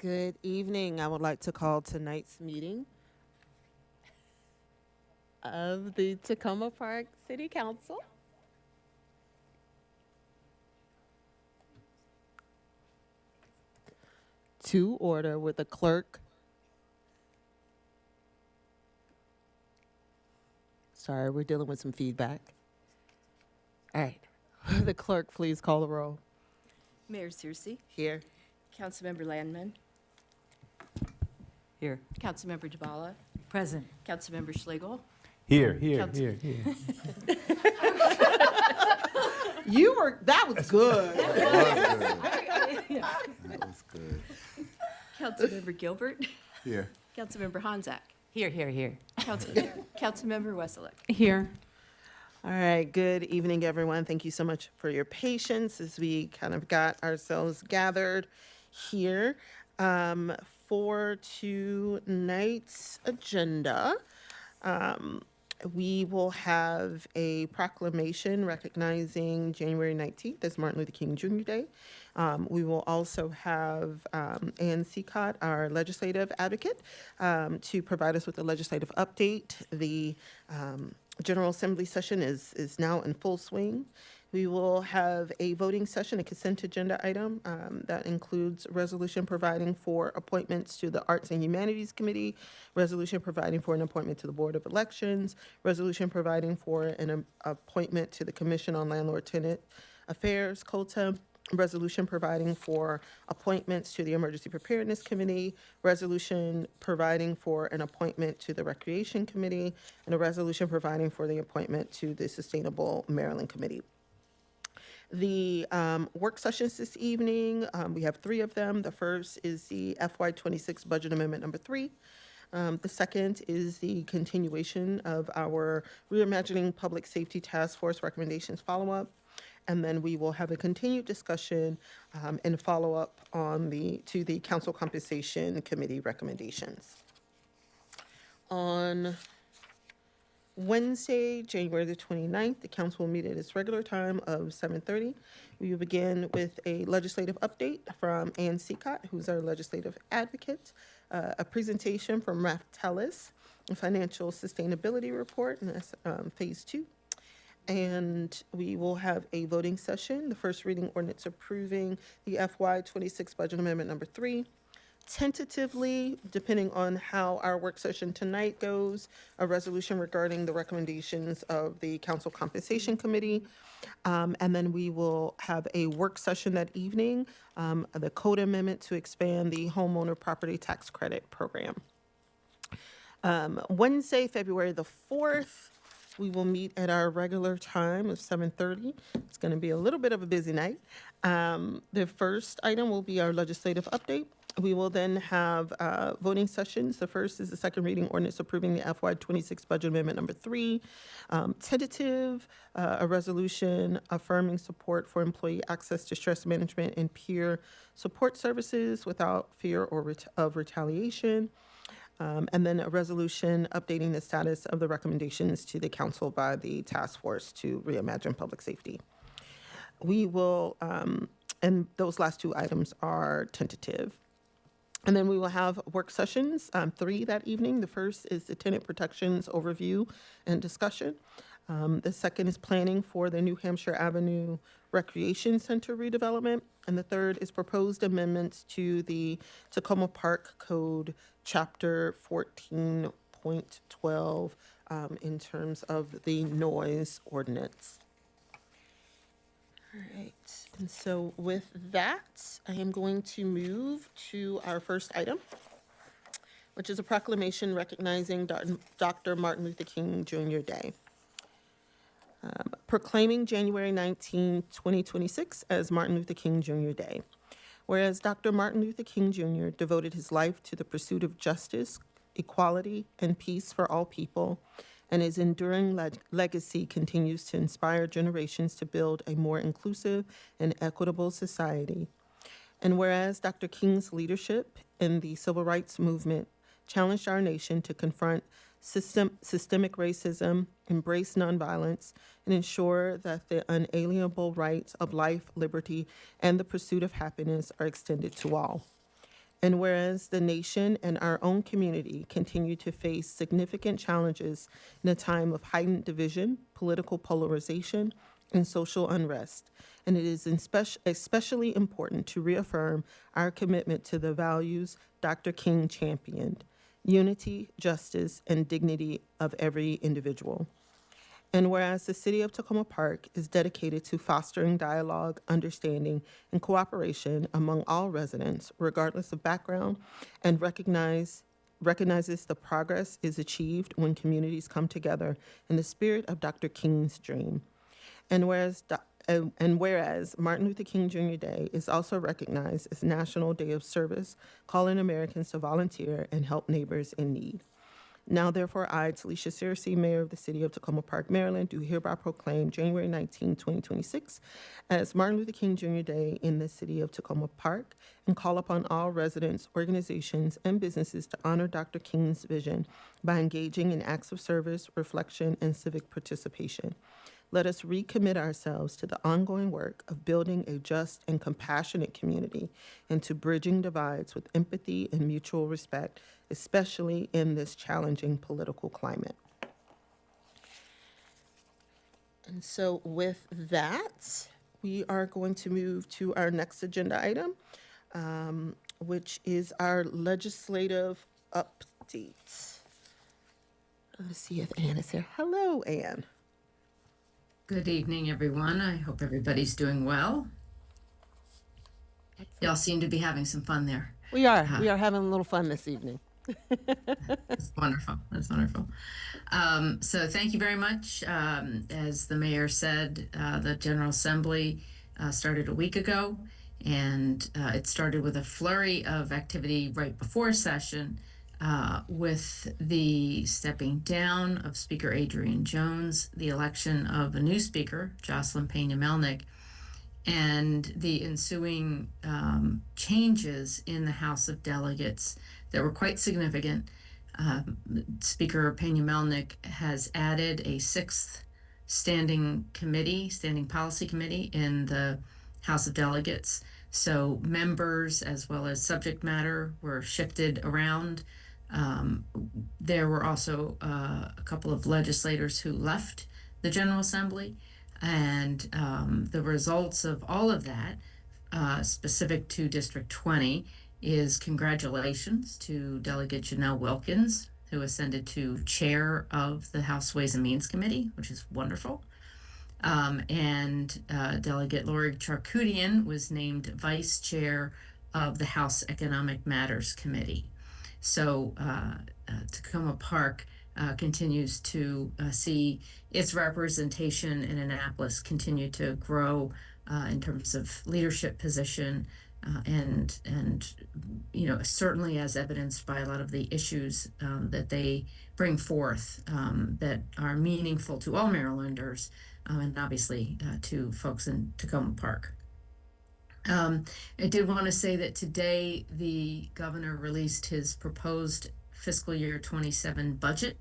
Good evening. I would like to call tonight's meeting of the Tacoma Park City Council to order with the clerk. Sorry, we're dealing with some feedback. All right. The clerk, please call the roll. Mayor Searcy, Here. Councilmember Landman, Here. Councilmember DeBala, Present. Councilmember Schlegel, Here. Council- That was good. That was good. Councilmember Gilbert, Here. Councilmember Hanzak, Here. Councilmember Wesselek. Here. All right, good evening, everyone. Thank you so much for your patience as we kind of got ourselves gathered here for tonight's agenda. We will have a proclamation recognizing January 19th as Martin Luther King Jr. Day. We will also have Ann Seacott, our legislative advocate, to provide us with a legislative update. The General Assembly session is now in full swing. We will have a voting session, a consent agenda item that includes resolution providing for appointments to the Arts and Humanities Committee, resolution providing for an appointment to the Board of Elections, resolution providing for an appointment to the Commission on Landlord-Tenant Affairs, COLTA, resolution providing for appointments to the Emergency Preparedness Committee, resolution providing for an appointment to the Recreation Committee, and a resolution providing for the appointment to the Sustainable Maryland Committee. The work sessions this evening, we have 3 of them. The first is the FY26 Budget Amendment number 3. The second is the continuation of our Reimagining Public Safety Task Force recommendations follow-up. And then we will have a continued discussion and follow-up to the Council Compensation Committee recommendations. On Wednesday, January the 29th, the council will meet at its regular time of 7:30. We will begin with a legislative update from Ann Seacott, who's our legislative advocate, a presentation from Raf Tellis, a financial sustainability report, and that's phase 2. And we will have a voting session, the first reading ordinance approving the FY26 Budget Amendment number 3. Tentatively, depending on how our work session tonight goes, a resolution regarding the recommendations of the Council Compensation Committee. And then we will have a work session that evening, the code amendment to expand the homeowner property tax credit program. Wednesday, February the 4th, we will meet at our regular time of 7:30. It's going to be a little bit of a busy night. The first item will be our legislative update. We will then have voting sessions. The first is the second reading ordinance approving the FY26 Budget Amendment number 3. Tentative, a resolution affirming support for employee access to stress management and peer support services without fear of retaliation. And then a resolution updating the status of the recommendations to the council by the task force to reimagine public safety. We will, and those last 2 items are tentative. And then we will have work sessions, 3 that evening. The first is the tenant protections overview and discussion. The second is planning for the New Hampshire Avenue Recreation Center redevelopment. And the third is proposed amendments to the Tacoma Park Code, Chapter 14.12, in terms of the noise ordinance. All right, and so with that, I am going to move to our first item, which is a proclamation recognizing Dr. Martin Luther King Jr. Day. Proclaiming January 19, 2026 as Martin Luther King Jr. Day. Whereas Dr. Martin Luther King Jr. devoted his life to the pursuit of justice, equality, and peace for all people, and his enduring legacy continues to inspire generations to build a more inclusive and equitable society. And whereas Dr. King's leadership in the civil rights movement challenged our nation to confront systemic racism, embrace nonviolence, and ensure that the unalienable rights of life, liberty, and the pursuit of happiness are extended to all. And whereas the nation and our own community continue to face significant challenges in a time of heightened division, political polarization, and social unrest, and it is especially important to reaffirm our commitment to the values Dr. King championed: unity, justice, and dignity of every individual. And whereas the City of Tacoma Park is dedicated to fostering dialogue, understanding, and cooperation among all residents, regardless of background, and recognizes the progress is achieved when communities come together in the spirit of Dr. King's dream. And whereas Martin Luther King Jr. Day is also recognized as National Day of Service, calling Americans to volunteer and help neighbors in need. Now, therefore, I, Talisha Searcy, Mayor of the City of Tacoma Park, Maryland, do hereby proclaim January 19, 2026 as Martin Luther King Jr. Day in the City of Tacoma Park, and call upon all residents, organizations, and businesses to honor Dr. King's vision by engaging in acts of service, reflection, and civic participation. Let us recommit ourselves to the ongoing work of building a just and compassionate community and to bridging divides with empathy and mutual respect, especially in this challenging political climate. And so with that, we are going to move to our next agenda item, which is our legislative update. Let's see if Ann is here. Hello, Ann. Good evening, everyone. I hope everybody's doing well. Y'all seem to be having some fun there. We are having a little fun this evening. That's wonderful. That's wonderful. So thank you very much. As the mayor said, the General Assembly started a week ago, and it started with a flurry of activity right before session, with the stepping down of Speaker Adrian Jones, the election of a new speaker, Jocelyn Pena-Melnick, and the ensuing changes in the House of Delegates that were quite significant. Speaker Pena-Melnick has added a sixth standing policy committee in the House of Delegates. So members as well as subject matter were shifted around. There were also a couple of legislators who left the General Assembly, and the results of all of that, specific to District 20, is congratulations to Delegate Janelle Wilkins, who ascended to chair of the House Ways and Means Committee, which is wonderful. And Delegate Lori Charkoudian was named vice chair of the House Economic Matters Committee. So Tacoma Park continues to see its representation in Annapolis continue to grow in terms of leadership position, and certainly as evidenced by a lot of the issues that they bring forth that are meaningful to all Marylanders, and obviously to folks in Tacoma Park. I did want to say that today the governor released his proposed fiscal year 27 budget.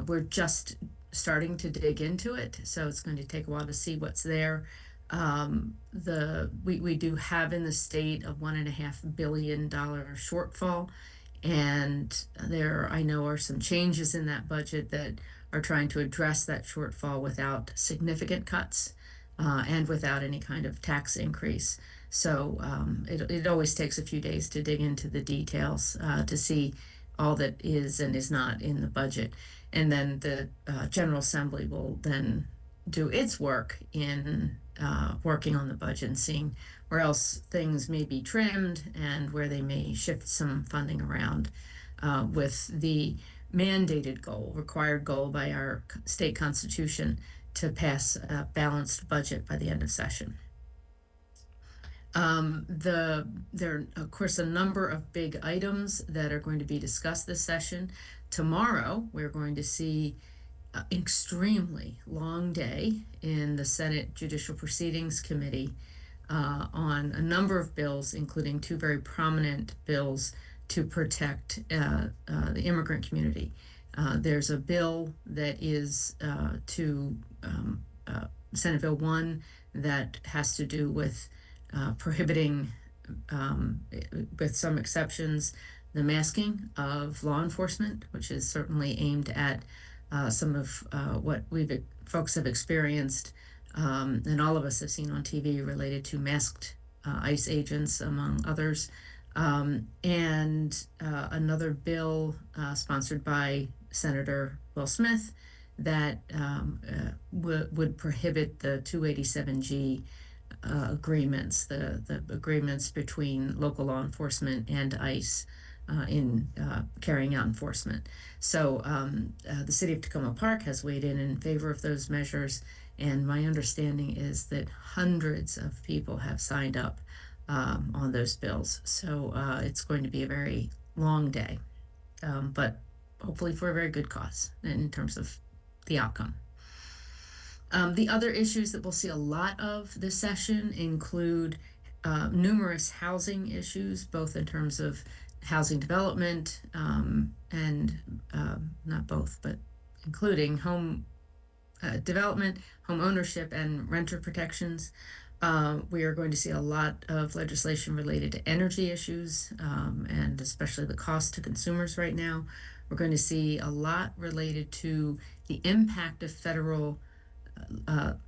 We're just starting to dig into it, so it's going to take a while to see what's there. We do have in the state a $1.5 billion shortfall, and there I know are some changes in that budget that are trying to address that shortfall without significant cuts and without any kind of tax increase. So it always takes a few days to dig into the details to see all that is and is not in the budget. And then the General Assembly will then do its work in working on the budget and seeing where else things may be trimmed and where they may shift some funding around, with the mandated goal, required goal by our state constitution to pass a balanced budget by the end of session. There are, of course, a number of big items that are going to be discussed this session. Tomorrow, we're going to see an extremely long day in the Senate Judicial Proceedings Committee on a number of bills, including two very prominent bills to protect the immigrant community. There's a bill that is Senate Bill 1 that has to do with prohibiting with some exceptions, the masking of law enforcement, which is certainly aimed at some of what folks have experienced, and all of us have seen on TV related to masked ICE agents, among others. And another bill sponsored by Senator Will Smith that would prohibit the 287G agreements, the agreements between local law enforcement and ICE in carrying out enforcement. So the city of Tacoma Park has weighed in favor of those measures, and my understanding is that hundreds of people have signed up on those bills. So it's going to be a very long day, but hopefully for a very good cause in terms of the outcome. The other issues that we'll see a lot of this session include numerous housing issues, both in terms of housing development and not both, but including home development, home ownership, and renter protections. We are going to see a lot of legislation related to energy issues and especially the cost to consumers right now. We're going to see a lot related to the impact of federal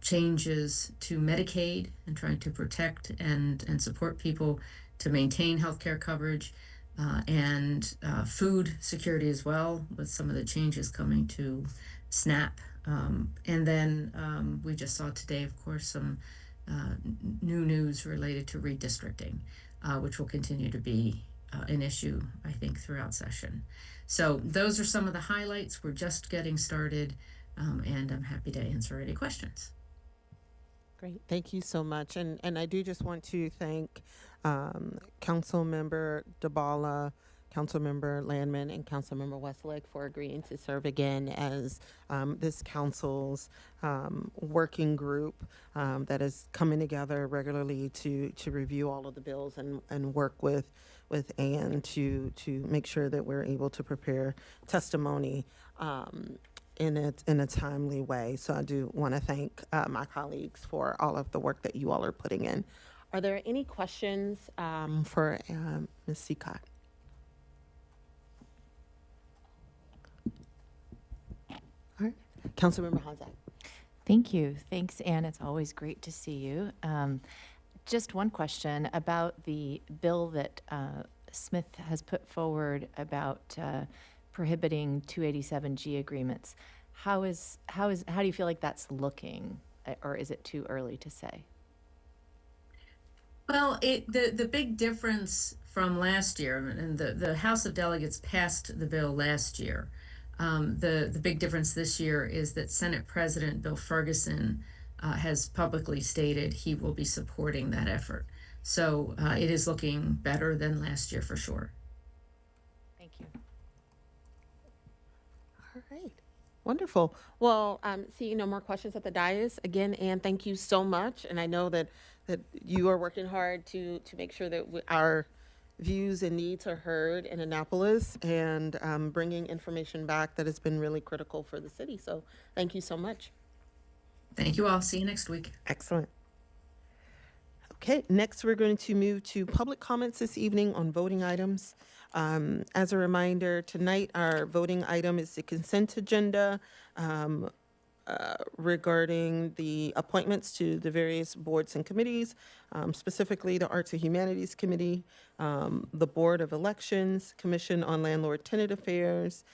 changes to Medicaid and trying to protect and support people to maintain healthcare coverage and food security as well, with some of the changes coming to SNAP. And then we just saw today, of course, some new news related to redistricting, which will continue to be an issue, I think, throughout session. So those are some of the highlights. We're just getting started. And I'm happy to answer any questions. Great, thank you so much. And I do just want to thank Councilmember DeBala, Councilmember Landman, and Councilmember Westlake for agreeing to serve again as this council's working group that is coming together regularly to review all of the bills and work with Ann to make sure that we're able to prepare testimony in a timely way. So I do want to thank my colleagues for all of the work that you all are putting in. Are there any questions for Ms. Seacott? All right, Councilmember Honzak. Thank you. Thanks, Ann. It's always great to see you. Just one question about the bill that Smith has put forward about prohibiting 287G agreements. How do you feel like that's looking, or is it too early to say? Well, the big difference from last year, and the House of Delegates passed the bill last year. The big difference this year is that Senate President Bill Ferguson has publicly stated he will be supporting that effort. So it is looking better than last year for sure. Thank you. All right. Wonderful. Well, seeing no more questions at the dais, again, Ann, thank you so much. And I know that you are working hard to make sure that our views and needs are heard in Annapolis and bringing information back that has been really critical for the city. So thank you so much. Thank you all. See you next week. Excellent. Okay, next we're going to move to public comments this evening on voting items. As a reminder, tonight our voting item is the consent agenda regarding the appointments to the various boards and committees, specifically the Arts and Humanities Committee, the Board of Elections, Commission on Landlord-Tenant Affairs,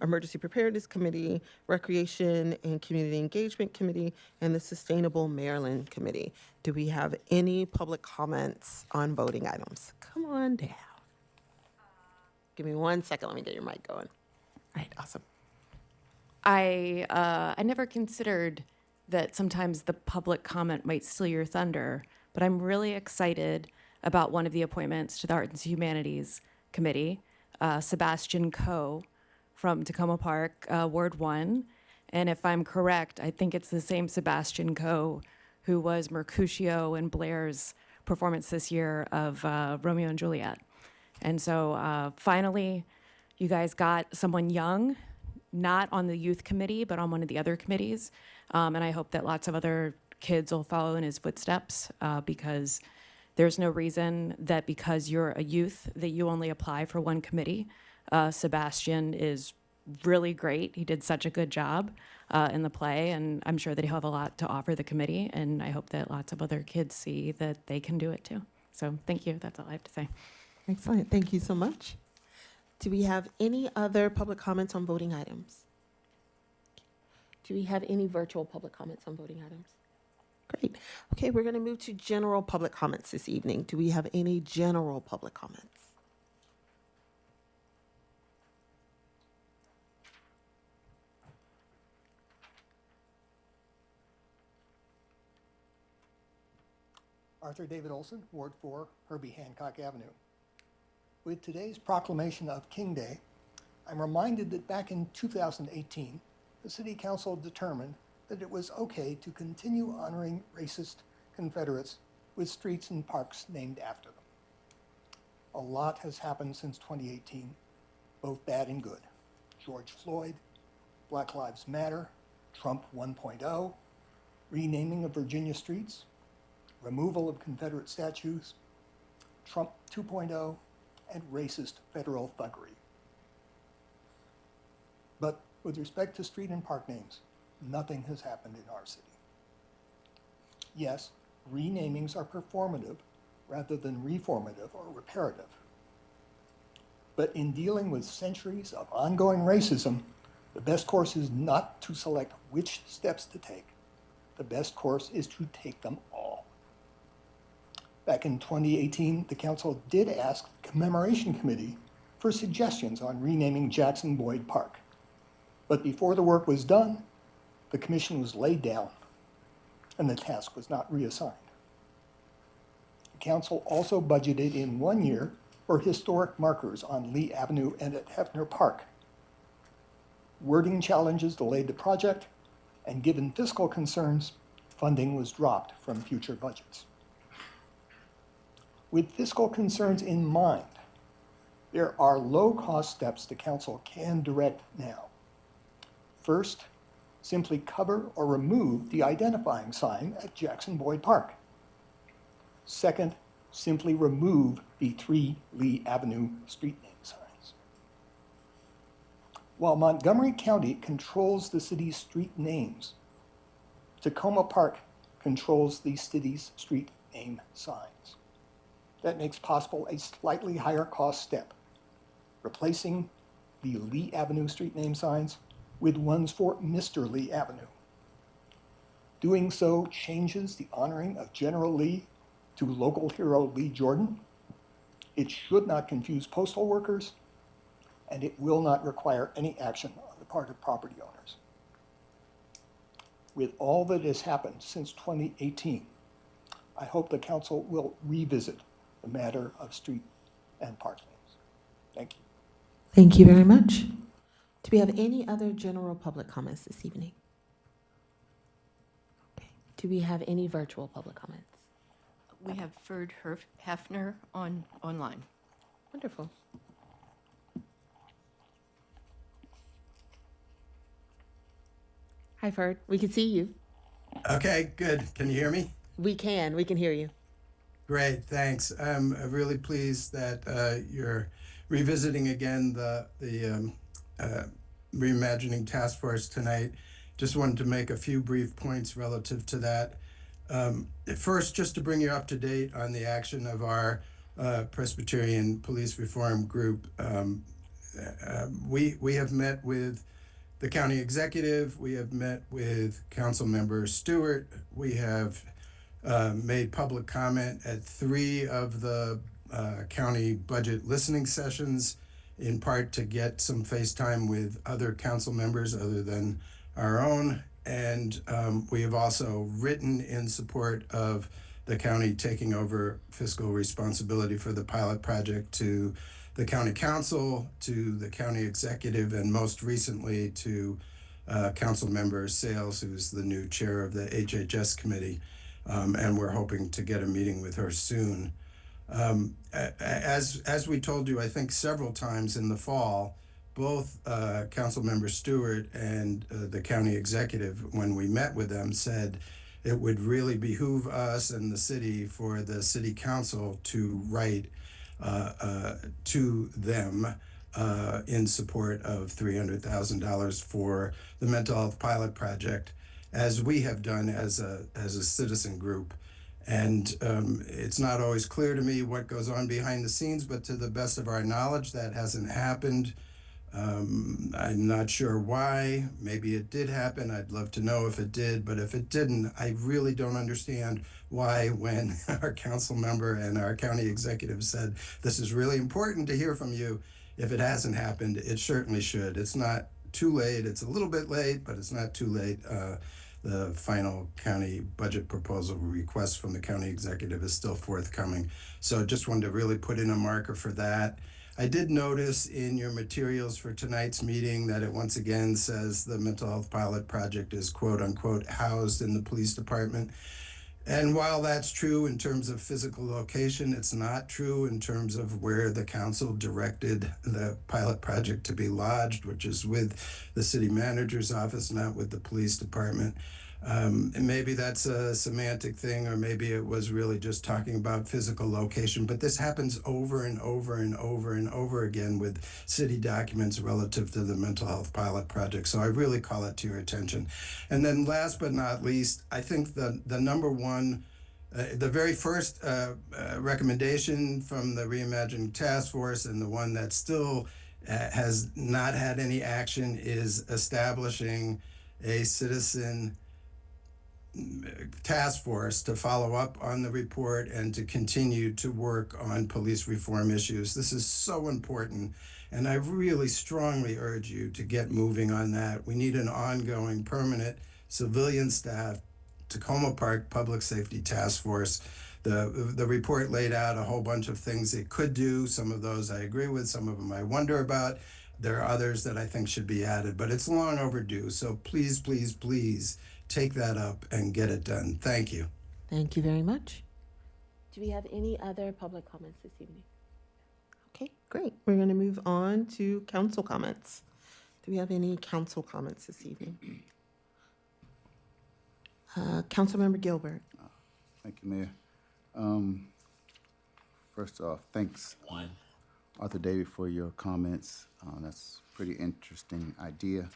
Emergency Preparedness Committee, Recreation and Community Engagement Committee, and the Sustainable Maryland Committee. Do we have any public comments on voting items? Come on down. Give me 1 second. Let me get your mic going. All right, awesome. I never considered that sometimes the public comment might steal your thunder, but I'm really excited about one of the appointments to the Arts and Humanities Committee, Sebastian Coe from Tacoma Park, Ward 1. And if I'm correct, I think it's the same Sebastian Coe who was Mercutio in Blair's performance this year of Romeo and Juliet. And so finally, you guys got someone young, not on the youth committee, but on one of the other committees. And I hope that lots of other kids will follow in his footsteps because There's no reason that because you're a youth that you only apply for one committee. Sebastian is really great. He did such a good job in the play, and I'm sure that he'll have a lot to offer the committee, and I hope that lots of other kids see that they can do it too. So thank you. That's all I have to say. Excellent. Thank you so much. Do we have any other public comments on voting items? Do we have any virtual public comments on voting items? Great. Okay, we're going to move to general public comments this evening. Do we have any general public comments? Arthur David Olson, Ward 4, Herbie Hancock Avenue. With today's proclamation of King Day, I'm reminded that back in 2018, the City Council determined that it was okay to continue honoring racist Confederates with streets and parks named after them. A lot has happened since 2018, both bad and good. George Floyd, Black Lives Matter, Trump 1.0, renaming of Virginia streets, removal of Confederate statues, Trump 2.0, and racist federal thuggery. But with respect to street and park names, nothing has happened in our city. Yes, renamings are performative rather than reformative or reparative. But in dealing with centuries of ongoing racism, the best course is not to select which steps to take. The best course is to take them all. Back in 2018, the council did ask the Commemoration Committee for suggestions on renaming Jackson Boyd Park. But before the work was done, the commission was laid down and the task was not reassigned. The council also budgeted in 1 year for historic markers on Lee Avenue and at Hefner Park. Wording challenges delayed the project, and given fiscal concerns, funding was dropped from future budgets. With fiscal concerns in mind, there are low-cost steps the council can direct now. First, simply cover or remove the identifying sign at Jackson Boyd Park. Second, simply remove the 3 Lee Avenue street name signs. While Montgomery County controls the city's street names, Tacoma Park controls the city's street name signs. That makes possible a slightly higher cost step, replacing the Lee Avenue street name signs with ones for Mr. Lee Avenue. Doing so changes the honoring of General Lee to local hero Lee Jordan. It should not confuse postal workers, and it will not require any action on the part of property owners. With all that has happened since 2018, I hope the council will revisit the matter of street and park names. Thank you. Thank you very much. Do we have any other general public comments this evening? Okay. Do we have any virtual public comments? We have Ferd Hefner online. Wonderful. Hi, Ferd. We can see you. Okay, good. Can you hear me? We can hear you. Great, thanks. I'm really pleased that you're revisiting again the Reimagining Task Force tonight. Just wanted to make a few brief points relative to that. First, just to bring you up to date on the action of our Presbyterian Police Reform Group. We have met with the county executive, we have met with Councilmember Stewart, we have made public comment at 3 of the county budget listening sessions, in part to get some face time with other council members other than our own. And we have also written in support of the county taking over fiscal responsibility for the pilot project to the county council, to the county executive, and most recently to council member Sales, who's the new chair of the HHS committee. And we're hoping to get a meeting with her soon. As we told you, I think several times in the fall, both Councilmember Stewart and the county executive, when we met with them, said it would really behoove us and the city for the city council to write to them in support of $300,000 for the mental health pilot project, as we have done as a citizen group. And it's not always clear to me what goes on behind the scenes, but to the best of our knowledge, that hasn't happened. I'm not sure why. Maybe it did happen. I'd love to know if it did, but if it didn't, I really don't understand why, when our council member and our county executive said, this is really important to hear from you. If it hasn't happened, it certainly should. It's not too late. It's a little bit late, but it's not too late. The final county budget proposal request from the county executive is still forthcoming. So just wanted to really put in a marker for that. I did notice in your materials for tonight's meeting that it once again says the mental health pilot project is quote unquote housed in the police department. And while that's true in terms of physical location, it's not true in terms of where the council directed the pilot project to be lodged, which is with the city manager's office, not with the police department. And maybe that's a semantic thing, or maybe it was really just talking about physical location, but this happens over and over and over and over again with city documents relative to the mental health pilot project. So I really call it to your attention. And then last but not least, I think the number one, the very first recommendation from the Reimagining Task Force, and the one that still has not had any action, is establishing a citizen task force to follow up on the report and to continue to work on police reform issues. This is so important, and I really strongly urge you to get moving on that. We need an ongoing, permanent civilian staff Tacoma Park Public Safety Task Force. The report laid out a whole bunch of things it could do. Some of those I agree with, some of them I wonder about. There are others that I think should be added, but it's long overdue. So please, please, please take that up and get it done. Thank you. Thank you very much. Do we have any other public comments this evening? Okay, great. We're going to move on to council comments. Do we have any council comments this evening? Councilmember Gilbert. Thank you, Mayor. First off, thanks, Arthur Davey, for your comments. That's a pretty interesting idea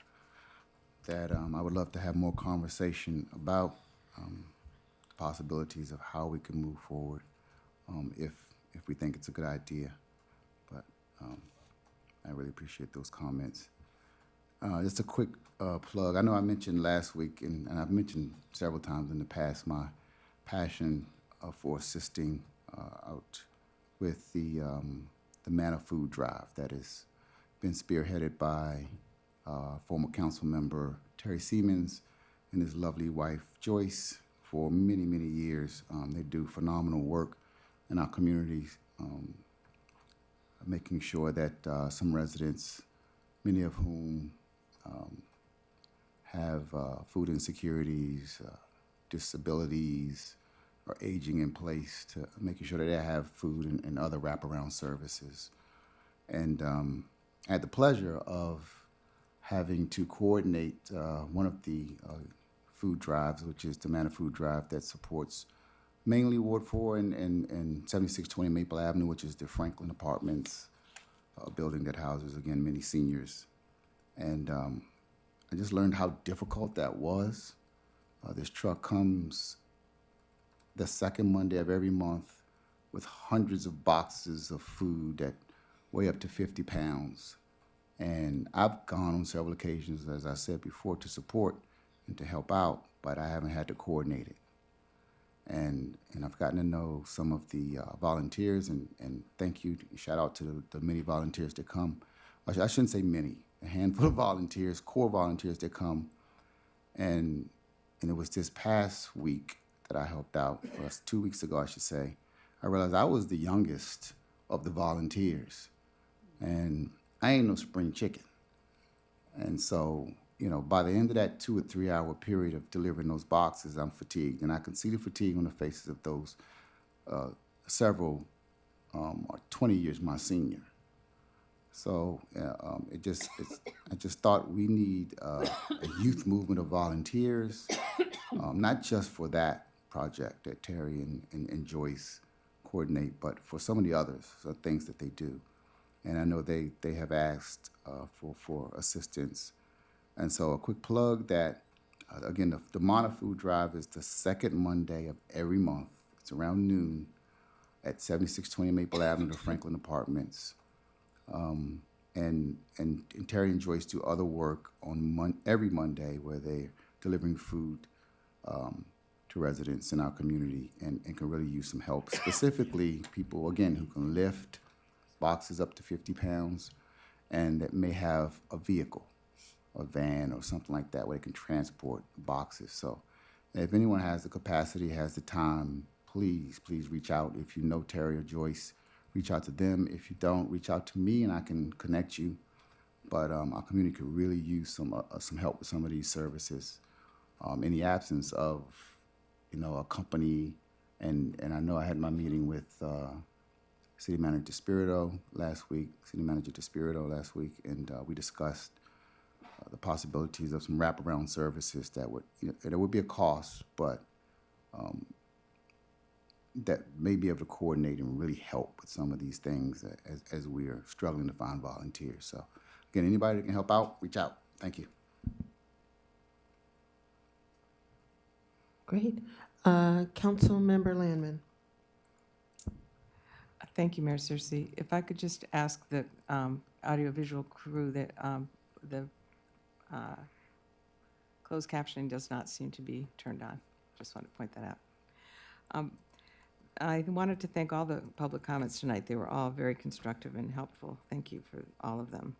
that I would love to have more conversation about possibilities of how we can move forward if we think it's a good idea. But I really appreciate those comments. Just a quick plug. I know I mentioned last week, and I've mentioned several times in the past, my passion for assisting out with the Manna Food Drive that has been spearheaded by former council member Terry Siemens and his lovely wife Joyce for many, many years. They do phenomenal work in our communities, making sure that some residents, many of whom have food insecurities, disabilities, or aging in place, to making sure that they have food and other wraparound services. And I had the pleasure of having to coordinate one of the food drives, which is the Manna Food Drive, that supports mainly Ward 4 and 7620 Maple Avenue, which is the Franklin Apartments building that houses, again, many seniors. And I just learned how difficult that was. This truck comes the second Monday of every month with hundreds of boxes of food that weigh up to 50 pounds. And I've gone on several occasions, as I said before, to support and to help out, but I haven't had to coordinate it. And I've gotten to know some of the volunteers, and thank you, shout out to the many volunteers that come. I shouldn't say many, a handful of volunteers, core volunteers that come. And it was this past week that I helped out, or 2 weeks ago, I should say. I realized I was the youngest of the volunteers, and I ain't no spring chicken. And so, by the end of that 2 or 3 hour period of delivering those boxes, I'm fatigued, and I can see the fatigue on the faces of those several, 20 years my senior. So I just thought we need a youth movement of volunteers not just for that project that Terry and Joyce coordinate, but for some of the others, so things that they do. And I know they have asked for assistance. And so a quick plug that, again, the Mana Food Drive is the second Monday of every month. It's around noon at 7620 Maple Avenue, the Franklin Apartments. And Terry and Joyce do other work on every Monday where they're delivering food to residents in our community and can really use some help. Specifically, people, again, who can lift boxes up to 50 pounds and that may have a vehicle, a van or something like that where they can transport boxes. So if anyone has the capacity, has the time, please reach out. If you know Terry or Joyce, reach out to them. If you don't, reach out to me and I can connect you. But our community could really use some help with some of these services in the absence of, a company. And I know I had my meeting with City Manager Despirito last week, and we discussed the possibilities of some wraparound services that would, there would be a cost, but that may be able to coordinate and really help with some of these things as we are struggling to find volunteers. So again, anybody that can help out, reach out. Thank you. Great. Councilmember Landman. Thank you, Mayor Cersei. If I could just ask the audiovisual crew that the closed captioning does not seem to be turned on. Just want to point that out. I wanted to thank all the public comments tonight. They were all very constructive and helpful. Thank you for all of them.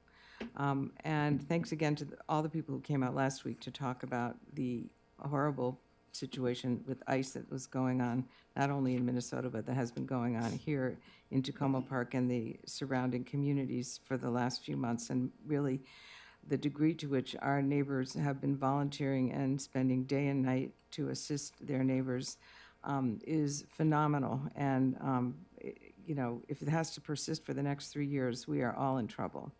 And thanks again to all the people who came out last week to talk about the horrible situation with ICE that was going on, not only in Minnesota, but that has been going on here in Tacoma Park and the surrounding communities for the last few months. And really, the degree to which our neighbors have been volunteering and spending day and night to assist their neighbors is phenomenal. And, if it has to persist for the next 3 years, we are all in trouble.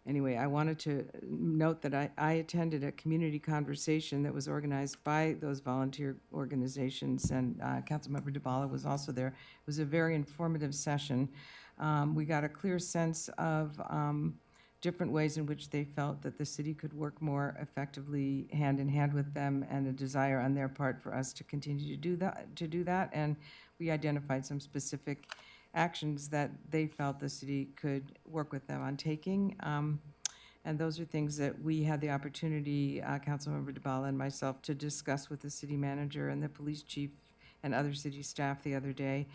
Anyway, I wanted to note that I attended a community conversation that was organized by those volunteer organizations, and Councilmember DeBala was also there. It was a very informative session. We got a clear sense of different ways in which they felt that the city could work more effectively hand in hand with them, and a desire on their part for us to continue to do that. And we identified some specific actions that they felt the city could work with them on taking. And those are things that we had the opportunity, Councilmember DeBala and myself, to discuss with the city manager and the police chief and other city staff the other day.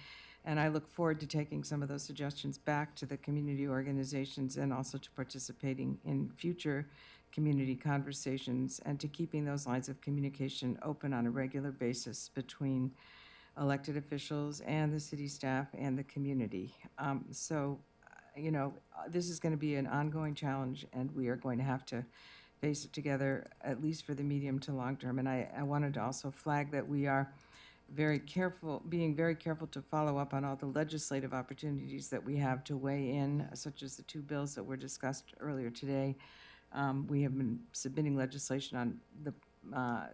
And I look forward to taking some of those suggestions back to the community organizations and also to participating in future community conversations and to keeping those lines of communication open on a regular basis between elected officials and the city staff and the community. This is going to be an ongoing challenge, and we are going to have to face it together, at least for the medium to long term. And I wanted to also flag that we are being very careful to follow up on all the legislative opportunities that we have to weigh in, such as the two bills that were discussed earlier today. We have been submitting legislation on the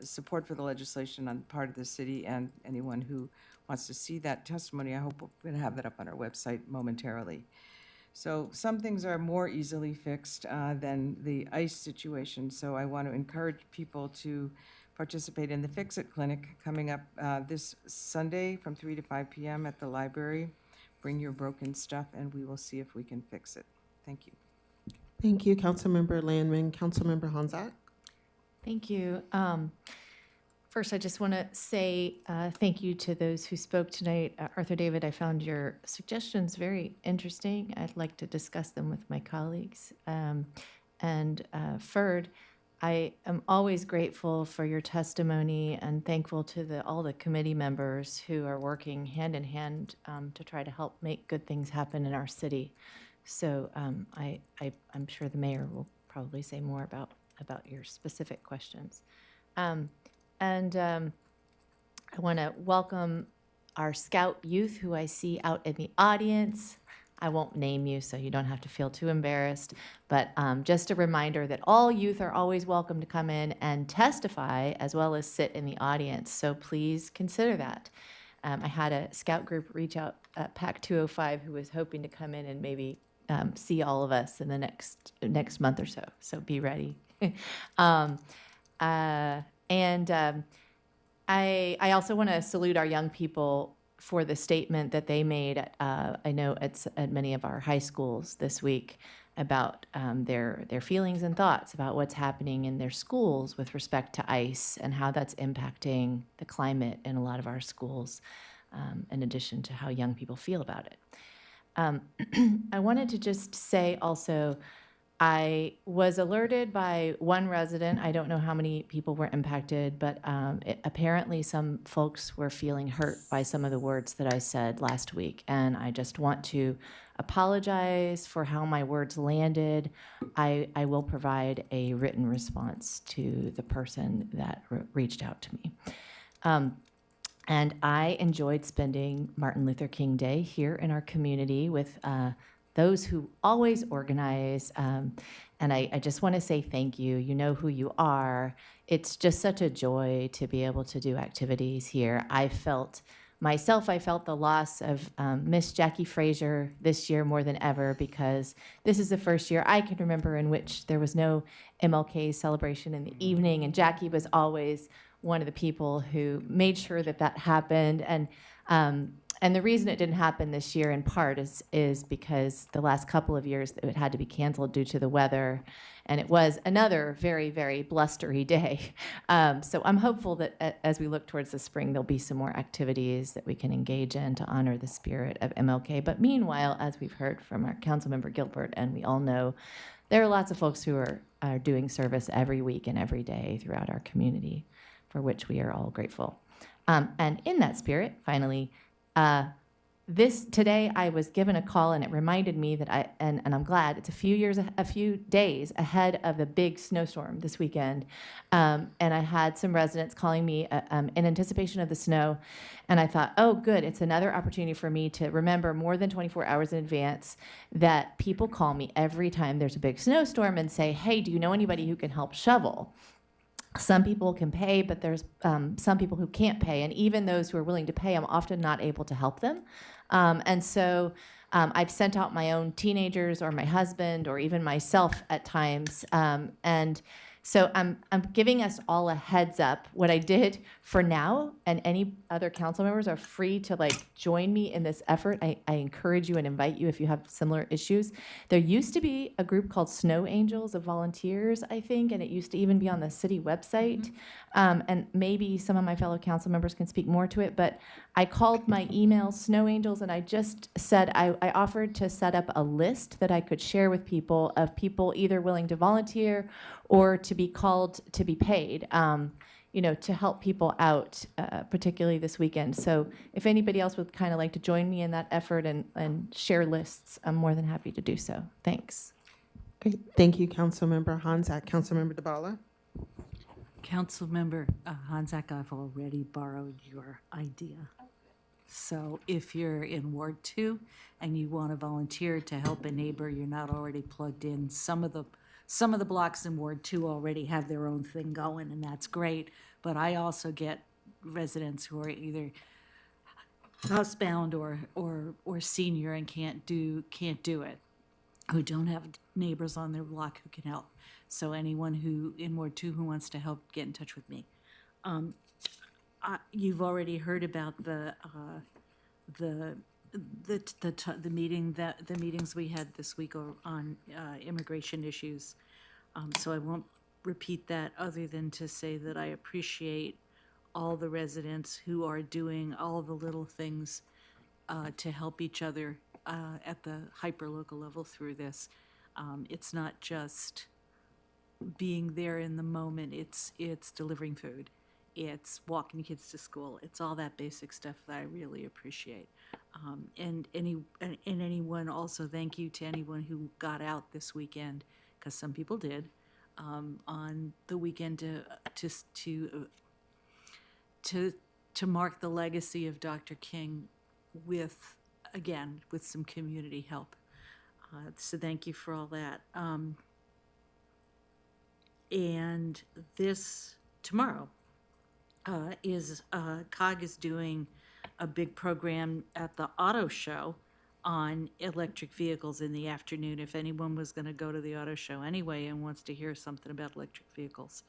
support for the legislation on the part of the city, and anyone who wants to see that testimony, I hope we're going to have that up on our website momentarily. So some things are more easily fixed than the ICE situation, so I want to encourage people to participate in the Fix-It Clinic coming up this Sunday from 3 to 5 p.m. at the library. Bring your broken stuff, and we will see if we can fix it. Thank you. Thank you, Councilmember Landman. Councilmember Honzak. Thank you. First, I just want to say thank you to those who spoke tonight. Arthur David, I found your suggestions very interesting. I'd like to discuss them with my colleagues. And Ferd, I am always grateful for your testimony and thankful to all the committee members who are working hand in hand to try to help make good things happen in our city. So I'm sure the mayor will probably say more about your specific questions. I want to welcome our Scout youth who I see out in the audience. I won't name you, so you don't have to feel too embarrassed. But just a reminder that all youth are always welcome to come in and testify as well as sit in the audience. So please consider that. I had a scout group reach out at PAC 205 who was hoping to come in and maybe see all of us in the next month or so. So be ready. I also want to salute our young people for the statement that they made. I know at many of our high schools this week about their feelings and thoughts about what's happening in their schools with respect to ICE and how that's impacting the climate in a lot of our schools, in addition to how young people feel about it. I wanted to just say also, I was alerted by one resident. I don't know how many people were impacted, but apparently some folks were feeling hurt by some of the words that I said last week. And I just want to apologize for how my words landed. I will provide a written response to the person that reached out to me. And I enjoyed spending Martin Luther King Day here in our community with those who always organize. And I just want to say thank you. You know who you are. It's just such a joy to be able to do activities here. I felt the loss of Miss Jackie Frazier this year more than ever, because this is the first year I can remember in which there was no MLK celebration in the evening. And Jackie was always one of the people who made sure that that happened. And the reason it didn't happen this year, in part, is because the last couple of years it had to be canceled due to the weather, and it was another very, very blustery day. So I'm hopeful that as we look towards the spring, there'll be some more activities that we can engage in to honor the spirit of MLK. But meanwhile, as we've heard from our Councilmember Gilbert, and we all know, there are lots of folks who are doing service every week and every day throughout our community, for which we are all grateful. And in that spirit, finally, today I was given a call, and it reminded me that and I'm glad it's a few days ahead of the big snowstorm this weekend. And I had some residents calling me in anticipation of the snow. And I thought, oh, good, it's another opportunity for me to remember more than 24 hours in advance that people call me every time there's a big snowstorm and say, hey, do you know anybody who can help shovel? Some people can pay, but there's some people who can't pay. And even those who are willing to pay, I'm often not able to help them. And so I've sent out my own teenagers or my husband or even myself at times. And so I'm giving us all a heads up. What I did for now, and any other council members are free to join me in this effort. I encourage you and invite you if you have similar issues. There used to be a group called Snow Angels of volunteers, I think, and it used to even be on the city website. And maybe some of my fellow council members can speak more to it, but I called my email Snow Angels, and I just said I offered to set up a list that I could share with people of people either willing to volunteer or to be called to be paid, to help people out, particularly this weekend. So if anybody else would kind of like to join me in that effort and share lists, I'm more than happy to do so. Thanks. Great. Thank you, Councilmember Hanzak. Councilmember DeBala. Councilmember Hanzak, I've already borrowed your idea. So if you're in Ward 2 and you want to volunteer to help a neighbor, you're not already plugged in. Some of the blocks in Ward 2 already have their own thing going, and that's great. But I also get residents who are either housebound or senior and can't do it, who don't have neighbors on their block who can help. So anyone who in Ward 2 who wants to help, get in touch with me. You've already heard about the meetings we had this week on immigration issues. So I won't repeat that, other than to say that I appreciate all the residents who are doing all the little things to help each other at the hyperlocal level through this. It's not just being there in the moment. It's delivering food. It's walking kids to school. It's all that basic stuff that I really appreciate. And anyone also, thank you to anyone who got out this weekend, because some people did, on the weekend to mark the legacy of Dr. King with again, with some community help. So thank you for all that. And this, tomorrow, COG is doing a big program at the auto show on electric vehicles in the afternoon. If anyone was going to go to the auto show anyway and wants to hear something about electric vehicles,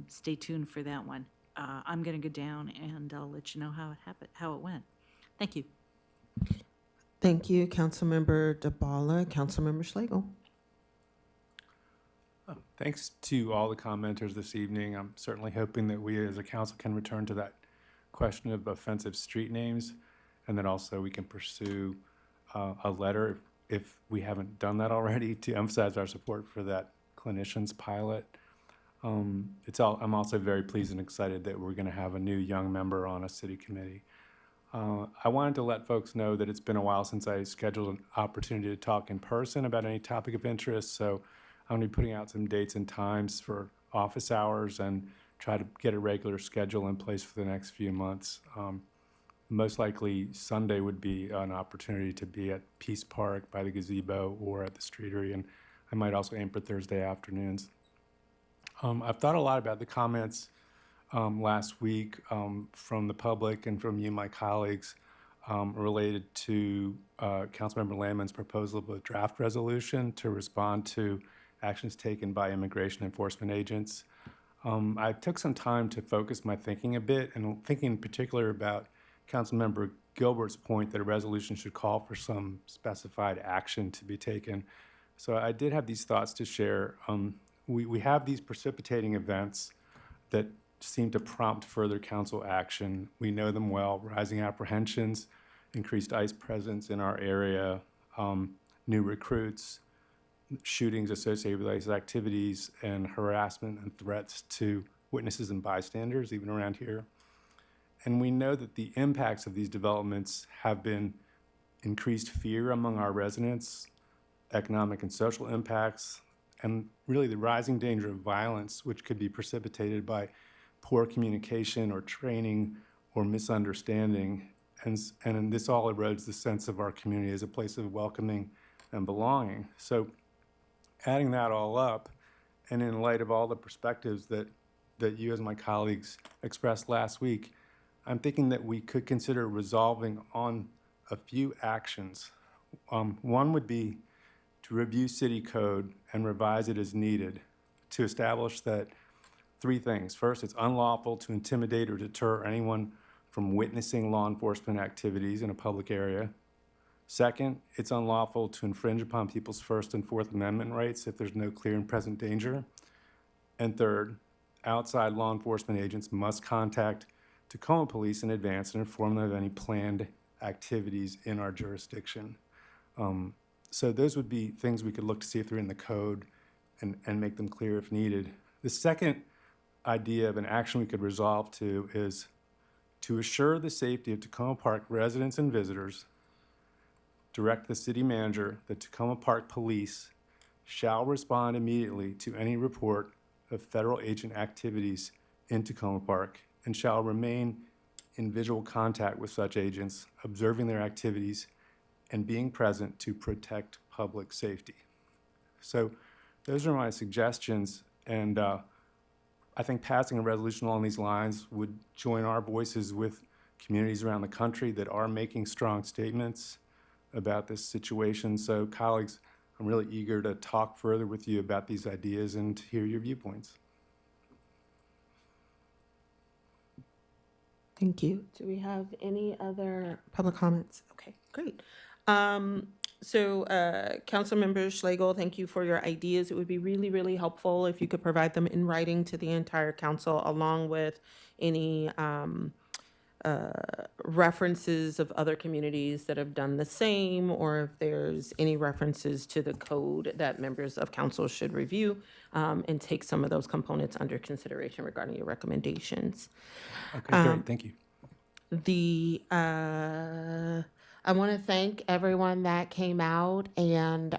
stay tuned for that one. I'm going to go down and I'll let you know how it went. Thank you. Thank you, Councilmember DeBala. Councilmember Schlegel. Thanks to all the commenters this evening. I'm certainly hoping that we as a council can return to that question of offensive street names, and then also we can pursue a letter, if we haven't done that already, to emphasize our support for that clinicians pilot. I'm also very pleased and excited that we're going to have a new young member on a city committee. I wanted to let folks know that it's been a while since I scheduled an opportunity to talk in person about any topic of interest, so I'm going to be putting out some dates and times for office hours and try to get a regular schedule in place for the next few months. Most likely Sunday would be an opportunity to be at Peace Park by the gazebo or at the Streetery, and I might also aim for Thursday afternoons. I've thought a lot about the comments last week from the public and from you, my colleagues, related to Councilmember Landman's proposal of a draft resolution to respond to actions taken by immigration enforcement agents. I took some time to focus my thinking a bit, and thinking in particular about Councilmember Gilbert's point that a resolution should call for some specified action to be taken. So I did have these thoughts to share. We have these precipitating events that seem to prompt further council action. We know them well: rising apprehensions, increased ICE presence in our area, new recruits, shootings associated with ICE activities, and harassment and threats to witnesses and bystanders, even around here. And we know that the impacts of these developments have been increased fear among our residents, economic and social impacts, and really the rising danger of violence, which could be precipitated by poor communication or training or misunderstanding. And this all erodes the sense of our community as a place of welcoming and belonging. So adding that all up, and in light of all the perspectives that you as my colleagues expressed last week, I'm thinking that we could consider resolving on a few actions. One would be to review city code and revise it as needed to establish that three things. First, it's unlawful to intimidate or deter anyone from witnessing law enforcement activities in a public area. Second, it's unlawful to infringe upon people's First and Fourth Amendment rights if there's no clear and present danger. And third, outside law enforcement agents must contact Tacoma Police in advance and inform them of any planned activities in our jurisdiction. So those would be things we could look to see if they're in the code and make them clear if needed. The second idea of an action we could resolve to is to assure the safety of Tacoma Park residents and visitors, direct the city manager that Tacoma Park Police shall respond immediately to any report of federal agent activities in Tacoma Park and shall remain in visual contact with such agents, observing their activities and being present to protect public safety. So those are my suggestions, and I think passing a resolution along these lines would join our voices with communities around the country that are making strong statements about this situation. So colleagues, I'm really eager to talk further with you about these ideas and to hear your viewpoints. Thank you. Do we have any other public comments? Okay, great. Councilmember Schlegel, thank you for your ideas. It would be really, really helpful if you could provide them in writing to the entire council, along with any references of other communities that have done the same, or if there's any references to the code that members of council should review, and take some of those components under consideration regarding your recommendations. Okay, great, thank you. I want to thank everyone that came out and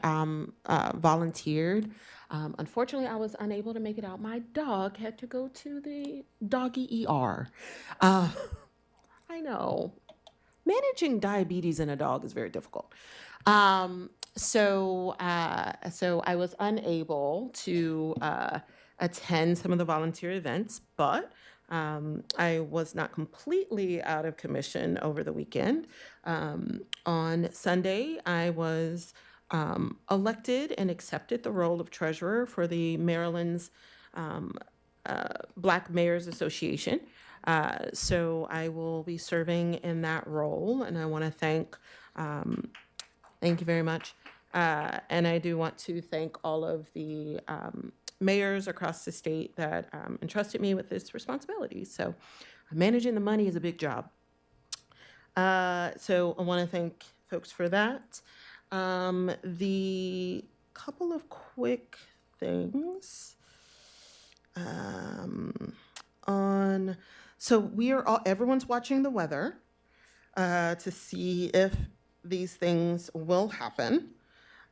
volunteered. Unfortunately, I was unable to make it out. My dog had to go to the doggy ER. I know. managing diabetes in a dog is very difficult. So I was unable to attend some of the volunteer events, but I was not completely out of commission over the weekend. On Sunday, I was elected and accepted the role of treasurer for the Maryland's Black Mayors Association. So I will be serving in that role, and I want to thank you very much. And I do want to thank all of the mayors across the state that entrusted me with this responsibility. So managing the money is a big job. So I want to thank folks for that. The couple of quick things so everyone's watching the weather to see if these things will happen.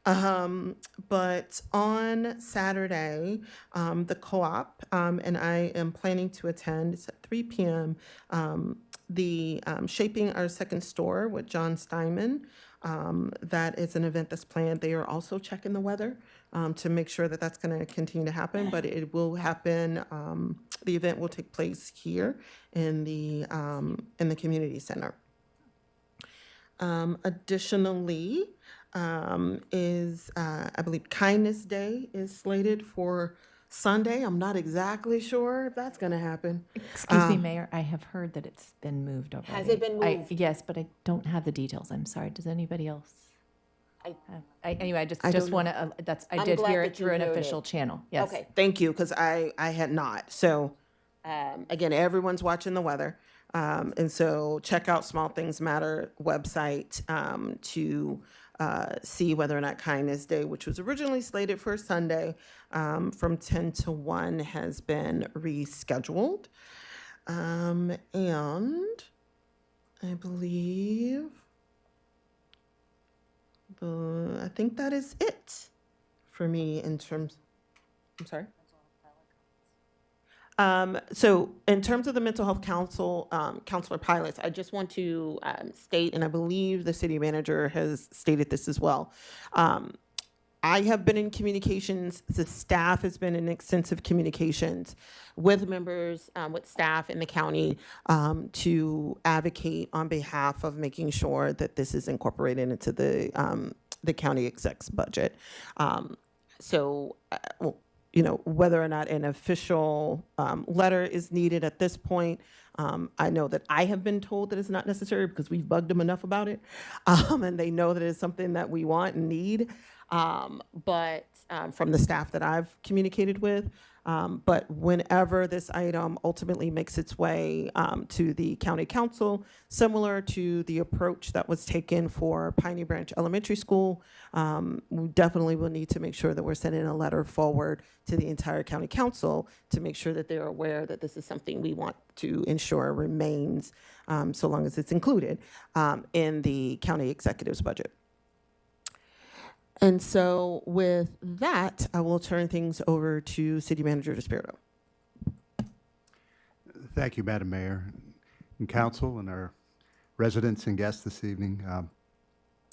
But on Saturday, the co-op, and I am planning to attend, it's at 3 p.m., the Shaping Our Second Store with John Steinman. That is an event that's planned. They are also checking the weather to make sure that that's going to continue to happen, but it will happen. The event will take place here in the community center. Additionally, I believe Kindness Day is slated for Sunday. I'm not exactly sure if that's going to happen. Excuse me, Mayor, I have heard that it's been moved already. Has it been moved? Yes, but I don't have the details. I'm sorry. Does anybody else? Anyway, I just don't want to, I I'm did glad hear that it you through an heard it. official channel. Yes. Okay, thank you, because I had not. So, again, everyone's watching the weather. And so check out Small Things Matter website to see whether or not Kindness Day, which was originally slated for Sunday from 10 to 1, has been rescheduled. And I believe I think that is it for me in terms. I'm sorry. So in terms of the Mental Health Council, counselor pilots, I just want to state, and I believe the city manager has stated this as well. I have been in communications, the staff has been in extensive communications with members, with staff in the county to advocate on behalf of making sure that this is incorporated into the county exec's budget. Whether or not an official letter is needed at this point, I know that I have been told that it's not necessary because we've bugged them enough about it, and they know that it's something that we want and need. But from the staff that I've communicated with, but whenever this item ultimately makes its way to the county council, similar to the approach that was taken for Piney Branch Elementary School, we definitely will need to make sure that we're sending a letter forward to the entire county council to make sure that they're aware that this is something we want to ensure remains, so long as it's included in the county executive's budget. And so with that, I will turn things over to City Manager DeSpirito. Thank you, Madam Mayor and Council and our residents and guests this evening.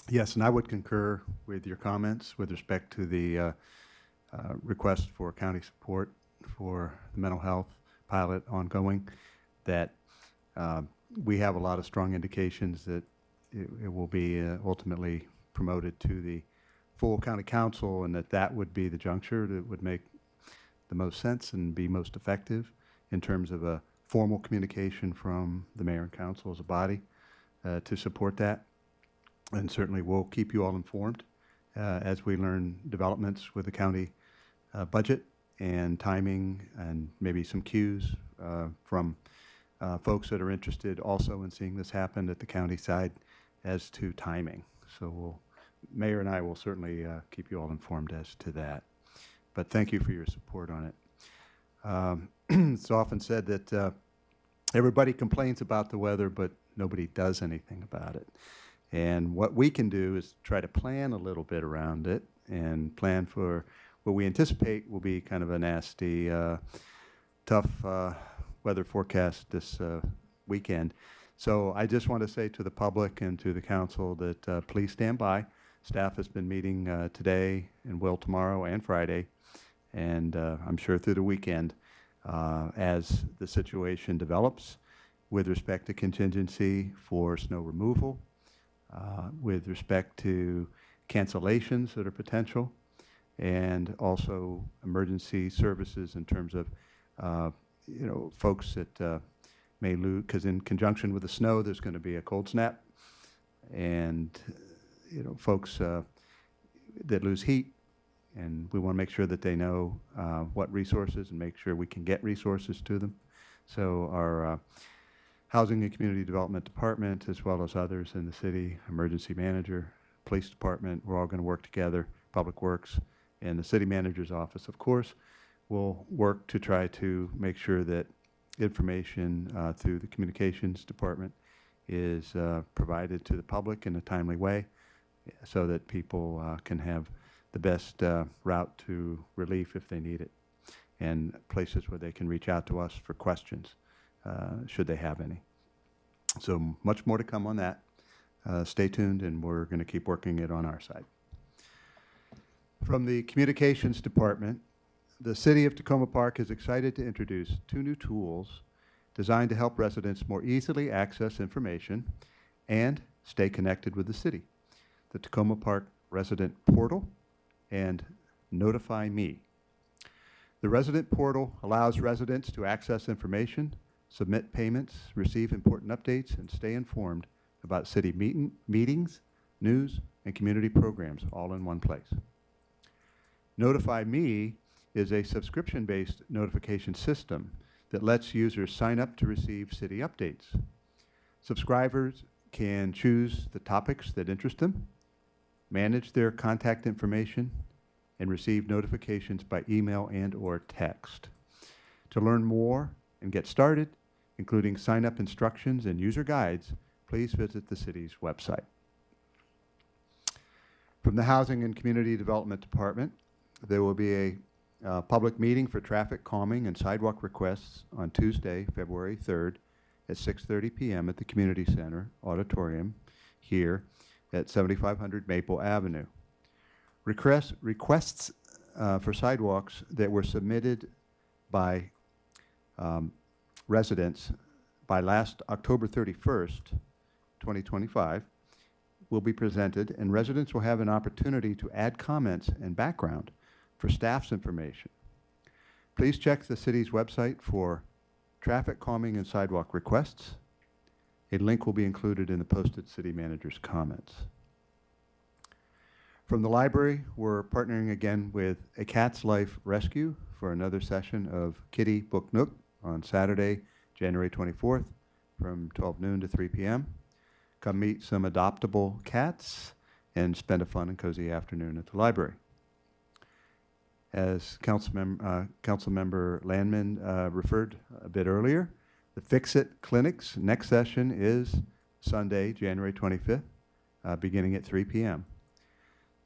Yes, and I would concur with your comments with respect to the request for county support for the mental health pilot ongoing, that we have a lot of strong indications that it will be ultimately promoted to the full county council, and that would be the juncture that would make the most sense and be most effective in terms of a formal communication from the mayor and council as a body to support that. And certainly we'll keep you all informed as we learn developments with the county budget and timing, and maybe some cues from folks that are interested also in seeing this happen at the county side as to timing. So Mayor and I will certainly keep you all informed as to that. But thank you for your support on it. It's often said that everybody complains about the weather, but nobody does anything about it. And what we can do is try to plan a little bit around it and plan for what we anticipate will be kind of a nasty, tough weather forecast this weekend. So I just want to say to the public and to the council that please stand by. Staff has been meeting today and will tomorrow and Friday, and I'm sure through the weekend as the situation develops with respect to contingency for snow removal, with respect to cancellations that are potential, and also emergency services in terms of, folks that may lose, because in conjunction with the snow, there's going to be a cold snap, and, folks that lose heat, and we want to make sure that they know what resources and make sure we can get resources to them. So our Housing and Community Development Department, as well as others in the city, emergency manager, police department, we're all going to work together, Public Works, and the city manager's office, of course, will work to try to make sure that information through the communications department is provided to the public in a timely way so that people can have the best route to relief if they need it, and places where they can reach out to us for questions should they have any. So much more to come on that. Stay tuned, and we're going to keep working it on our side. From the communications department, the city of Tacoma Park is excited to introduce 2 new tools designed to help residents more easily access information and stay connected with the city. The Tacoma Park Resident Portal and Notify Me. The Resident Portal allows residents to access information, submit payments, receive important updates, and stay informed about city meetings, news, and community programs all in one place. Notify Me is a subscription-based notification system that lets users sign up to receive city updates. Subscribers can choose the topics that interest them, manage their contact information, and receive notifications by email and/or text. To learn more and get started, including sign-up instructions and user guides, please visit the city's website. From the Housing and Community Development Department, there will be a public meeting for traffic calming and sidewalk requests on Tuesday, February 3rd at 6:30 p.m. at the Community Center Auditorium here at 7500 Maple Avenue. Requests for sidewalks that were submitted by residents by last October 31st, 2025, will be presented, and residents will have an opportunity to add comments and background for staff's information. Please check the city's website for traffic calming and sidewalk requests. A link will be included in the posted city manager's comments. From the library, we're partnering again with A Cat's Life Rescue for another session of Kitty Book Nook on Saturday, January 24th from 12 noon to 3 p.m. Come meet some adoptable cats and spend a fun and cozy afternoon at the library. As Councilmember Landman referred a bit earlier, the Fix-It Clinic's next session is Sunday, January 25th, beginning at 3 p.m.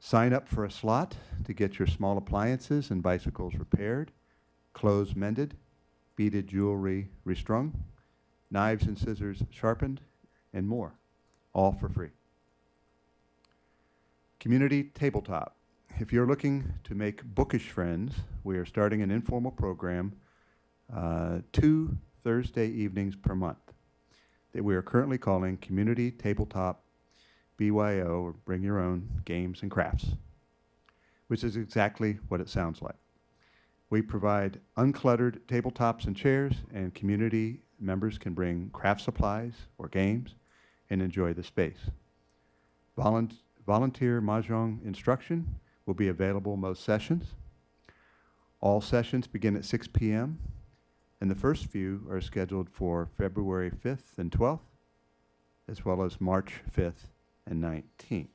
Sign up for a slot to get your small appliances and bicycles repaired, clothes mended, beaded jewelry restrung, knives and scissors sharpened, and more, all for free. Community Tabletop. If you're looking to make bookish friends, we are starting an informal program 2 Thursday evenings per month that we are currently calling Community Tabletop BYO, or Bring Your Own Games and Crafts, which is exactly what it sounds like. We provide uncluttered tabletops and chairs, and community members can bring craft supplies or games and enjoy the space. Volunteer Mahjong instruction will be available most sessions. All sessions begin at 6 p.m., and the first few are scheduled for February 5th and 12th, as well as March 5th and 19th.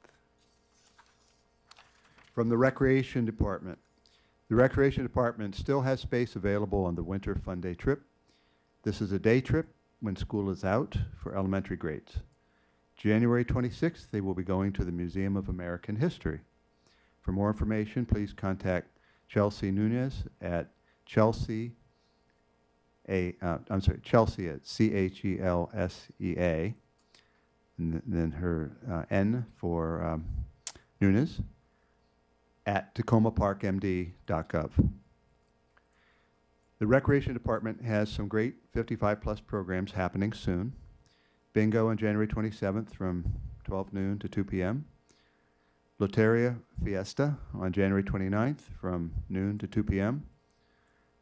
From the Recreation Department. The Recreation Department still has space available on the Winter Fun Day trip. This is a day trip when school is out for elementary grades. January 26th, they will be going to the Museum of American History. For more information, please contact Chelsea Nunez at Chelsea Chelsea at Chelseaa, and then her N for Nunes, at tacomaparkmd.gov. The Recreation Department has some great 55-plus programs happening soon. Bingo on January 27th from 12 noon to 2 p.m. Loteria Fiesta on January 29th from noon to 2 p.m.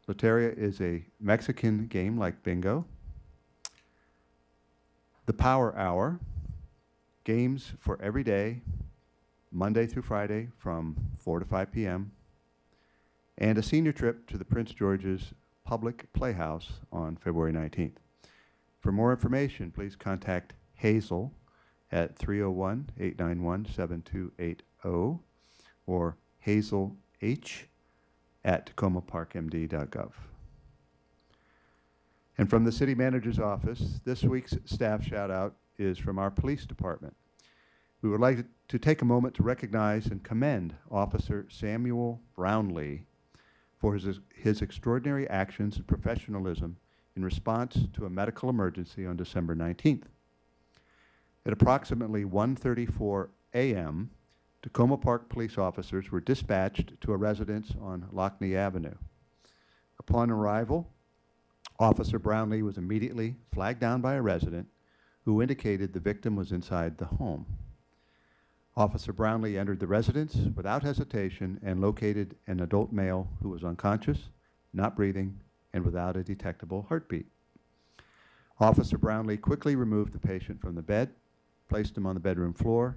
Loteria is a Mexican game like bingo. The Power Hour, games for every day, Monday through Friday from 4 to 5 p.m. And a senior trip to the Prince George's Public Playhouse on February 19th. For more information, please contact Hazel at 301-891-7280 or Hazel H at tacomaparkmd.gov. And from the City Manager's Office, this week's staff shout-out is from our Police Department. We would like to take a moment to recognize and commend Officer Samuel Brownlee for his extraordinary actions and professionalism in response to a medical emergency on December 19th. At approximately 1:34 a.m., Tacoma Park police officers were dispatched to a residence on Lockney Avenue. Upon arrival, Officer Brownlee was immediately flagged down by a resident who indicated the victim was inside the home. Officer Brownlee entered the residence without hesitation and located an adult male who was unconscious, not breathing, and without a detectable heartbeat. Officer Brownlee quickly removed the patient from the bed, placed him on the bedroom floor,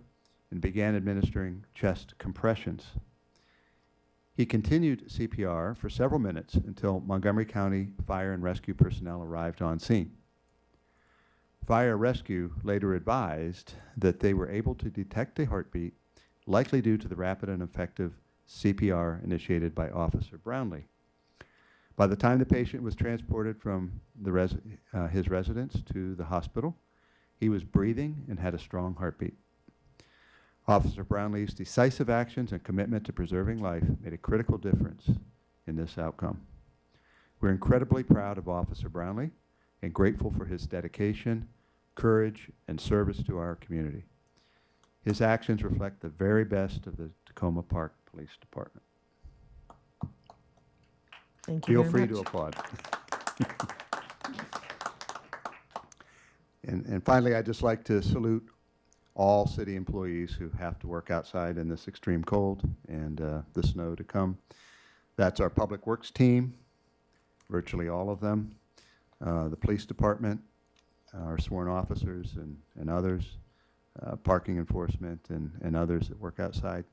and began administering chest compressions. He continued CPR for several minutes until Montgomery County Fire and Rescue personnel arrived on scene. Fire Rescue later advised that they were able to detect a heartbeat, likely due to the rapid and effective CPR initiated by Officer Brownlee. By the time the patient was transported from his residence to the hospital, he was breathing and had a strong heartbeat. Officer Brownlee's decisive actions and commitment to preserving life made a critical difference in this outcome. We're incredibly proud of Officer Brownlee and grateful for his dedication, courage, and service to our community. His actions reflect the very best of the Tacoma Park Police Department. Thank you Feel very free much. to applaud. And finally, I'd just like to salute all city employees who have to work outside in this extreme cold and the snow to come. That's our Public Works team, virtually all of them, the police department, our sworn officers and others, parking enforcement and others that work outside,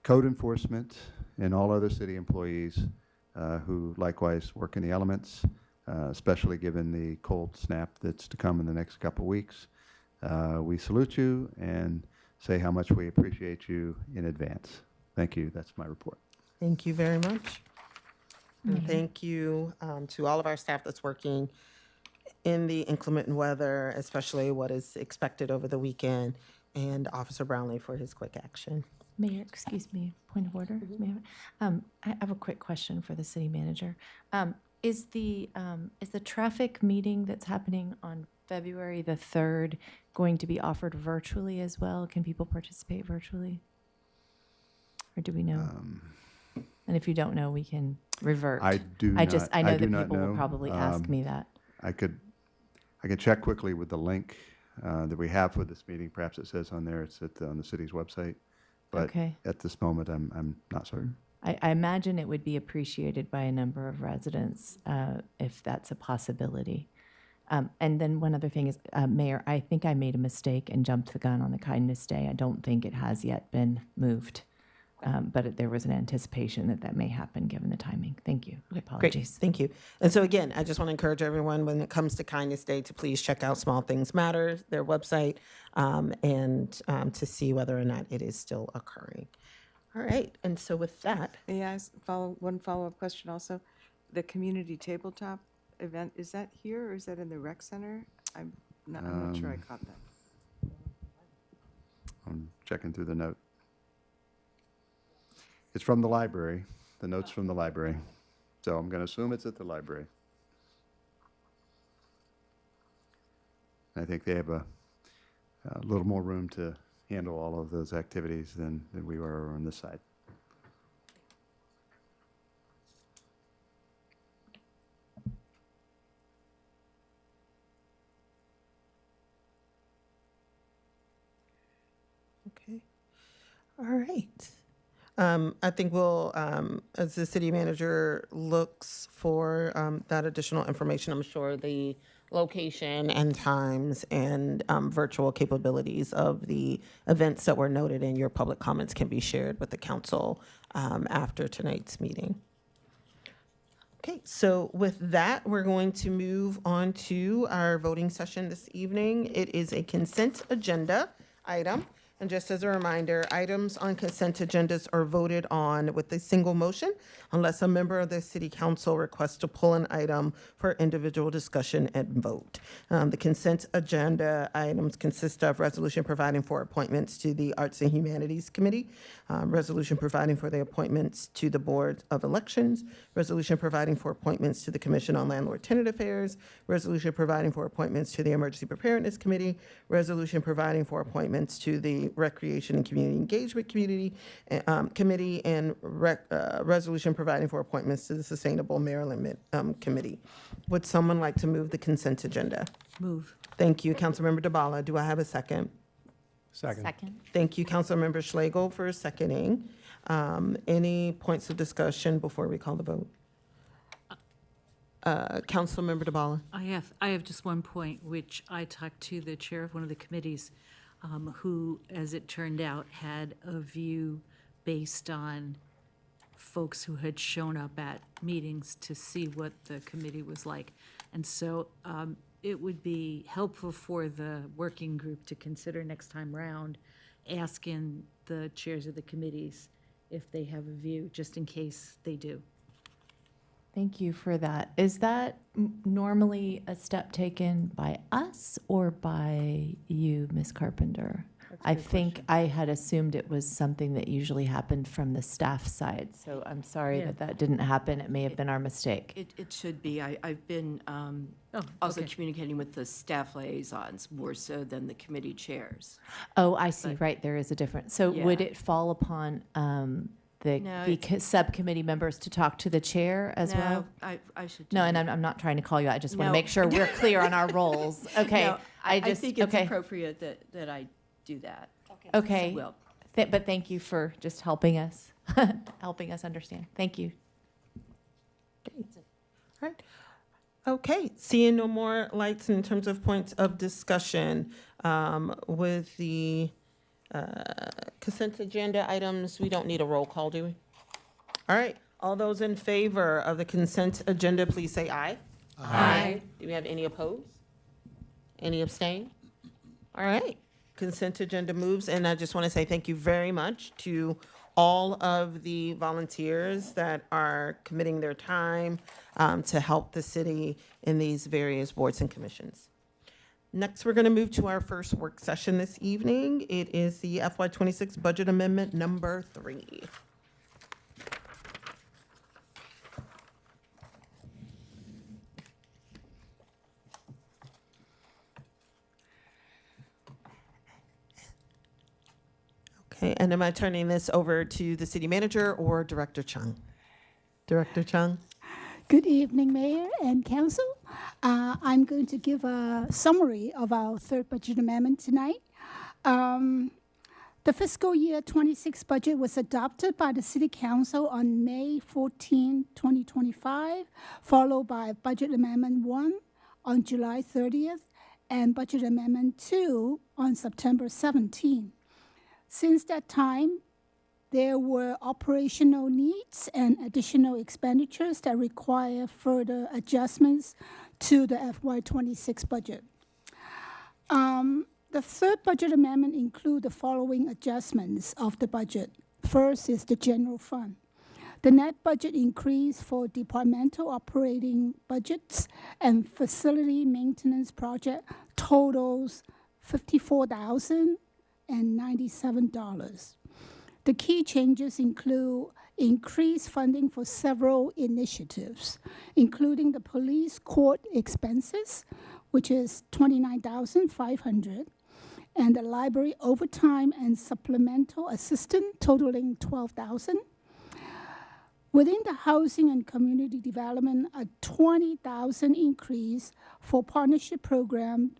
code enforcement, and all other city employees who likewise work in the elements, especially given the cold snap that's to come in the next couple weeks. We salute you and say how much we appreciate you in advance. Thank you. That's my report. Thank you very much. And thank you to all of our staff that's working in the inclement weather, especially what is expected over the weekend, and Officer Brownlee for his quick action. Mayor, excuse me, point of order. Mayor, I have a quick question for the city manager. Is the traffic meeting that's happening on February the 3rd going to be offered virtually as well? Can people participate virtually? Or do we know? And if you don't know, we can revert. I know do that not people will know. probably ask me that. I could check quickly with the link that we have for this meeting. Perhaps it says on there, it's on the city's website. But Okay. at this moment, I'm not certain. I imagine it would be appreciated by a number of residents if that's a possibility. And then one other thing is, Mayor, I think I made a mistake and jumped the gun on the Kindness Day. I don't think it has yet been moved, but there was an anticipation that that may happen given the timing. Thank you. Great, Apologies. thank you. And so again, I just want to encourage everyone when it comes to Kindness Day to please check out Small Things Matter, their website, and to see whether or not it is still occurring. All right, and so with that, May I ask one follow-up question also? The community tabletop event, is that here or is that in the rec center? I'm not sure I caught that. I'm checking through the note. It's from the library, the note's from the library. So I'm going to assume it's at the library. I think they have a little more room to handle all of those activities than we were on this side. Okay. All right. I think we'll, as the city manager looks for that additional information, I'm sure the location and times and virtual capabilities of the events that were noted in your public comments can be shared with the council after tonight's meeting. Okay, so with that, we're going to move on to our voting session this evening. It is a consent agenda item. And just as a reminder, items on consent agendas are voted on with a single motion unless a member of the city council requests to pull an item for individual discussion and vote. The consent agenda items consist of resolution providing for appointments to the Arts and Humanities Committee, resolution providing for the appointments to the Board of Elections, resolution providing for appointments to the Commission on Landlord-Tenant Affairs, resolution providing for appointments to the Emergency Preparedness Committee, resolution providing for appointments to the Recreation and Community Engagement Committee, and resolution providing for appointments to the Sustainable Maryland Committee. Would someone like to move the consent agenda? Move. Thank you, Councilmember DeBala. Do I have a second? Second. Thank you, Councilmember Schlegel, for seconding. Any points of discussion before we call the vote? Councilmember DeBala. I have just one point, which I talked to the chair of one of the committees, who, as it turned out, had a view based on folks who had shown up at meetings to see what the committee was like. And so it would be helpful for the working group to consider next time round, asking the chairs of the committees if they have a view, just in case they do. Thank you for that. Is that normally a step taken by us or by you, Ms. Carpenter? I think I had assumed it was something that usually happened from the staff side, so I'm sorry Yeah. that that didn't happen. It may have been our mistake. It should be. I've been also okay. communicating with the staff liaisons more so than the committee chairs. Oh, I see, But- right, there is a difference. So would Yeah. it fall upon the No, subcommittee members to talk to the chair as well? No, I should do No, and that. I'm not trying to call you out. I just want to No. make sure we're clear on our roles. Okay, No, I just, think it's okay, appropriate that I do that. okay. Well, But thank you for just helping us, helping us understand. Thank you. Right. Okay, seeing no more lights in terms of points of discussion with the consent agenda items, we don't need a roll call, do we? All right, all those in favor of the consent agenda, please say aye. Aye. Do we have any opposed? Any abstain? All right, consent agenda moves, and I just want to say thank you very much to all of the volunteers that are committing their time to help the city in these various boards and commissions. Next, we're going to move to our first work session this evening. It is the FY26 Budget Amendment number 3. Okay, and am I turning this over to the city manager or Director Chung? Director Chung? Good evening, Mayor and Council. I'm going to give a summary of our third budget amendment tonight. The fiscal year 26 budget was adopted by the City Council on May 14, 2025, followed by Budget Amendment 1 on July 30th and Budget Amendment 2 on September 17. Since that time, there were operational needs and additional expenditures that require further adjustments to the FY26 budget. The third budget amendment includes the following adjustments of the budget. First is the general fund. The net budget increase for departmental operating budgets and facility maintenance project totals $54,097. The key changes include increased funding for several initiatives, including the police court expenses, which is $29,500, and the library overtime and supplemental assistant totaling $12,000. Within the housing and community development, a $20,000 increase for partnership program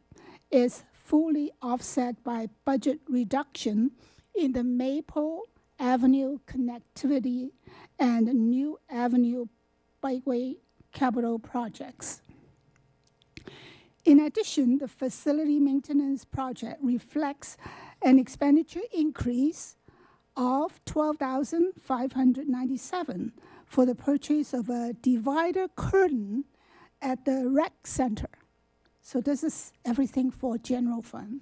is fully offset by budget reduction in the Maple Avenue connectivity and New Avenue bikeway capital projects. In addition, the facility maintenance project reflects an expenditure increase of $12,597 for the purchase of a divider curtain at the rec center. So this is everything for general fund.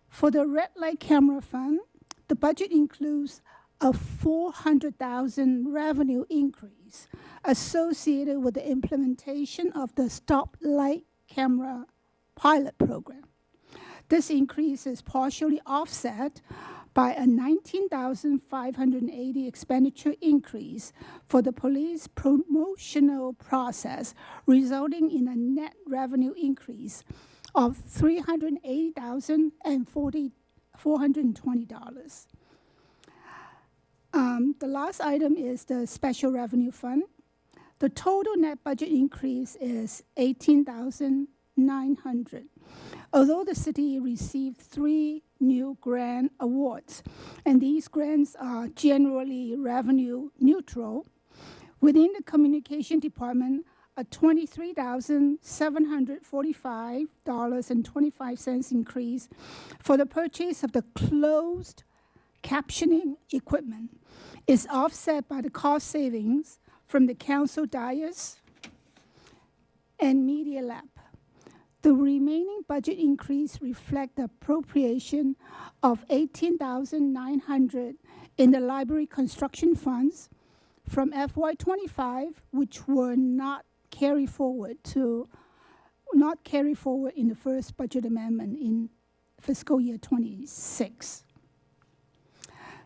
For the red light camera fund, the budget includes a $400,000 revenue increase associated with the implementation of the stoplight camera pilot program. This increase is partially offset by a $19,580 expenditure increase for the police promotional process, resulting in a net revenue increase of $380,420. The last item is the special revenue fund. The total net budget increase is $18,900. Although the city received 3 new grant awards, and these grants are generally revenue neutral, within the communication department, a $23,745.25 increase for the purchase of the closed captioning equipment is offset by the cost savings from the council dais and media lab. The remaining budget increase reflect the appropriation of $18,900 in the library construction funds from FY25, which were not carried forward in the first budget amendment in fiscal year 26.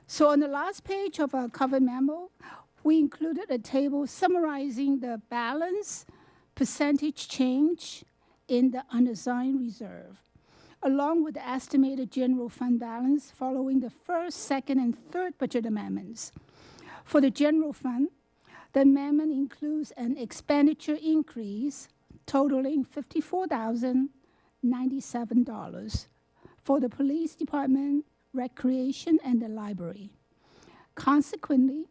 So on the last page of our cover memo, we included a table summarizing the balance percentage change in the unassigned reserve, along with the estimated general fund balance following the first, second, and third budget amendments. For the general fund, the amendment includes an expenditure increase totaling $54,097 for the police department, recreation, and the library. Consequently,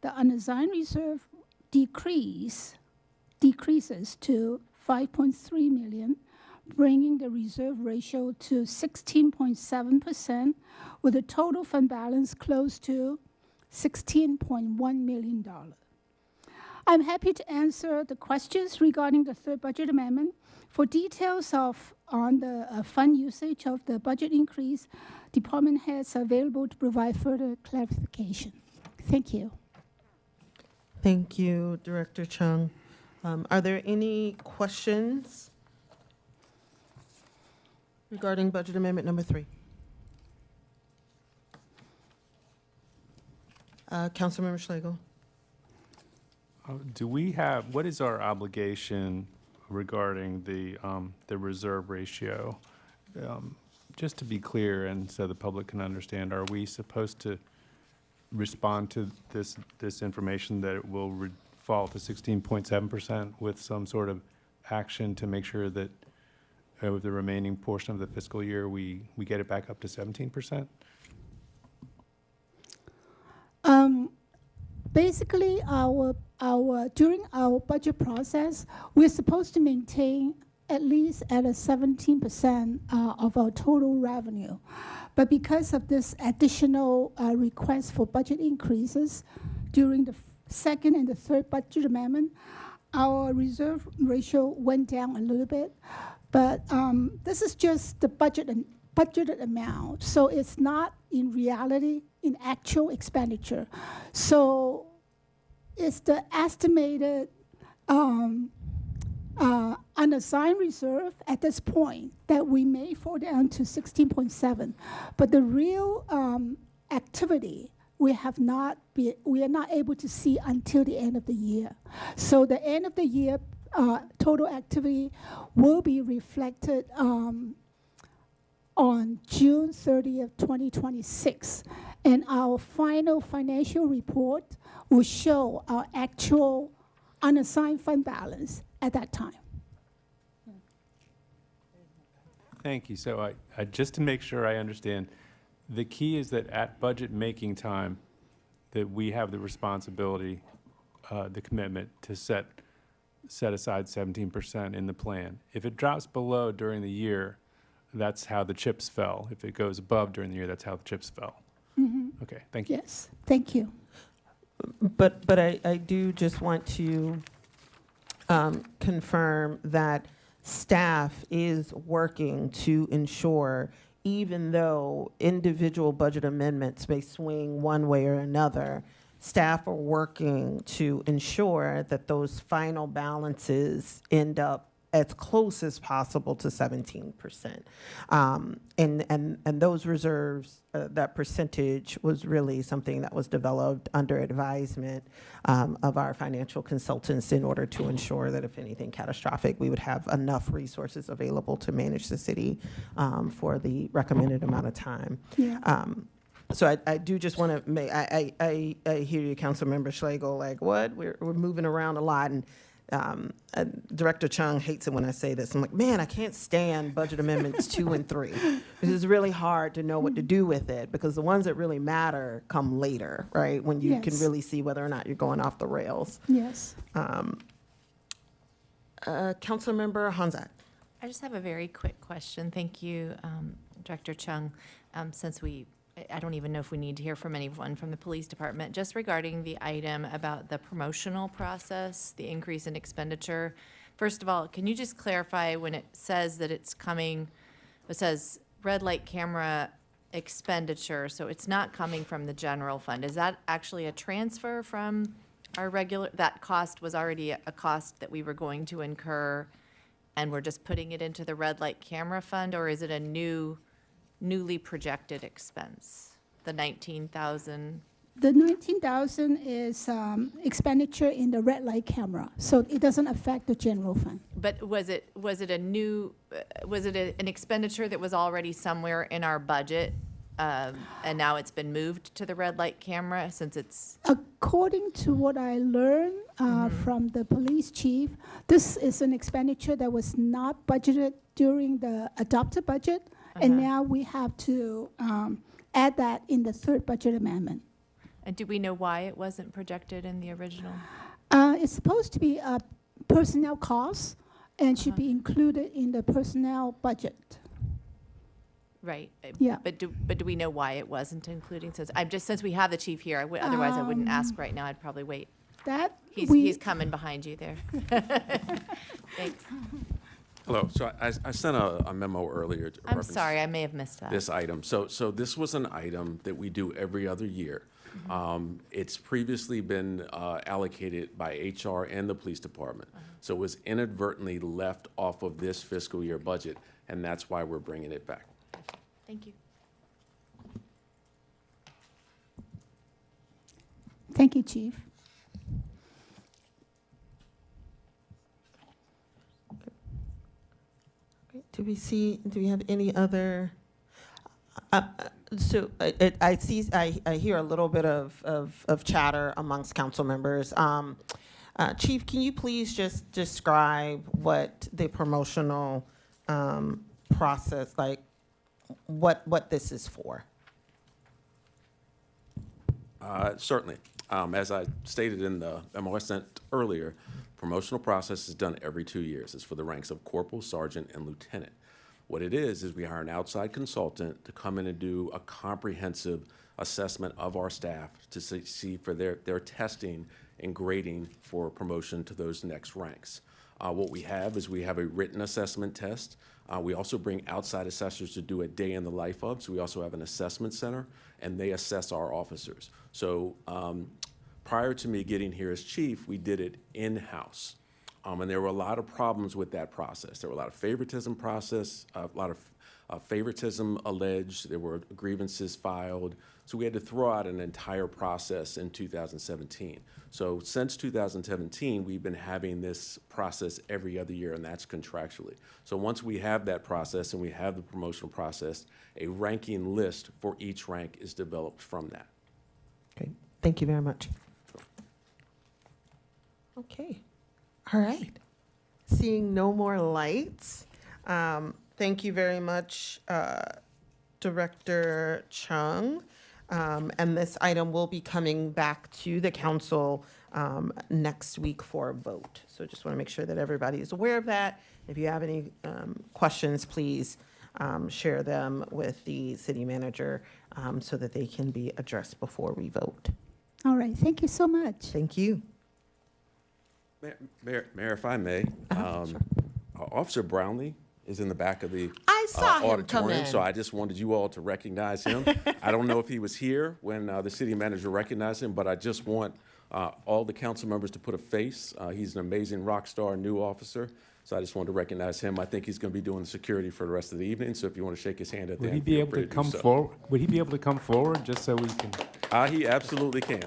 the unassigned reserve decreases to $5.3 million, bringing the reserve ratio to 16.7%, with a total fund balance close to $16.1 million. I'm happy to answer the questions regarding the third budget amendment. For details on the fund usage of the budget increase, department heads are available to provide further clarification. Thank you. Thank you, Director Chung. Are there any questions regarding budget amendment number 3? Councilmember Schlegel. What is our obligation regarding the reserve ratio? Just to be clear and so the public can understand, are we supposed to respond to this information that it will fall to 16.7% with some sort of action to make sure that with the remaining portion of the fiscal year, we get it back up to 17%? Basically, during our budget process, we're supposed to maintain at least at a 17% of our total revenue. But because of this additional request for budget increases during the second and the third budget amendment, our reserve ratio went down a little bit. But this is just the budgeted amount, so it's not in reality in actual expenditure. So it's the estimated unassigned reserve at this point that we may fall down to 16.7, but the real activity we are not able to see until the end of the year. So the end of the year total activity will be reflected on June 30th, 2026. And our final financial report will show our actual unassigned fund balance at that time. Thank you. So I just to make sure I understand, the key is that at budget making time, that we have the responsibility, the commitment to set aside 17% in the plan. If it drops below during the year, that's how the chips fell. If it goes above during the year, that's how the chips fell. Okay, thank you. Yes, thank you. But I do just want to confirm that staff is working to ensure, even though individual budget amendments may swing one way or another, staff are working to ensure that those final balances end up as close as possible to 17%. And those reserves, that percentage was really something that was developed under advisement of our financial consultants in order to ensure that if anything catastrophic, we would have enough resources available to manage the city for the recommended amount of time. Yeah. So I do just want to make, I hear you, Councilmember Schlegel, like, what? We're moving around a lot, and Director Chung hates it when I say this. I'm like, man, I can't stand budget amendments 2 and 3. It's really hard to know what to do with it, because the ones that really matter come later, right? When you can Yes. really see whether or not you're going off the rails. Yes. Councilmember Honzak. I just have a very quick question. Thank you, Director Chung. Since I don't even know if we need to hear from anyone from the police department, just regarding the item about the promotional process, the increase in expenditure. First of all, can you just clarify when it says that it's coming, it says red light camera expenditure, so it's not coming from the general fund. Is that actually a transfer from our regular, that cost was already a cost that we were going to incur, and we're just putting it into the red light camera fund, or is it a newly projected expense, the 19,000? The 19,000 is expenditure in the red light camera, so it doesn't affect the general fund. But was it an expenditure that was already somewhere in our budget, and now it's been moved to the red light camera since it's? According to what I learned from the police chief, this is an expenditure that was not budgeted during the adopted budget, and now we have to add that in the third budget amendment. And do we know why it wasn't projected in the original? It's supposed to be a personnel cost and should be included in the personnel budget. Right. Yeah. But do we know why it wasn't including? Since we have the chief here, otherwise I wouldn't ask right now. I'd probably wait. That He's coming behind you there. Thanks. Hello. So I sent a memo earlier. To I'm reference sorry, I may have missed that. this item. So this was an item that we do every other year. It's previously been allocated by HR and the police department. So it was inadvertently left off of this fiscal year budget, and that's why we're bringing it back. Thank you. Thank you, Chief. Do we have any other? So I hear a little bit of chatter amongst council members. Chief, can you please just describe what the promotional process, like what this is for? Certainly. As I stated in the memo I sent earlier, promotional process is done every 2 years. It's for the ranks of corporal, sergeant, and lieutenant. What it is we hire an outside consultant to come in and do a comprehensive assessment of our staff to see for their testing and grading for promotion to those next ranks. What we have is we have a written assessment test. We also bring outside assessors to do a day in the life of. So we also have an assessment center, and they assess our officers. So prior to me getting here as chief, we did it in-house. And there were a lot of problems with that process. There were a lot of favoritism favoritism alleged. There were grievances filed. So we had to throw out an entire process in 2017. So since 2017, we've been having this process every other year, and that's contractually. So once we have that process and we have the promotional process, a ranking list for each rank is developed from that. Okay, thank you very much. Okay, all right. Seeing no more lights, thank you very much, Director Chung. And this item will be coming back to the council next week for a vote. So just want to make sure that everybody is aware of that. If you have any questions, please share them with the city manager so that they can be addressed before we vote. All right, thank you so much. Thank you. Mayor, if I may, Officer Brownlee is in the back of the I saw him come auditorium, in. so I just wanted you all to recognize him. I don't know if he was here when the city manager recognized him, but I just want all the council members to put a face. He's an amazing rock star, new officer, so I just wanted to recognize him. I think he's going to be doing the security for the rest of the evening, so if you want to shake his hand at the Would he end, be feel able free to do come so. forward? Would he be able to come forward just so we can? He absolutely can.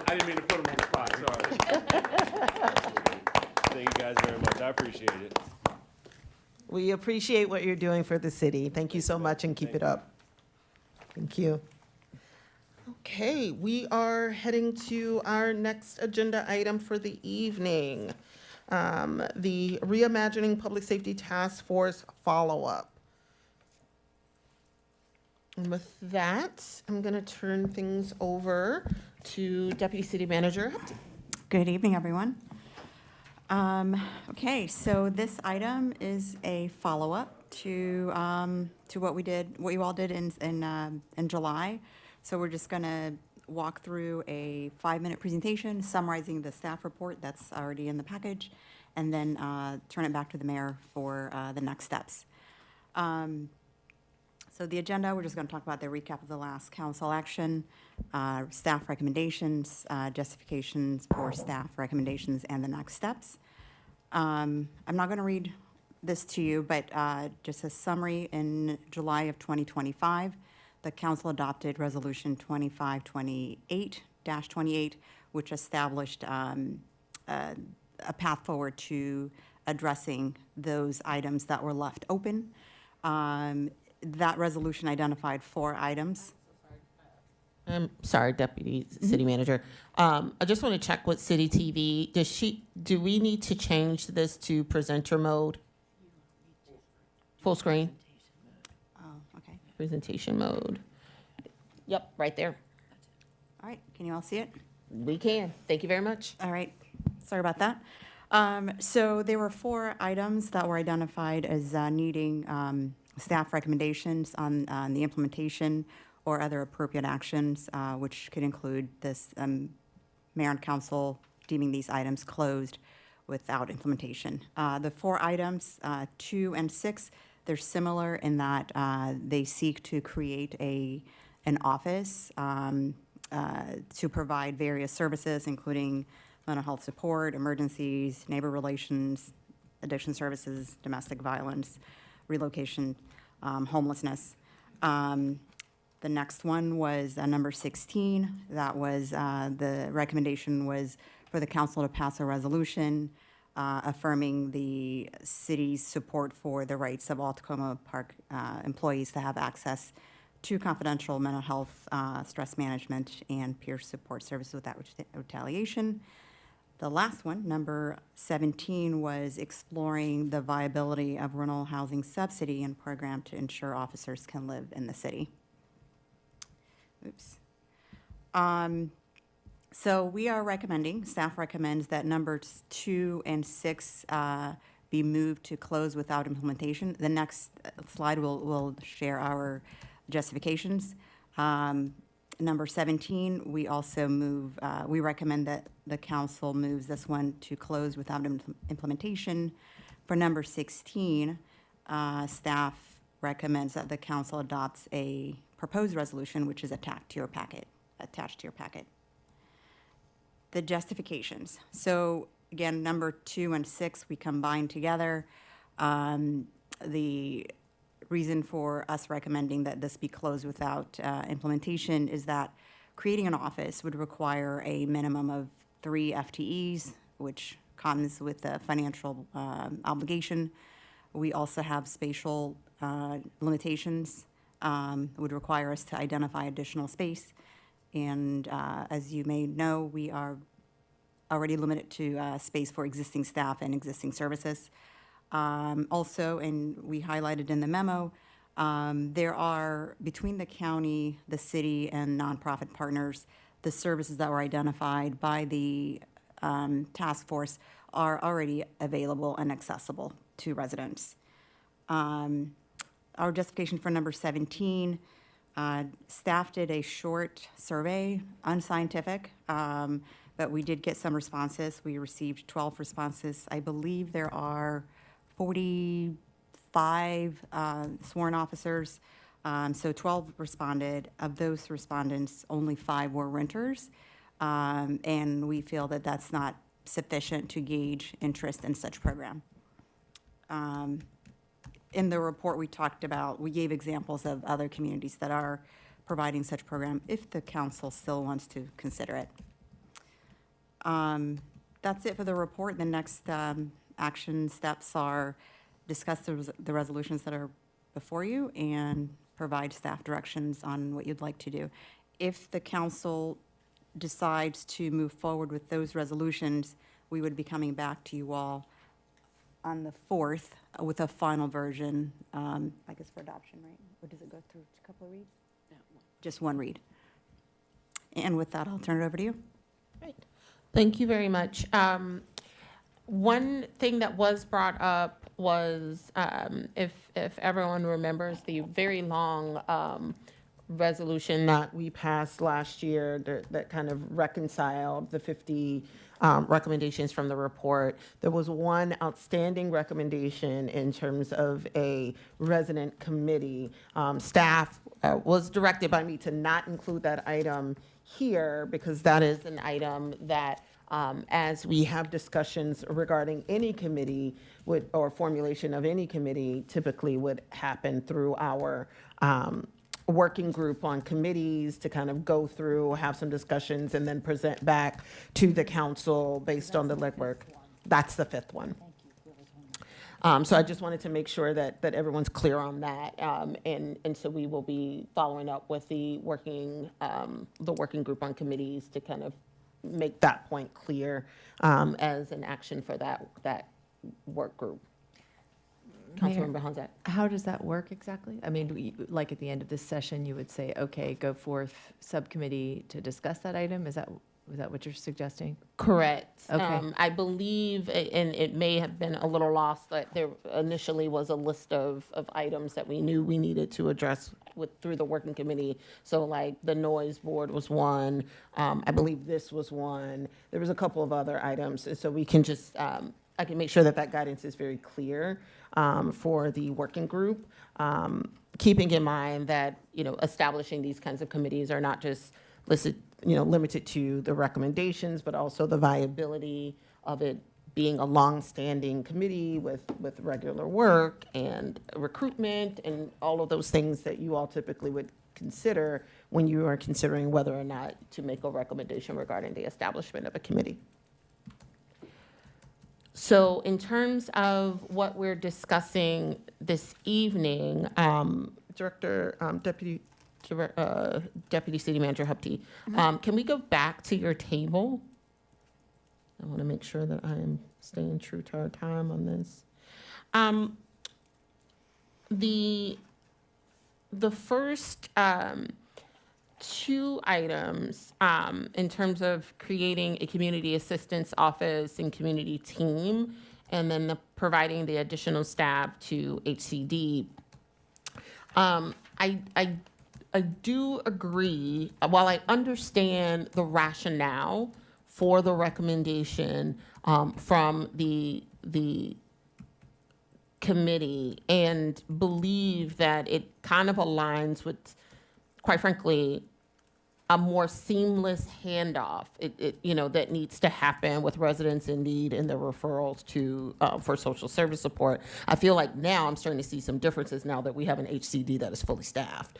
I didn't mean to put him on the spot, sorry. Thank you guys very much. I appreciate it. We appreciate what you're doing for the city. Thank you so much and keep it up. Thank you. Okay, we are heading to our next agenda item for the evening. The Reimagining Public Safety Task Force follow-up. And with that, I'm going to turn things over to Deputy City Manager Hupton. Good evening, everyone. Okay, so this item is a follow-up to what we did, what you all did in July. So we're just going to walk through a 5-minute presentation summarizing the staff report that's already in the package, and then turn it back to the mayor for the next steps. So the agenda, we're just going to talk about the recap of the last council action, staff recommendations, justifications for staff recommendations, and the next steps. I'm not going to read this to you, but just a summary. In July of 2025, the council adopted Resolution 2528-28, which established a path forward to addressing those items that were left open. That resolution identified 4 items. I'm sorry, Deputy City Manager. I just want to check with City TV. Do we need to change this to presenter mode? Full screen? Oh, okay. Presentation mode. Yep, right there. All right, can you all see it? We can. Thank you very much. All right, sorry about that. So there were 4 items that were identified as needing staff recommendations on the implementation or other appropriate actions, which could include this mayor and council deeming these items closed without implementation. The 4 items, 2 and 6, they're similar in that they seek to create an office to provide various services, including mental health support, emergencies, neighbor relations, addiction services, domestic violence, relocation, homelessness. The next one was number 16. That was, the recommendation was for the council to pass a resolution affirming the city's support for the rights of all Tacoma Park employees to have access to confidential mental health, stress management, and peer support services without retaliation. The last one, number 17, was exploring the viability of rental housing subsidy and program to ensure officers can live in the city. Oops. So we are recommending, staff recommends that numbers 2 and 6 be moved to close without implementation. The next slide will share our justifications. Number 17, we also move, we recommend that the council moves this one to close without implementation. For number 16, staff recommends that the council adopts a proposed resolution, which is attached to your packet. The justifications. So again, number 2 and 6, we combined together. The reason for us recommending that this be closed without implementation is that creating an office would require a minimum of 3 FTEs, which comes with a financial obligation. We also have spatial limitations, would require us to identify additional space. And as you may know, we are already limited to space for existing staff and existing services. Also, and we highlighted in the memo, there are, between the county, the city, and nonprofit partners, the services that were identified by the task force are already available and accessible to residents. Our justification for number 17, staff did a short survey, unscientific, but we did get some responses. We received 12 responses. I believe there are 45 sworn officers, so 12 responded. Of those respondents, only 5 were renters, and we feel that that's not sufficient to gauge interest in such program. In the report, we gave examples of other communities that are providing such program, if the council still wants to consider it. That's it for the report. The next action steps are discuss the resolutions that are before you and provide staff directions on what you'd like to do. If the council decides to move forward with those resolutions, we would be coming back to you all on the 4th with a final version, I guess for adoption, right? Or does it go through a couple of reads? No, just one read. And with that, I'll turn it over to you. Thank you very much. One thing that was brought up was, if everyone remembers, the very long resolution that we passed last year that kind of reconciled the 50 recommendations from the report. There was one outstanding recommendation in terms of a resident committee. Staff was directed by me to not include that item here because that is an item that as we have discussions regarding any committee or formulation of any committee typically would happen through our working group on committees to kind of go through, have some discussions, and then present back to the council based on the legwork. That's the 5th one. So I just wanted to make sure that everyone's clear on that. And so we will be following up with the working group on committees to kind of make that point clear as an action for that work group. Councilmember Honzak. How does that work exactly? I mean, like at the end of this session, you would say, okay, go forth subcommittee to discuss that item? Is that what you're suggesting? Correct. Okay. I believe, and it may have been a little lost, that there initially was a list of items that we knew we needed to address through the working committee. So like the noise board was one. I believe this was one. There was a couple of other items. So we can just, I can make sure that guidance is very clear for the working group, keeping in mind that, establishing these kinds of committees are not just limited to the recommendations, but also the viability of it being a long-standing committee with regular work and recruitment and all of those things that you all typically would consider when you are considering whether or not to make a recommendation regarding the establishment of a committee. So in terms of what we're discussing this evening, Deputy City Manager Hupty, can we go back to your table? I want to make sure that I am staying true to our time on this. The first 2 items in terms of creating a community assistance office and community team, and then providing the additional staff to HCD. I do agree, while I understand the rationale for the recommendation from the committee and believe that it kind of aligns with, quite frankly, a more seamless handoff, that needs to happen with residents in need and the referrals to, for social service support. I feel like now I'm starting to see some differences now that we have an HCD that is fully staffed,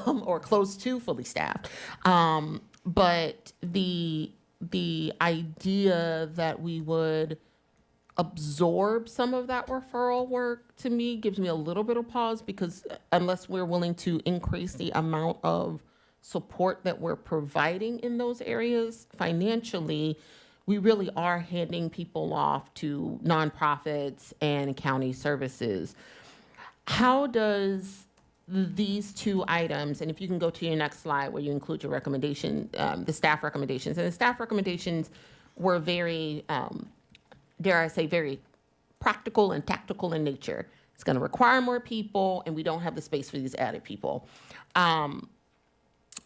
or close to fully staffed. But the idea that we would absorb some of that referral work, to me, gives me a little bit of pause, because unless we're willing to increase the amount of support that we're providing in those areas financially, we really are handing people off to nonprofits and county services. How does these two items, and if you can go to your next slide where you include your recommendation, the staff recommendations, and the staff recommendations were very, dare I say, very practical and tactical in nature. It's going to require more people, and we don't have the space for these added people.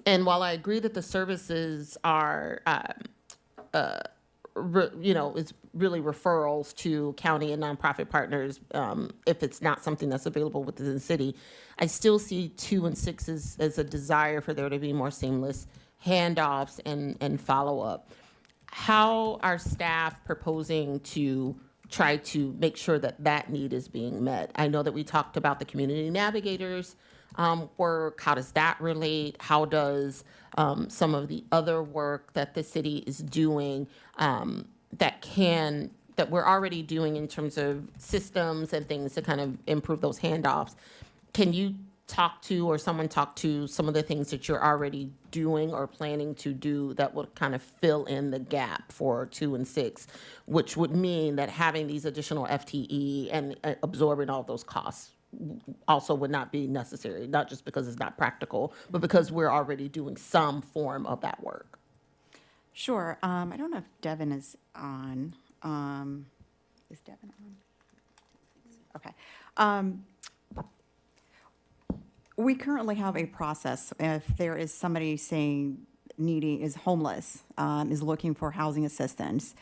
And while I agree that the services are, it's really referrals to county and nonprofit partners, if it's not something that's available within the city, I still see 2 and 6 as a desire for there to be more seamless handoffs and follow-up. How are staff proposing to try to make sure that that need is being met? I know that we talked about the community navigators work. How does that relate? How does some of the other work that the city is doing that we're already doing in terms of systems and things to kind of improve those handoffs? Can you talk to, or someone talk to, some of the things that you're already doing or planning to do that would kind of fill in the gap for 2 and 6, which would mean that having these additional FTE and absorbing all those costs also would not be necessary, not just because it's not practical, but because we're already doing some form of that work. Sure. I don't know if Devin is on. Is Devin on? Okay. We currently have a process. If there is somebody saying is homeless, is looking for housing assistance,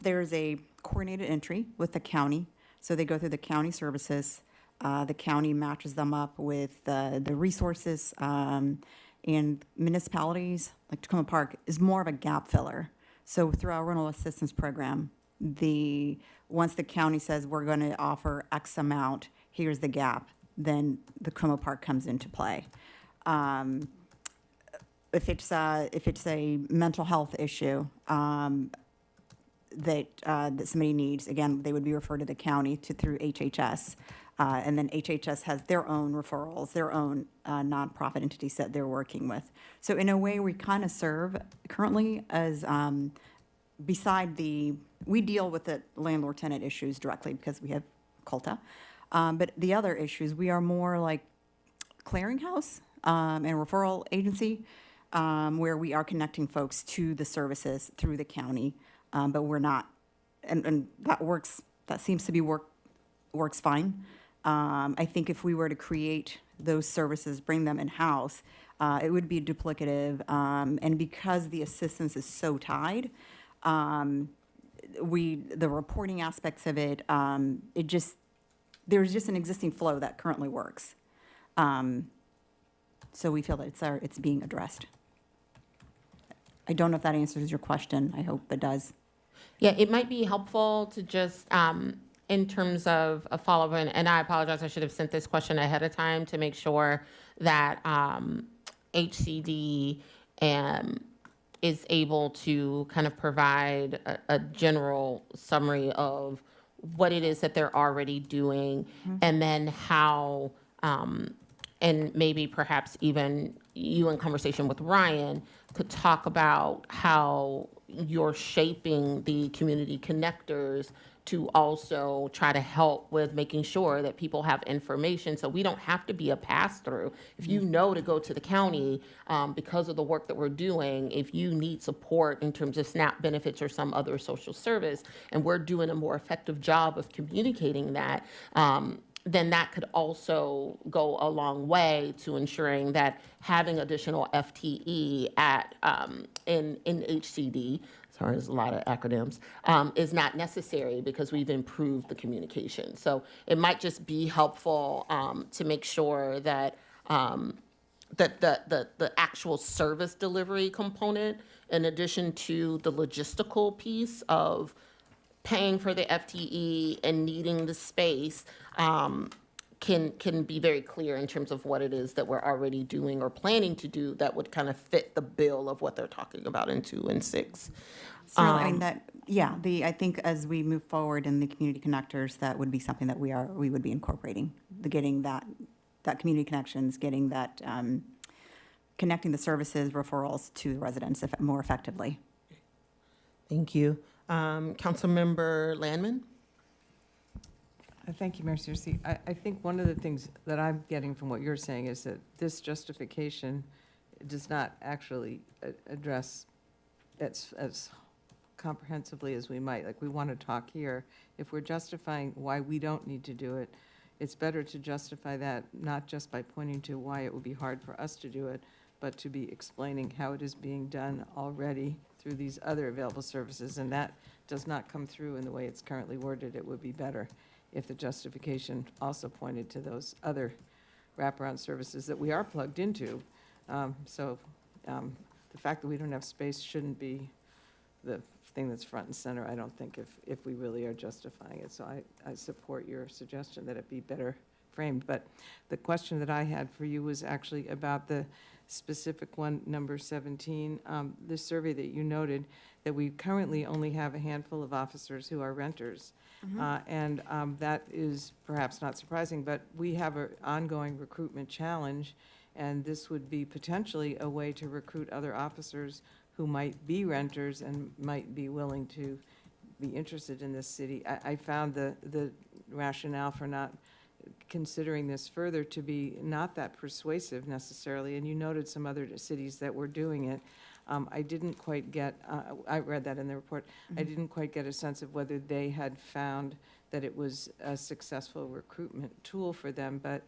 there's a coordinated entry with the county. So they go through the county services. The county matches them up with the resources, and municipalities, like Tacoma Park, is more of a gap filler. So through our rental assistance program, once the county says we're going to offer X amount, here's the gap, then the Tacoma Park comes into play. If it's a mental health issue that somebody needs, again, they would be referred to the county through HHS. And then HHS has their own referrals, their own nonprofit entities that they're working with. So in a way, we kind of serve currently as, we deal with the landlord-tenant issues directly because we have COLTA. But the other issues, we are more like clearinghouse and referral agency, where we are connecting folks to the services through the county, but we're not, and that seems to be works fine. I think if we were to create those services, bring them in-house, it would be duplicative. And because the assistance is so tied, the reporting aspects of it, there's just an existing flow that currently works. So we feel that it's being addressed. I don't know if that answers your question. I hope it does. Yeah, it might be helpful to just, in terms of a follow-up, and I apologize, I should have sent this question ahead of time to make sure that HCD is able to kind of provide a general summary of what it is that they're already doing, and then how, and maybe perhaps even you in conversation with Ryan could talk about how you're shaping the community connectors to also try to help with making sure that people have information, so we don't have to be a pass-through. If you know to go to the county because of the work that we're doing, if you need support in terms of SNAP benefits or some other social service, and we're doing a more effective job of communicating that, then that could also go a long way to ensuring that having additional FTE in HCD, sorry, there's a lot of acronyms, is not necessary because we've improved the communication. So it might just be helpful to make sure that the actual service delivery component, in addition to the logistical piece of paying for the FTE and needing the space, can be very clear in terms of what it is that we're already doing or planning to do that would kind of fit the bill of what they're talking about in 2 and 6. Certainly, I mean, I think as we move forward in the community connectors, that would be something that we would be incorporating, getting that community connections, getting that, connecting the services referrals to the residents more effectively. Thank you. Councilmember Landman? Thank you, Mayor Searcy. I think one of the things that I'm getting from what you're saying is that this justification does not actually address as comprehensively as we might. Like, we want to talk here. If we're justifying why we don't need to do it, it's better to justify that not just by pointing to why it would be hard for us to do it, but to be explaining how it is being done already through these other available services. And that does not come through in the way it's currently worded. It would be better if the justification also pointed to those other wraparound services that we are plugged into. So the fact that we don't have space shouldn't be the thing that's front and center, I don't think, if we really are justifying it. So I support your suggestion that it be better framed. But the question that I had for you was actually about the specific one, number 17, the survey that you noted that we currently only have a handful of officers who are renters. And that is perhaps not surprising, but we have an ongoing recruitment challenge, and this would be potentially a way to recruit other officers who might be renters and might be willing to be interested in this city. I found the rationale for not considering this further to be not that persuasive necessarily, and you noted some other cities that were doing it. I didn't quite get, I read that in the report, I didn't quite get a sense of whether they had found that it was a successful recruitment tool for them, but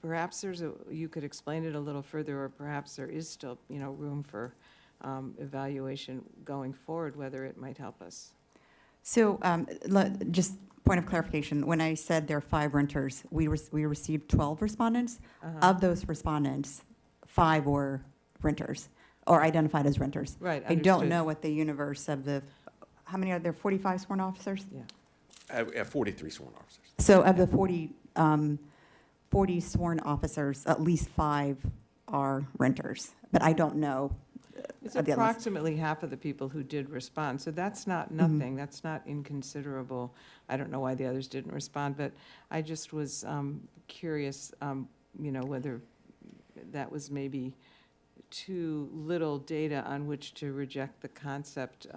perhaps you could explain it a little further, or perhaps there is still, room for evaluation going forward, whether it might help us. So just point of clarification, when I said there are 5 renters, we received 12 respondents. Of those respondents, 5 were renters or identified as renters. Right, I don't understood. know what the universe of how many are there, 45 sworn officers? Yeah. I have 43 sworn officers. So of the 40 sworn officers, at least 5 are renters, but I don't know. It's the others. approximately half of the people who did respond, so that's not nothing, that's not inconsiderable. I don't know why the others didn't respond, but I just was curious, whether that was maybe too little data on which to reject the concept.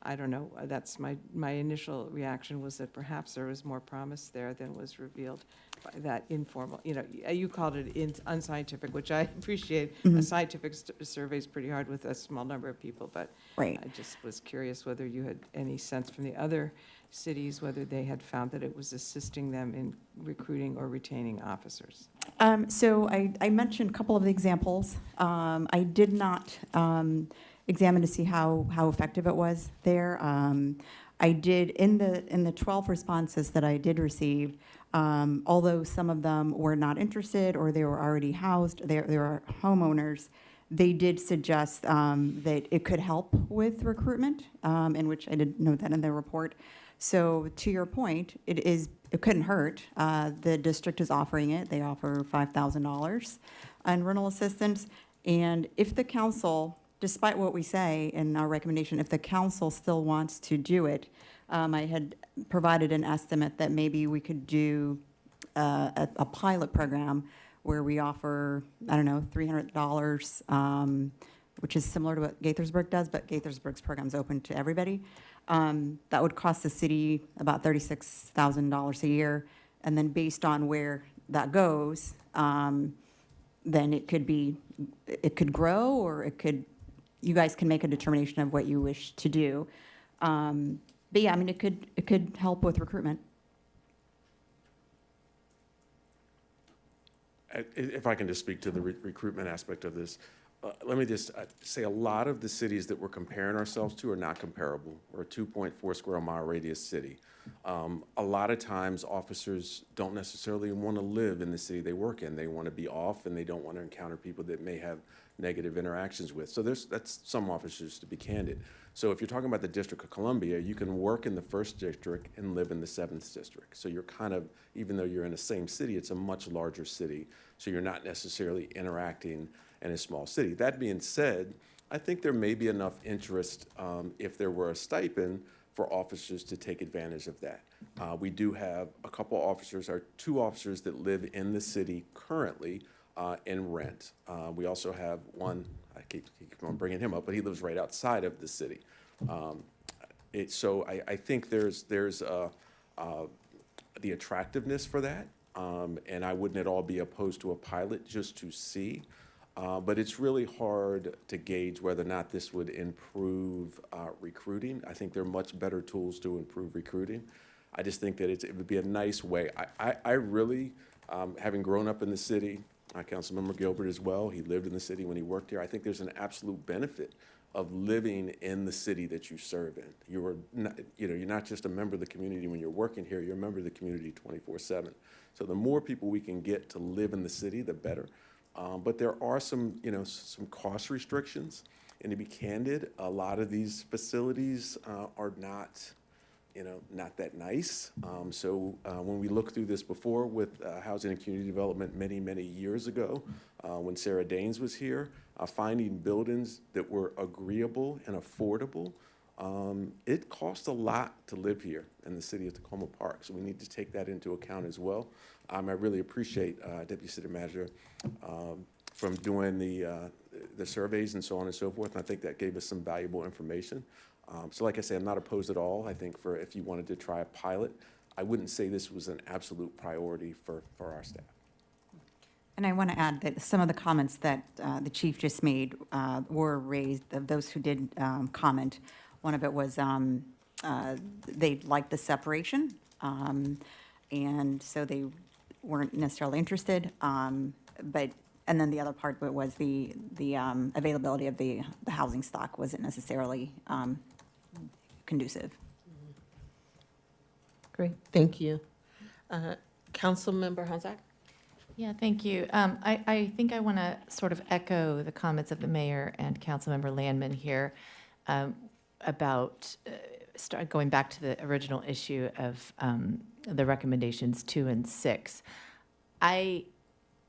I don't know, that's my initial reaction was that perhaps there was more promise there than was revealed by that informal, you called it unscientific, which I appreciate. A scientific survey is pretty hard with a small number of people, but Right. I just was curious whether you had any sense from the other cities, whether they had found that it was assisting them in recruiting or retaining officers. So I mentioned a couple of the examples. I did not examine to see how effective it was there. I did, in the 12 responses that I did receive, although some of them were not interested or they were already housed, they were homeowners, they did suggest that it could help with recruitment, in which I did note that in the report. So to your point, it couldn't hurt. The district is offering it. They offer $5,000 on rental assistance. And if the council, despite what we say in our recommendation, if the council still wants to do it, I had provided an estimate that maybe we could do a pilot program where we offer, I don't know, $300, which is similar to what Gaithersburg does, but Gaithersburg's program is open to everybody. That would cost the city about $36,000 a year. And then based on where that goes, then it could grow, or you guys can make a determination of what you wish to do. But yeah, I mean, it could help with recruitment. If I can just speak to the recruitment aspect of this, let me just say, a lot of the cities that we're comparing ourselves to are not comparable. We're a 2.4 square mile radius city. A lot of times, officers don't necessarily want to live in the city they work in. They want to be off, and they don't want to encounter people that may have negative interactions with. So that's some officers, to be candid. So if you're talking about the District of Columbia, you can work in the 1st District and live in the 7th District. So you're kind of, even though you're in the same city, it's a much larger city. So you're not necessarily interacting in a small city. That being said, I think there may be enough interest, if there were a stipend, for officers to take advantage of that. We do have a couple officers, or 2 officers that live in the city currently in rent. We also have one, I keep on bringing him up, but he lives right outside of the city. So I think there's the attractiveness for that, and I wouldn't at all be opposed to a pilot just to see. But it's really hard to gauge whether or not this would improve recruiting. I think there are much better tools to improve recruiting. I just think that it would be a nice way. I really, having grown up in the city, Councilmember Gilbert as well, he lived in the city when he worked here. I think there's an absolute benefit of living in the city that you serve in. You're not just a member of the community when you're working here, you're a member of the community 24/7. So the more people we can get to live in the city, the better. But there are some cost restrictions. And to be candid, a lot of these facilities are not that nice. So when we looked through this before with Housing and Community Development many years ago, when Sarah Daines was here, finding buildings that were agreeable and affordable, it costs a lot to live here in the city of Tacoma Park. So we need to take that into account as well. I really appreciate Deputy City Manager from doing the surveys and so on and so forth. And I think that gave us some valuable information. So like I say, I'm not opposed at all. I think if you wanted to try a pilot, I wouldn't say this was an absolute priority for our staff. And I want to add that some of the comments that the chief just made were raised, of those who did comment. One of it was they liked the separation, and so they weren't necessarily interested. And then the other part was the availability of the housing stock wasn't necessarily conducive. Great, thank you. Councilmember Honzak? Yeah, thank you. I think I want to sort of echo the comments of the mayor and Councilmember Landman here about going back to the original issue of the recommendations 2 and 6.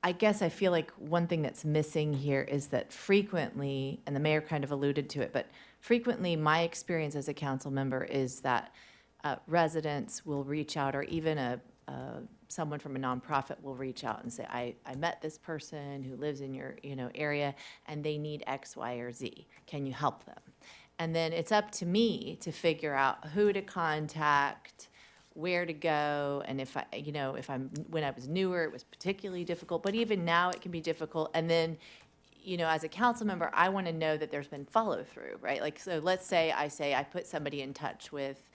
I guess I feel like one thing that's missing here is that frequently, and the mayor kind of alluded to it, but frequently my experience as a council member is that residents will reach out, or even someone from a nonprofit will reach out and say, I met this person who lives in your area and they need X, Y, or Z. Can you help them? And then it's up to me to figure out who to contact, where to go, and when I was newer, it was particularly difficult, but even now it can be difficult. And then, as a council member, I want to know that there's been follow through, right? Like, so let's say I put somebody in touch with,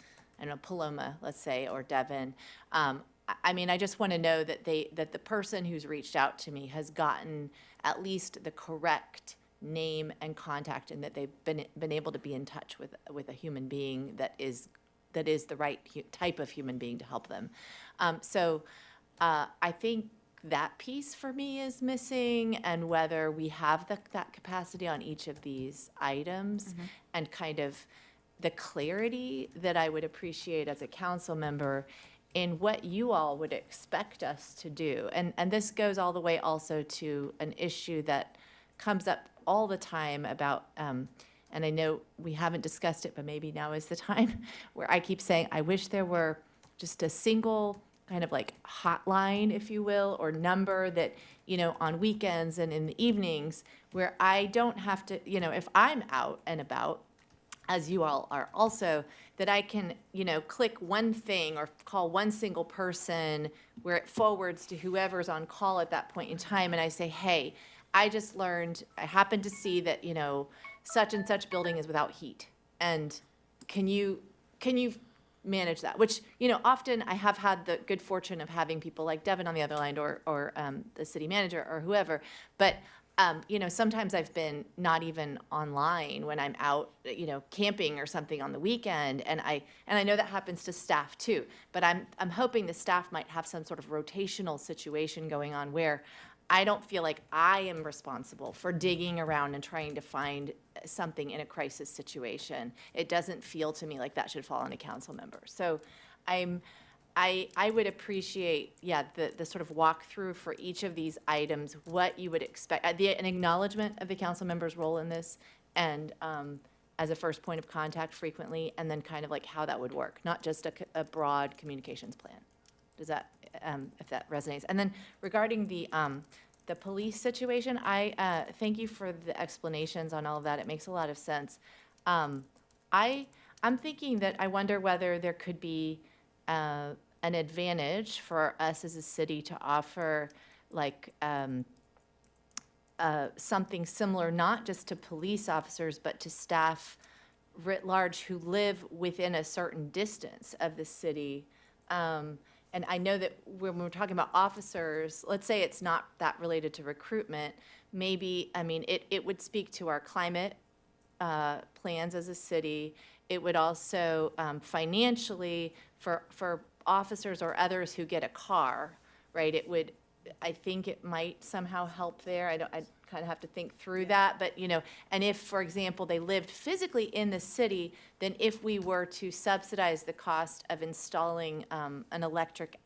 Paloma, let's say, or Devin. I just want to know that the person who's reached out to me has gotten at least the correct name and contact, and that they've been able to be in touch with a human being that is the right type of human being to help them. So I think that piece for me is missing, and whether we have that capacity on each of these items, and kind of the clarity that I would appreciate as a council member in what you all would expect us to do. And this goes all the way also to an issue that comes up all the time about, and I know we haven't discussed it, but maybe now is the time, where I keep saying, I wish there were just a single kind of like hotline, if you will, or number that, on weekends and in the evenings, where I don't have to, if I'm out and about, as you all are also, that I can, click one thing or call one single person where it forwards to whoever's on call at that point in time, and I say, hey, I just learned, I happened to see that, such and such building is without heat, and can you manage that? Which, often I have had the good fortune of having people like Devin on the other line, or the city manager or whoever, but you know, sometimes I've been not even online when I'm out, you know, camping or something on the weekend, and I know that happens to staff too. But I'm hoping the staff might have some sort of rotational situation going on where I don't feel like I am responsible for digging around and trying to find something in a crisis situation. It doesn't feel to me like that should fall on a council member. So I would appreciate, yeah, the sort of walkthrough for each of these items, what you would expect, an acknowledgement of the council member's role in this, and as a first point of contact frequently, and then kind of like how that would work, not just a broad communications plan. Does that, if that resonates? And then regarding the police situation, I thank you for the explanations on all of that. It makes a lot of sense. I'm thinking that I wonder whether there could be an advantage for us as a city to offer like something similar, not just to police officers, but to staff writ large who live within a certain distance of the city. And I know that when we're talking about officers, let's say it's not that related to recruitment, maybe, I mean, it would speak to our climate plans as a city. It would also financially, for officers or others who get a car, right? It would, I think it might somehow help there. I kind of have to think through that, but you know, and if, for example, they lived physically in the city, then if we were to subsidize the cost of installing an electric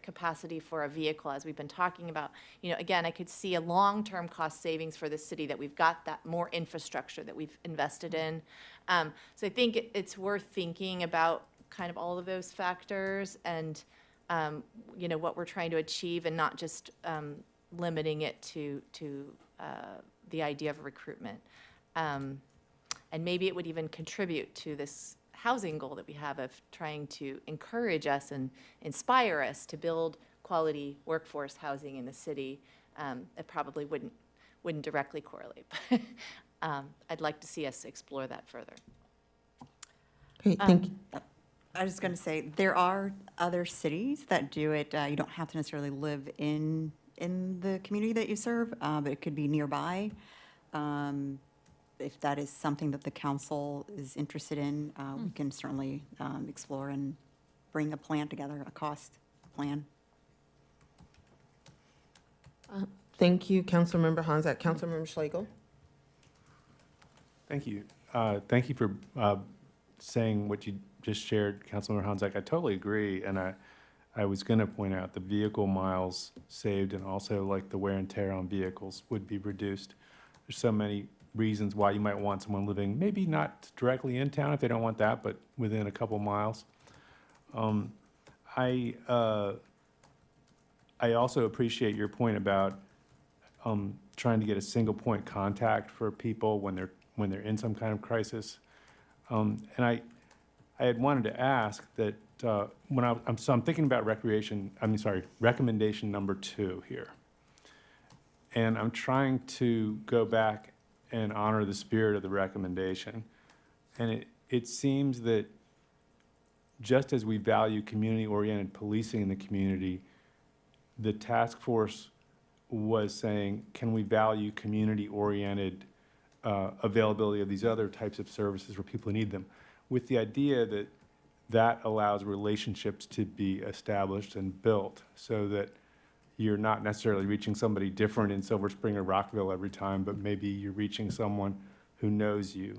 capacity for a vehicle, as we've been talking about, you know, again, I could see a long-term cost savings for the city that we've got that more infrastructure that we've invested in. So I think it's worth thinking about kind of all of those factors and, you know, what we're trying to achieve, and not just limiting it to the idea of recruitment. And maybe it would even contribute to this housing goal that we have of trying to encourage us and inspire us to build quality workforce housing in the city. It probably wouldn't directly correlate, but I'd like to see us explore that further. Okay, thank you. I was going to say, there are other cities that do it. You don't have to necessarily live in the community that you serve, but it could be nearby. If that is something that the council is interested in, we can certainly explore and bring a plan together, a cost plan. Thank you, Councilmember Honzak. Councilmember Schlegel. Thank you. Thank you for saying what you just shared, Councilmember Honzak. I totally agree, and I was going to point out the vehicle miles saved and also like the wear and tear on vehicles would be reduced. There's so many reasons why you might want someone living maybe not directly in town if they don't want that, but within a couple miles. I also appreciate your point about trying to get a single point contact for people when they're in some kind of crisis. And I had wanted to ask that I'm thinking about recommendation number 2 here. And I'm trying to go back and honor the spirit of the recommendation. And it seems that just as we value community-oriented policing in the community, the task force was saying, can we value community-oriented availability of these other types of services where people need them, with the idea that that allows relationships to be established and built so that you're not necessarily reaching somebody different in Silver Spring or Rockville every time, but maybe you're reaching someone who knows you.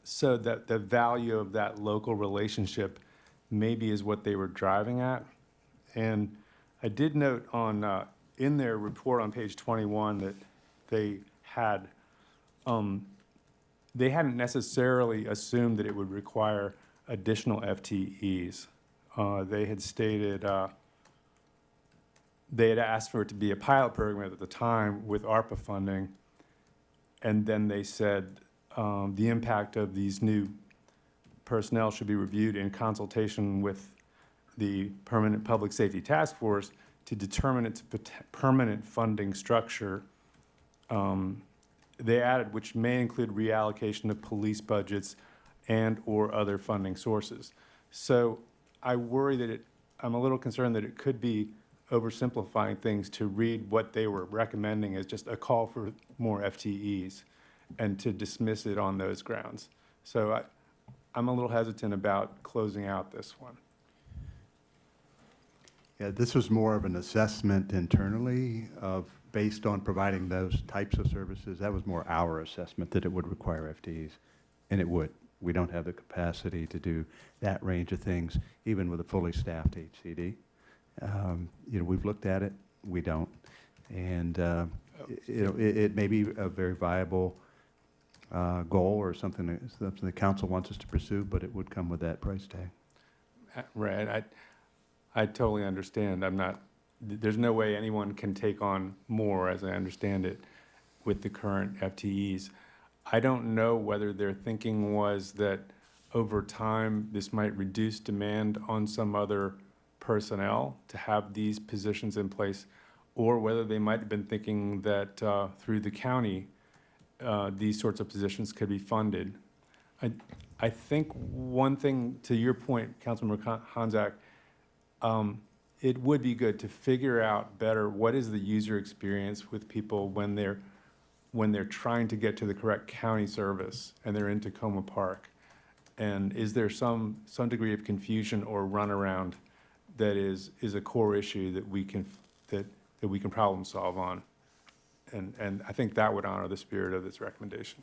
So that the value of that local relationship maybe is what they were driving at. And I did note on in their report on page 21 that they hadn't necessarily assumed that it would require additional FTEs. They had stated they had asked for it to be a pilot program at the time with ARPA funding, and then they said the impact of these new personnel should be reviewed in consultation with the Permanent Public Safety Task Force to determine its permanent funding structure. They added, which may include reallocation of police budgets and/or other funding sources. So I worry that I'm a little concerned that it could be oversimplifying things to read what they were recommending as just a call for more FTEs and to dismiss it on those grounds. So I'm a little hesitant about closing out this one. Yeah, this was more of an assessment internally based on providing those types of services. That was more our assessment that it would require FTEs, and it would. We don't have the capacity to do that range of things, even with a fully staffed HCD. We've looked at it, we don't. And, it may be a very viable goal or something the council wants us to pursue, but it would come with that price tag. Right, I totally understand. There's no way anyone can take on more, as I understand it, with the current FTEs. I don't know whether their thinking was that over time, this might reduce demand on some other personnel to have these positions in place, or whether they might have been thinking that through the county, these sorts of positions could be funded. I think one thing, to your point, Councilmember Honzak, it would be good to figure out better what is the user experience with people when they're trying to get to the correct county service and they're in Tacoma Park. And is there some degree of confusion or runaround that is a core issue that we can problem solve on? And I think that would honor the spirit of this recommendation.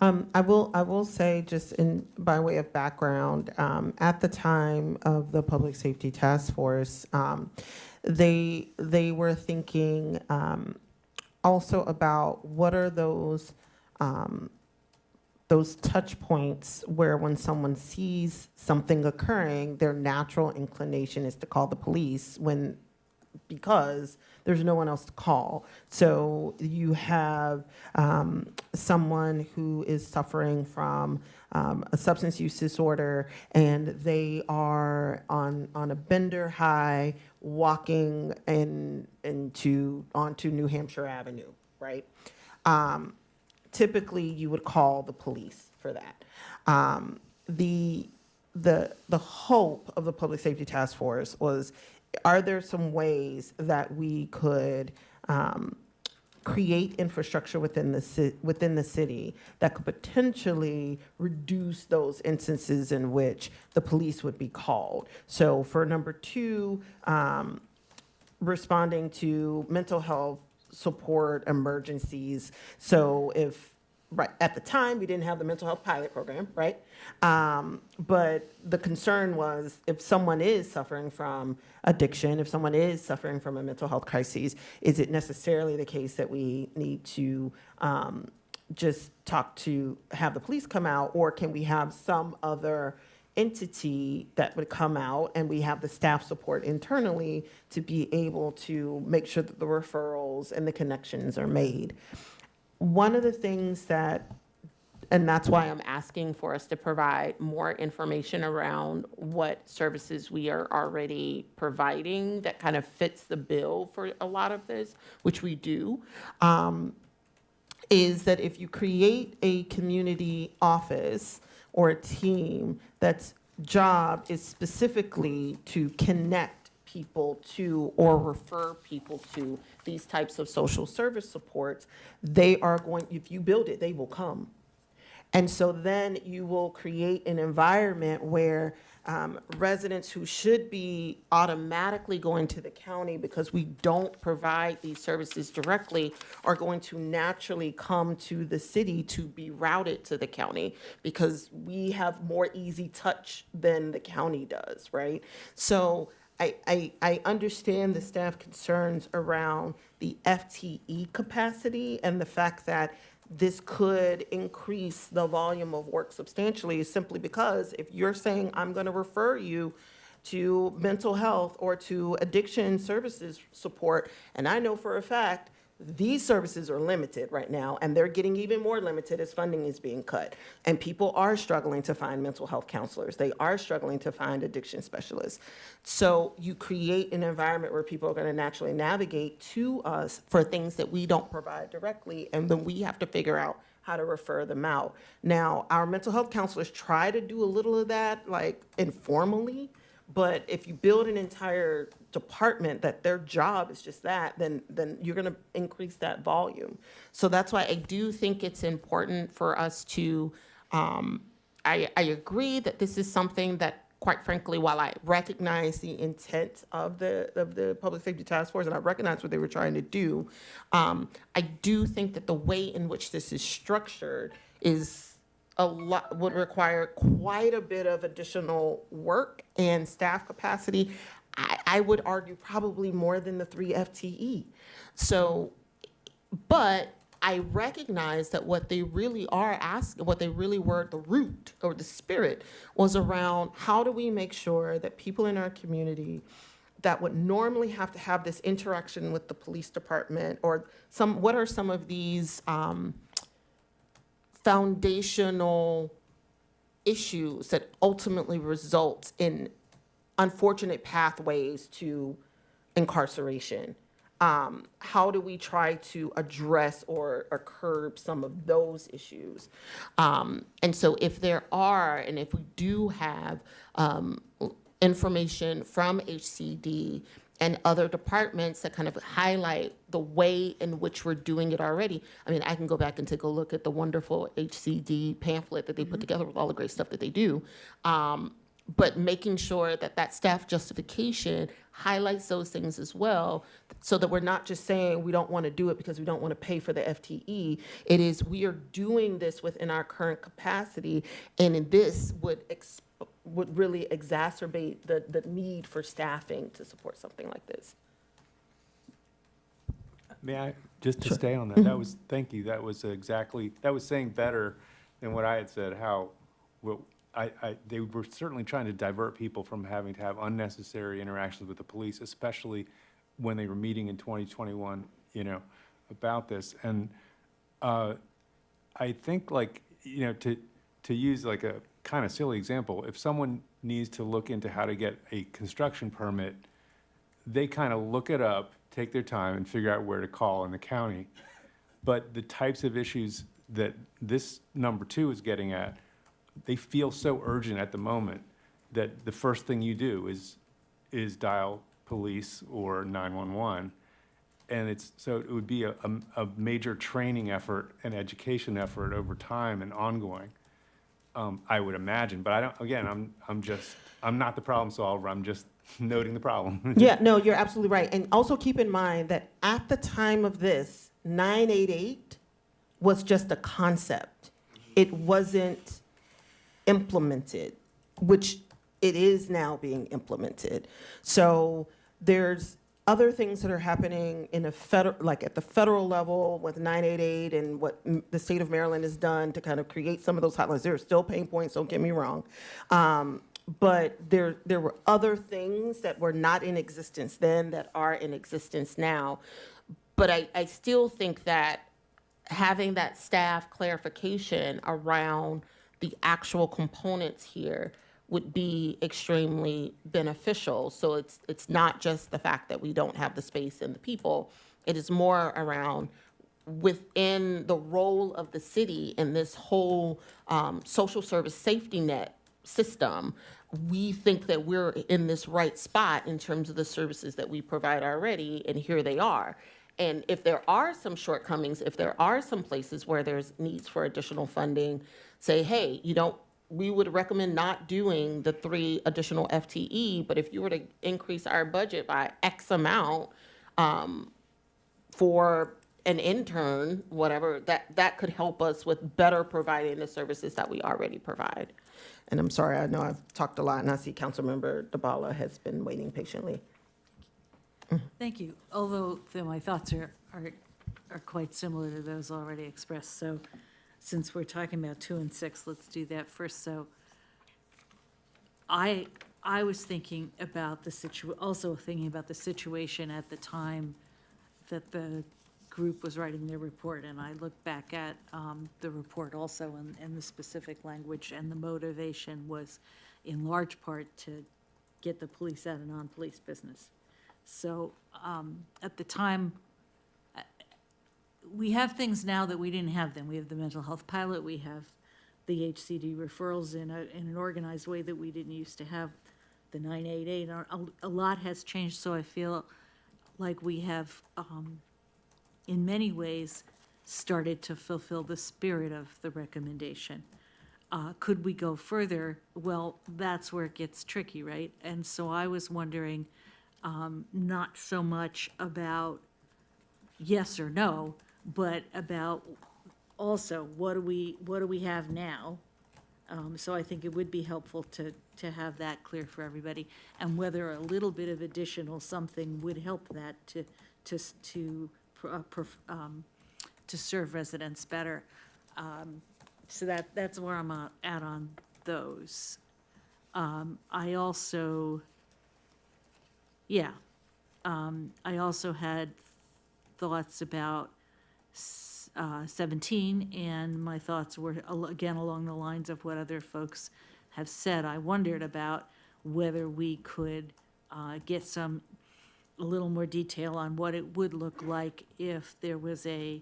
I will say, just by way of background, at the time of the Public Safety Task Force, they were thinking also about what are those touch points where when someone sees something occurring, their natural inclination is to call the police because there's no one else to call. So you have someone who is suffering from a substance use disorder, and they are on a bender high walking onto New Hampshire Avenue, right? Typically, you would call the police for that. The hope of the Public Safety Task Force was, are there some ways that we could create infrastructure within the city that could potentially reduce those instances in which the police would be called? So for number 2, responding to mental health support emergencies. So at the time, we didn't have the mental health pilot program, right? But the concern was, if someone is suffering from addiction, if someone is suffering from a mental health crisis, is it necessarily the case that we need to just have the police come out, or can we have some other entity that would come out and we have the staff support internally to be able to make sure that the referrals and the connections are made? One of the things and that's why I'm asking for us to provide more information around what services we are already providing that kind of fits the bill for a lot of this, which we do, is that if you create a community office or a team that's job is specifically to connect people to or refer people to these types of social service supports, if you build it, they will come. And so then you will create an environment where residents who should be automatically going to the county because we don't provide these services directly are going to naturally come to the city to be routed to the county because we have more easy touch than the county does, right? So I understand the staff concerns around the FTE capacity and the fact that this could increase the volume of work substantially, simply because if you're saying, I'm going to refer you to mental health or to addiction services support, and I know for a fact these services are limited right now, and they're getting even more limited as funding is being cut. And people are struggling to find mental health counselors. They are struggling to find addiction specialists. So you create an environment where people are going to naturally navigate to us for things that we don't provide directly, and then we have to figure out how to refer them out. Now, our mental health counselors try to do a little of that, like informally, But if you build an entire department that their job is just that, then you're going to increase that volume. So that's why I do think it's important for us to, I agree that this is something that, quite frankly, while I recognize the intent of the Public Safety Task Force, and I recognize what they were trying to do, I do think that the way in which this is structured is would require quite a bit of additional work and staff capacity. I would argue probably more than the 3 FTE. So, but I recognize that what they really are asking, what they really were, the root or the spirit was around how do we make sure that people in our community that would normally have to have this interaction with the police department, or what are some of these foundational issues that ultimately result in unfortunate pathways to incarceration. How do we try to address or curb some of those issues? And so if there are, and if we do have information from HCD and other departments that kind of highlight the way in which we're doing it already. I mean, I can go back and take a look at the wonderful HCD pamphlet that they put together with all the great stuff that they do. But making sure that that staff justification highlights those things as well, so that we're not just saying we don't want to do it because we don't want to pay for the FTE. It is, we are doing this within our current capacity, and this would really exacerbate the need for staffing to support something like this. May I, just to stay on that, that was, thank you, that was exactly, that was saying better than what I had said, how, well, they were certainly trying to divert people from having to have unnecessary interactions with the police, especially when they were meeting in 2021, you know, about this. And I think, like, you know, to use like a kind of silly example, if someone needs to look into how to get a construction permit, they kind of look it up, take their time, and figure out where to call in the county. But the types of issues that this number 2 is getting at, they feel so urgent at the moment that the first thing you do is dial police or 911. And it's, so it would be a major training effort and education effort over time and ongoing, I would imagine. But I don't, again, I'm not the problem solver, I'm just noting the problem. Yeah, no, you're absolutely right. And also keep in mind that at the time of this, 988 was just a concept. It wasn't implemented, which it is now being implemented. So there's other things that are happening in a federal, like at the federal level with 988 and what the state of Maryland has done to kind of create some of those hotlines. There are still pain points, don't get me wrong. But there were other things that were not in existence then that are in existence now. But I still think that having that staff clarification around the actual components here would be extremely beneficial. So it's not just the fact that we don't have the space and the people. It is more around within the role of the city in this whole social service safety net system. We think that we're in this right spot in terms of the services that we provide already, and here they are. And if there are some shortcomings, if there are some places where there's needs for additional funding, say, hey, we would recommend not doing the 3 additional FTE, but if you were to increase our budget by X amount for an intern, whatever, that could help us with better providing the services that we already provide. And I'm sorry, I know I've talked a lot, and I see Councilmember DeBala has been waiting patiently. Thank you. Although my thoughts are quite similar to those already expressed. So since we're talking about 2 and 6, let's do that first. So I was thinking about also thinking about the situation at the time that the group was writing their report, and I look back at the report also and the specific language, and the motivation was in large part to get the police out of non-police business. So at the time, we have things now that we didn't have then. We have the mental health pilot, we have the HCD referrals in an organized way that we didn't used to have the 988. A lot has changed, so I feel like we have, in many ways, started to fulfill the spirit of the recommendation. Could we go further? Well, that's where it gets tricky, right? And so I was wondering, not so much about yes or no, but about also what do we have now? So I think it would be helpful to have that clear for everybody, and whether a little bit of additional something would help that to serve residents better. So that's where I'm at on those. I also had thoughts about 17, and my thoughts were, again, along the lines of what other folks have said. I wondered about whether we could get a little more detail on what it would look like if there was a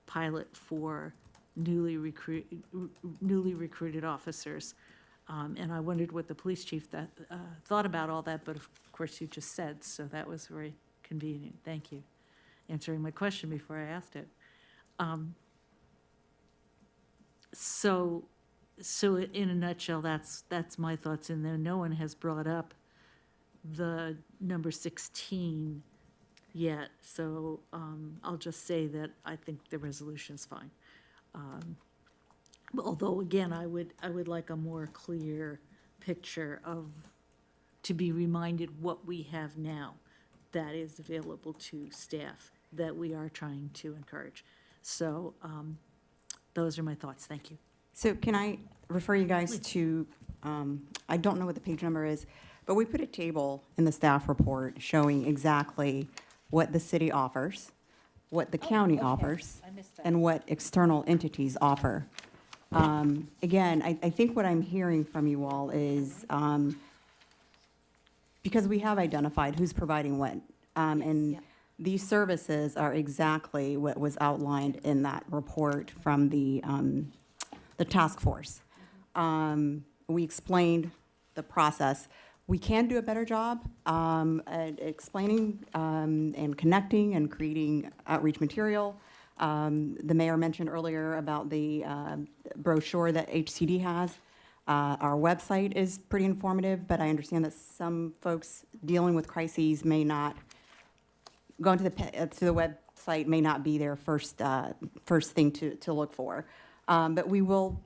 pilot for newly recruited officers. And I wondered what the police chief thought about all that, but of course you just said, so that was very convenient. Thank you. Answering my question before I asked it. So in a nutshell, that's my thoughts, and then no one has brought up the number 16 yet, so I'll just say that I think the resolution's fine. Although, again, I would like a more clear picture to be reminded what we have now that is available to staff that we are trying to encourage. So those are my thoughts. Thank you. So can I refer you guys to, I don't know what the page number is, but we put a table in the staff report showing exactly what the city offers, what the county offers, I missed that. and what external entities offer. Again, I think what I'm hearing from you all is, because we have identified who's providing what, and these services are exactly what was outlined in that report from the task force. We explained the process. We can do a better job at explaining and connecting and creating outreach material. The mayor mentioned earlier about the brochure that HCD has. Our website is pretty informative, but I understand that some folks dealing with crises may not, going to the website may not be their first thing to look for. But we will,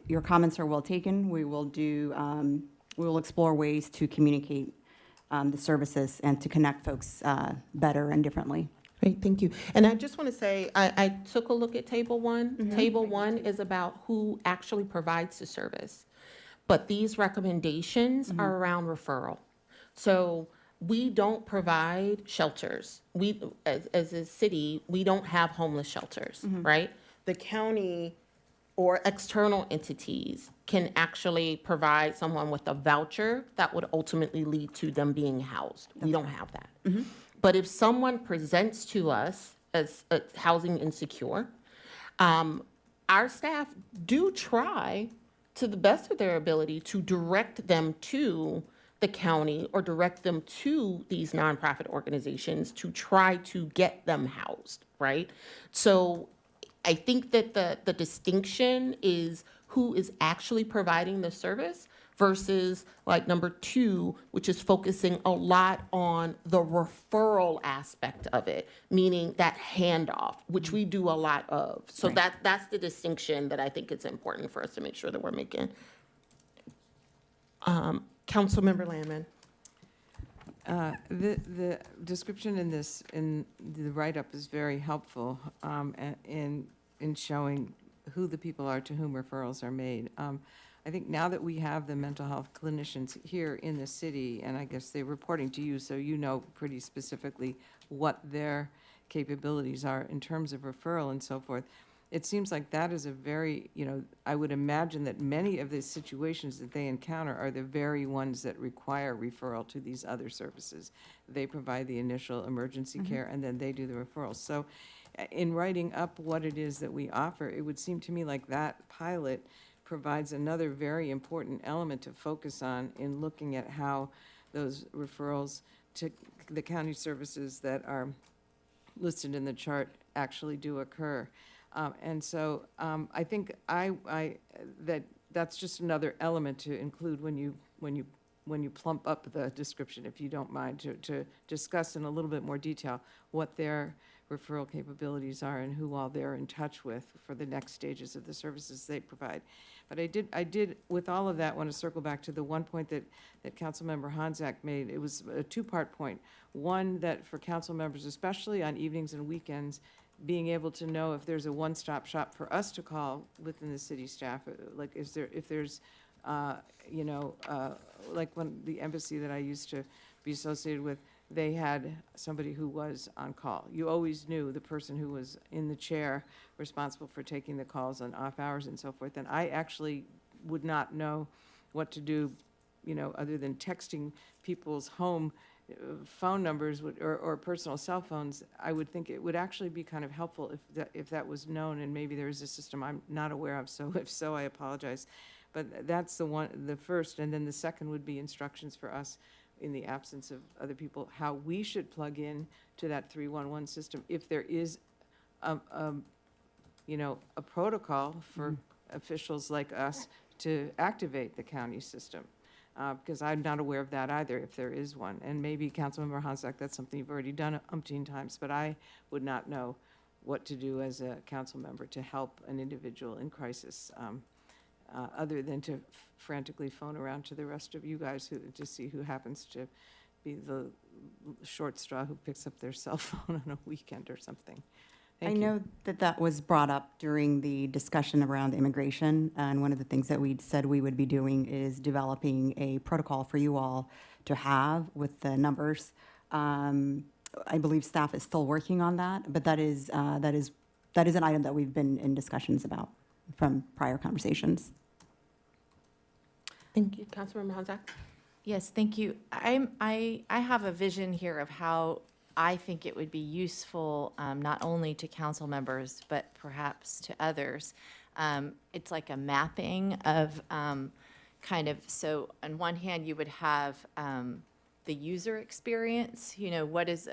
your comments are well taken. We will we will explore ways to communicate the services and to connect folks better and differently. Great, thank you. And I just want to say, I took a look at Table 1. Table 1 is about who actually provides the service. But these recommendations are around referral. So we don't provide shelters. We, as a city, we don't have homeless shelters, right? The county or external entities can actually provide someone with a voucher that would ultimately lead to them being housed. We don't have that. But if someone presents to us as housing insecure, our staff do try to the best of their ability to direct them to the county or direct them to these nonprofit organizations to try to get them housed, right? So I think that the distinction is who is actually providing the service versus like number 2, which is focusing a lot on the referral aspect of it, meaning that handoff, which we do a lot of. So that's the distinction that I think it's important for us to make sure that we're making. Councilmember Landman. The description in the write-up is very helpful in showing who the people are to whom referrals are made. I think now that we have the mental health clinicians here in the city, and I guess they're reporting to you, so you know pretty specifically what their capabilities are in terms of referral and so forth, it seems like that is a very, I would imagine that many of the situations that they encounter are the very ones that require referral to these other services. They provide the initial emergency care, and then they do the referrals. So in writing up what it is that we offer, it would seem to me like that pilot provides another very important element to focus on in looking at how those referrals to the county services that are listed in the chart actually do occur. And so I think that's just another element to include when you plump up the description, if you don't mind, to discuss in a little bit more detail what their referral capabilities are and who all they're in touch with for the next stages of the services they provide. But I did, with all of that, want to circle back to the one point that Councilmember Honzak made. It was a two-part point. One, that for council members, especially on evenings and weekends, being able to know if there's a one-stop shop for us to call within the city staff, like if there's, like when the embassy that I used to be associated with, they had somebody who was on call. You always knew the person who was in the chair responsible for taking the calls on off hours and so forth. And I actually would not know what to do, other than texting people's home phone numbers or personal cell phones. I would think it would actually be kind of helpful if that was known, and maybe there is a system I'm not aware of, so if so, I apologize. But that's the first, and then the second would be instructions for us in the absence of other people, how we should plug in to that 311 system if there is a protocol for officials like us to activate the county system. Because I'm not aware of that either, if there is one. And maybe, Councilmember Honzak, that's something you've already done umpteen times, but I would not know what to do as a council member to help an individual in crisis, other than to frantically phone around to the rest of you guys to see who happens to be the short straw who picks up their cell phone on a weekend or something. I know that was brought up during the discussion around immigration, and one of the things that we said we would be doing is developing a protocol for you all to have with the numbers. I believe staff is still working on that, but that is an item that we've been in discussions about from prior conversations. Thank you, Councilmember Honzak. Yes, thank you. I have a vision here of how I think it would be useful, not only to council members, but perhaps to others. It's like a mapping of so on one hand, you would have the user experience, what is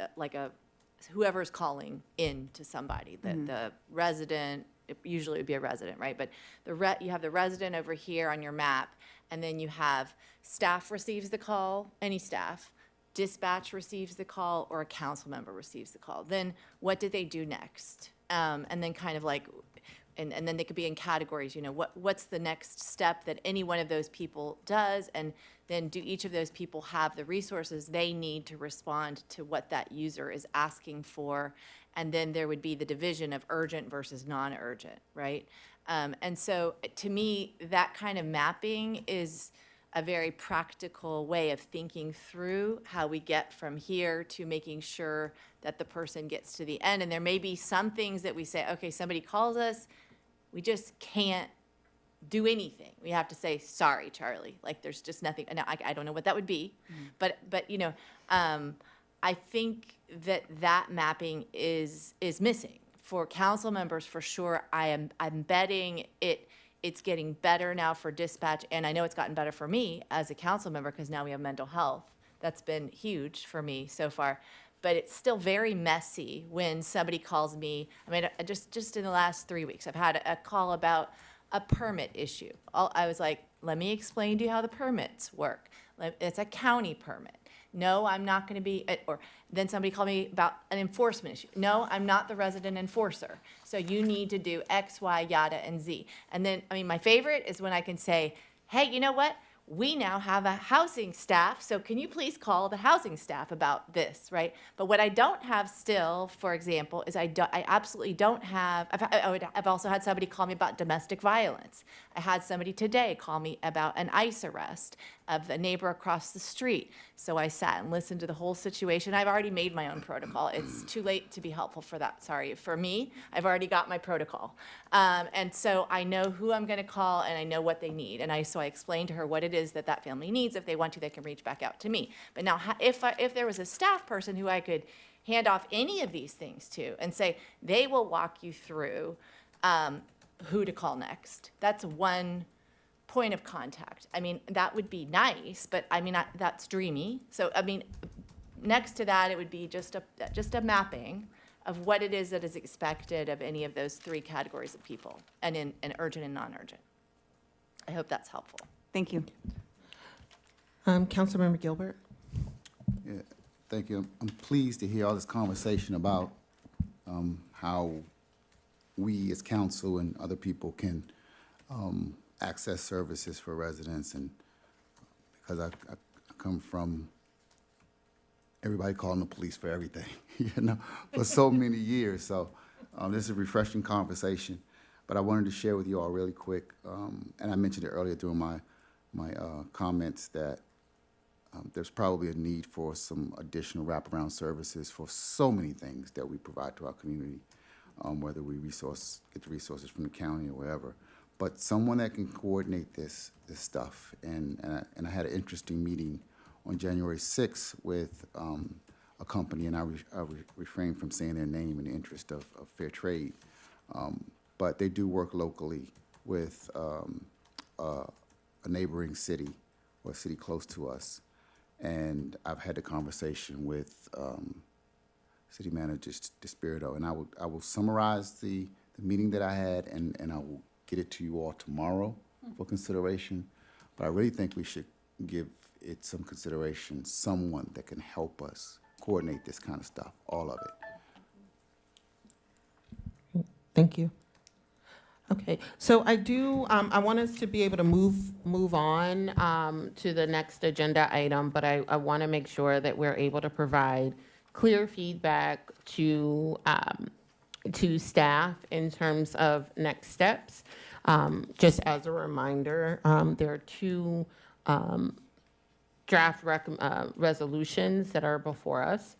whoever's calling in to somebody, the resident, usually it would be a resident, right? But you have the resident over here on your map, and then you have staff receives the call, any staff, dispatch receives the call, or a council member receives the call. Then what do they do next? And then and then they could be in categories, what's the next step that any one of those people does? And then do each of those people have the resources they need to respond to what that user is asking for? And then there would be the division of urgent versus non-urgent, right? And so to me, that kind of mapping is a very practical way of thinking through how we get from here to making sure that the person gets to the end. And there may be some things that we say, okay, somebody calls us, we just can't do anything. We have to say, sorry, Charlie, like there's just nothing. Now, I don't know what that would be, but I think that mapping is missing. For council members, for sure, I'm betting it's getting better now for dispatch, and I know it's gotten better for me as a council member because now we have mental health. That's been huge for me so far. But it's still very messy when somebody calls me. I mean, just in the last 3 weeks, I've had a call about a permit issue. I was like, let me explain to you how the permits work. It's a county permit. No, I'm not going to be, or then somebody called me about an enforcement issue. No, I'm not the resident enforcer. So you need to do X, Y, yada, and Z. And then, my favorite is when I can say, hey, you know what? We now have a housing staff, so can you please call the housing staff about this, right? But what I don't have still, for example, is I absolutely don't have, I've also had somebody call me about domestic violence. I had somebody today call me about an ICE arrest of a neighbor across the street. So I sat and listened to the whole situation. I've already made my own protocol. It's too late to be helpful for that, sorry. For me, I've already got my protocol. And so I know who I'm gonna call and I know what they need. And so I explained to her what it is that family needs. If they want to, they can reach back out to me. But now if there was a staff person who I could hand off any of these things to and say, they will walk you through who to call next. That's one point of contact. I mean, that would be nice, but I mean, that's dreamy. So, I mean, next to that, it would be just a mapping of what it is that is expected of any of those three categories of people, and in urgent and non-urgent. I hope that's helpful. Thank you. Councilmember Gilbert? Yeah, thank you. I'm pleased to hear all this conversation about how we as council and other people can access services for residents, and because I come from everybody calling the police for everything, you know, for so many years. So this is a refreshing conversation. But I wanted to share with you all really quick, and I mentioned it earlier during my comments, that there's probably a need for some additional wraparound services for so many things that we provide to our community, whether we get the resources from the county or wherever. But someone that can coordinate this stuff. And I had an interesting meeting on January 6th with a company, and I refrain from saying their name in the interest of fair trade. But they do work locally with a neighboring city or a city close to us. And I've had a conversation with City Manager DeSpirito, and I will summarize the meeting that I had, and I will get it to you all tomorrow for consideration. But I really think we should give it some consideration, someone that can help us coordinate this kind of stuff, all of it. Thank you. Okay, so I want us to be able to move on to the next agenda item, but I want to make sure that we're able to provide clear feedback to staff in terms of next steps. Just as a reminder, there are two draft resolutions that are before us.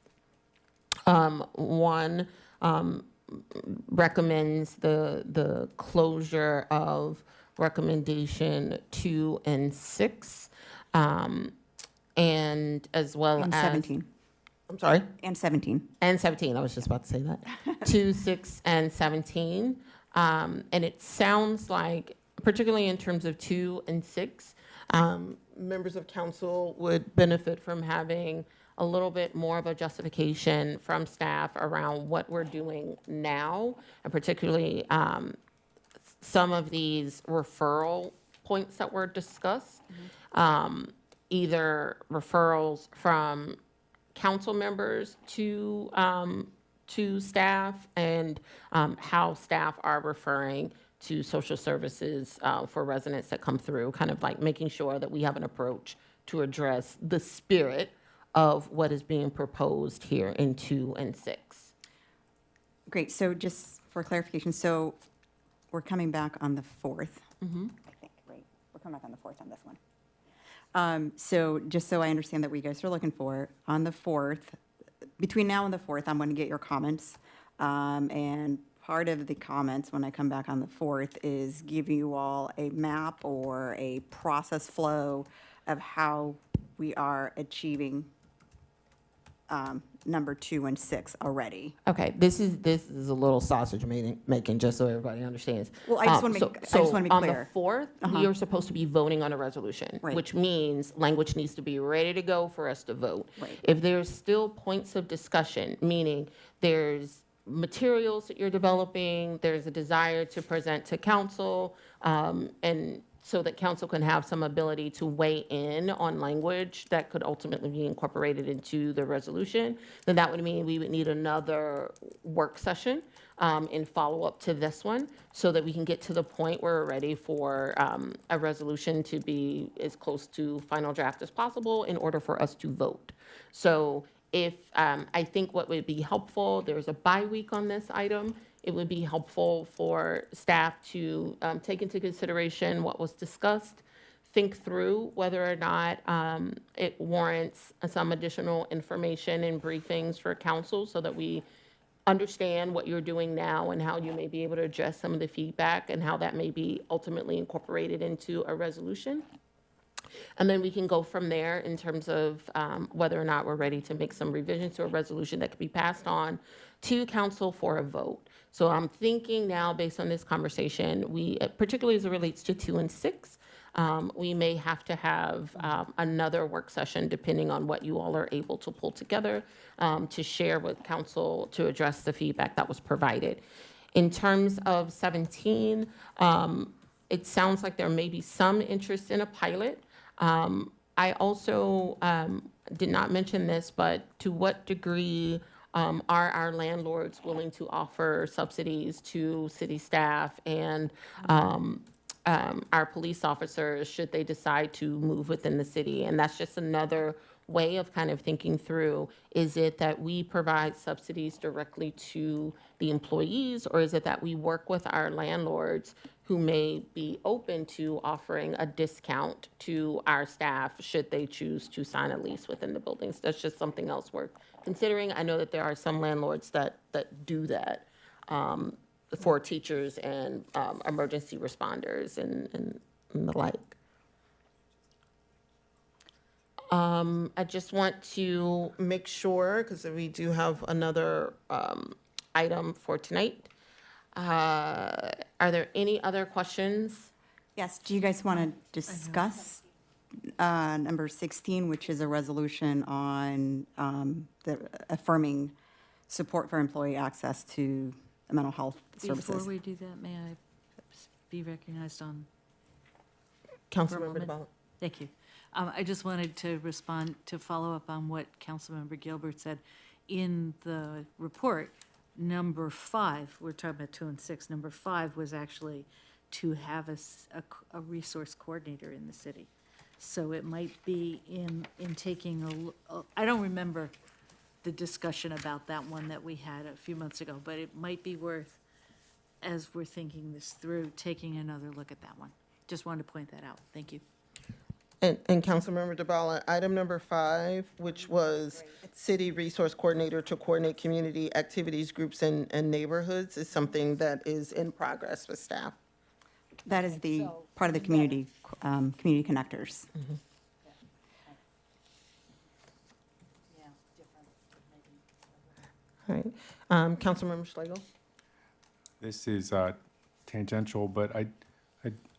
One recommends the closure of recommendation 2 and 6, and as well And as 17. I'm sorry. And 17. And 17. I was just about to say that. 2, 6, and 17. And it sounds like, particularly in terms of 2 and 6, members of council would benefit from having a little bit more of a justification from staff around what we're doing now, and particularly some of these referral points that were discussed, either referrals from council members to staff, and how staff are referring to social services for residents that come through, kind of like making sure that we have an approach to address the spirit of what is being proposed here in 2 and 6. Great. So just for clarification, so we're coming back on the 4th, I think, right? We're coming back on the 4th on this one. So just so I understand that what you guys are looking for, on the 4th, between now and the 4th, I'm going to get your comments. And part of the comments when I come back on the 4th is give you all a map or a process flow of how we are achieving number 2 and 6 already. Okay, this is a little sausage making, just so everybody understands. Well, I just want to be clear. On the 4th, we are supposed to be voting on a resolution, Right. which means language needs to be ready to go for us to vote. Right. If there's still points of discussion, meaning there's materials that you're developing, there's a desire to present to council, and so that council can have some ability to weigh in on language that could ultimately be incorporated into the resolution, then that would mean we would need another work session in follow-up to this one, so that we can get to the point where we're ready for a resolution to be as close to final draft as possible in order for us to vote. So if, I think what would be helpful, there's a bye week on this item. It would be helpful for staff to take into consideration what was discussed, think through whether or not it warrants some additional information and briefings for council, so that we understand what you're doing now and how you may be able to address some of the feedback and how that may be ultimately incorporated into a resolution. And then we can go from there in terms of whether or not we're ready to make some revisions to a resolution that could be passed on to council for a vote. So I'm thinking now, based on this conversation, we, particularly as it relates to 2 and 6, We may have to have another work session depending on what you all are able to pull together to share with council to address the feedback that was provided. In terms of 17, it sounds like there may be some interest in a pilot. I also did not mention this, but to what degree are our landlords willing to offer subsidies to city staff and our police officers should they decide to move within the city? And that's just another way of kind of thinking through, is it that we provide subsidies directly to the employees, or is it that we work with our landlords who may be open to offering a discount to our staff should they choose to sign a lease within the buildings? That's just something else we're considering. I know that there are some landlords that do that for teachers and emergency responders and the like. I just want to make sure, because we do have another item for tonight. Are there any other questions? Yes, do you guys want to discuss number 16, which is a resolution on the affirming support for employee access to mental health services? Before we do that, may I be recognized on? Councilmember DeBala. Thank you. I just wanted to respond, to follow up on what Councilmember Gilbert said. In the report, number 5, we're talking about 2 and 6, number 5 was actually to have a resource coordinator in the city. So it might be in taking I don't remember the discussion about that one that we had a few months ago, but it might be worth, as we're thinking this through, taking another look at that one. Just wanted to point that out. Thank you. And Councilmember DeBala, item number 5, which was city resource coordinator to coordinate community activities, groups, and neighborhoods, is something that is in progress with staff. That is the part of the community connectors. All right. Councilmember Schlegel? This is tangential, but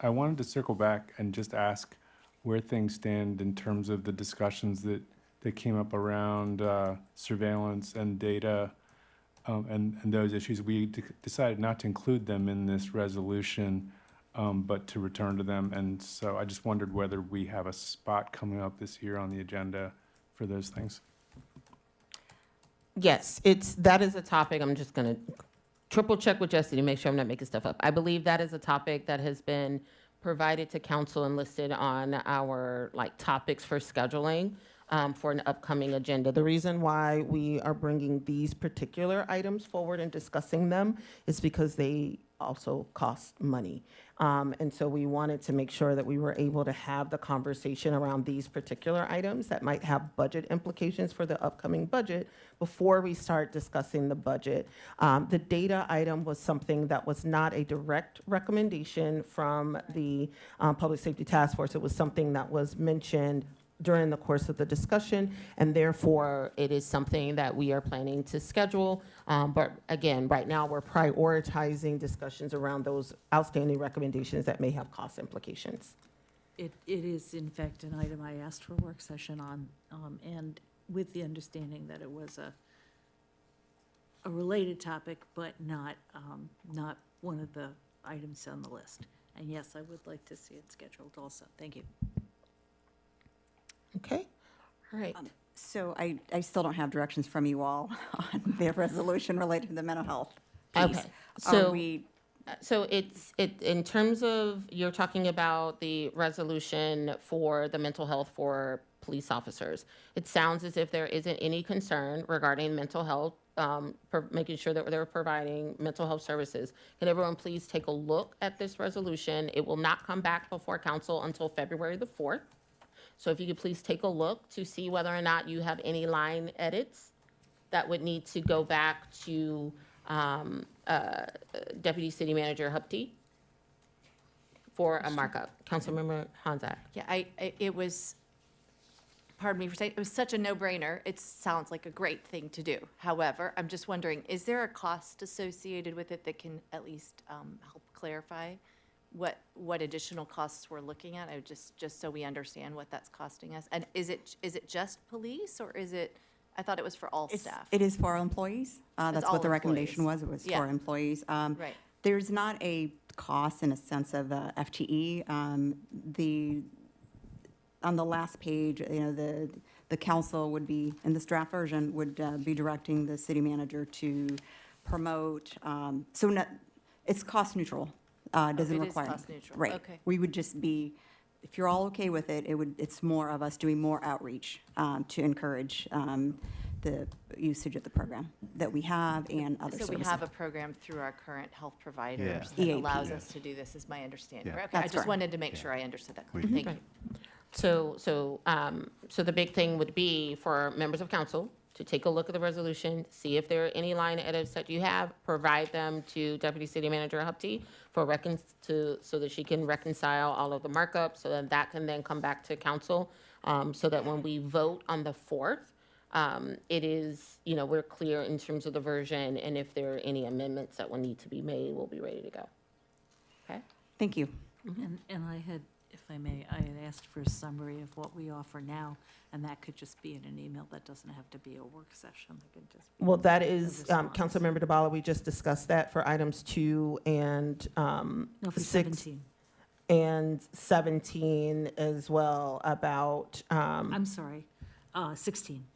I wanted to circle back and just ask where things stand in terms of the discussions that came up around surveillance and data and those issues. We decided not to include them in this resolution, but to return to them. And so I just wondered whether we have a spot coming up this year on the agenda for those things. Yes, that is a topic. I'm just going to triple check with Jesse to make sure I'm not making stuff up. I believe that is a topic that has been provided to council and listed on our topics for scheduling for an upcoming agenda. The reason why we are bringing these particular items forward and discussing them is because they also cost money. And so we wanted to make sure that we were able to have the conversation around these particular items that might have budget implications for the upcoming budget before we start discussing the budget. The data item was something that was not a direct recommendation from the Public Safety Task Force. It was something that was mentioned during the course of the discussion, and therefore it is something that we are planning to schedule. But again, right now we're prioritizing discussions around those outstanding recommendations that may have cost implications. It is in fact an item I asked for work session on, and with the understanding that it was a related topic, but not one of the items on the list. And yes, I would like to see it scheduled also. Thank you. Okay, all right. So I still don't have directions from you all on the resolution related to the mental health piece. Okay, so it's in terms of, you're talking about the resolution for the mental health for police officers. It sounds as if there isn't any concern regarding mental health, making sure that they're providing mental health services. Can everyone please take a look at this resolution? It will not come back before council until February the 4th. So if you could please take a look to see whether or not you have any line edits that would need to go back to Deputy City Manager Hupty for a markup. Councilmember Honzak. Yeah, it was, pardon me for saying, it was such a no-brainer. It sounds like a great thing to do. However, I'm just wondering, is there a cost associated with it that can at least help clarify what additional costs we're looking at? Just so we understand what that's costing us. And is it just police, or is it, I thought it was for all staff? It is for our employees. That's all what the recommendation employees. was. It was for Yeah. our employees. Right. There's not a cost in a sense of FTE. On the last page, the council would be, in this draft version, would be directing the city manager to promote, it's cost neutral. Doesn't it is require. cost neutral. Right. Okay. We would just be, if you're all okay with it, it's more of us doing more outreach to encourage the usage of the program that we have and other So services. we have a program through our current health providers Yeah. that EAP. allows us to do this, is my understanding. Yeah. Right? Okay, I That's just correct. wanted to make sure I understood that. Thank you. So the big thing would be for members of council to take a look at the resolution, see if there are any line edits that you have, provide them to Deputy City Manager Hupty so that she can reconcile all of the markups, so that can then come back to council, so that when we vote on the 4th, it is, we're clear in terms of the version, and if there are any amendments that will need to be made, we'll be ready to go. Okay? Thank you. And I had, if I may, I had asked for a summary of what we offer now, and that could just be in an email. That doesn't have to be a work session. That could just be Well, that a is, response. Councilmember DeBala, we just discussed that for items 2 and No, for 6 17. and 17 as well about, I'm sorry, 16.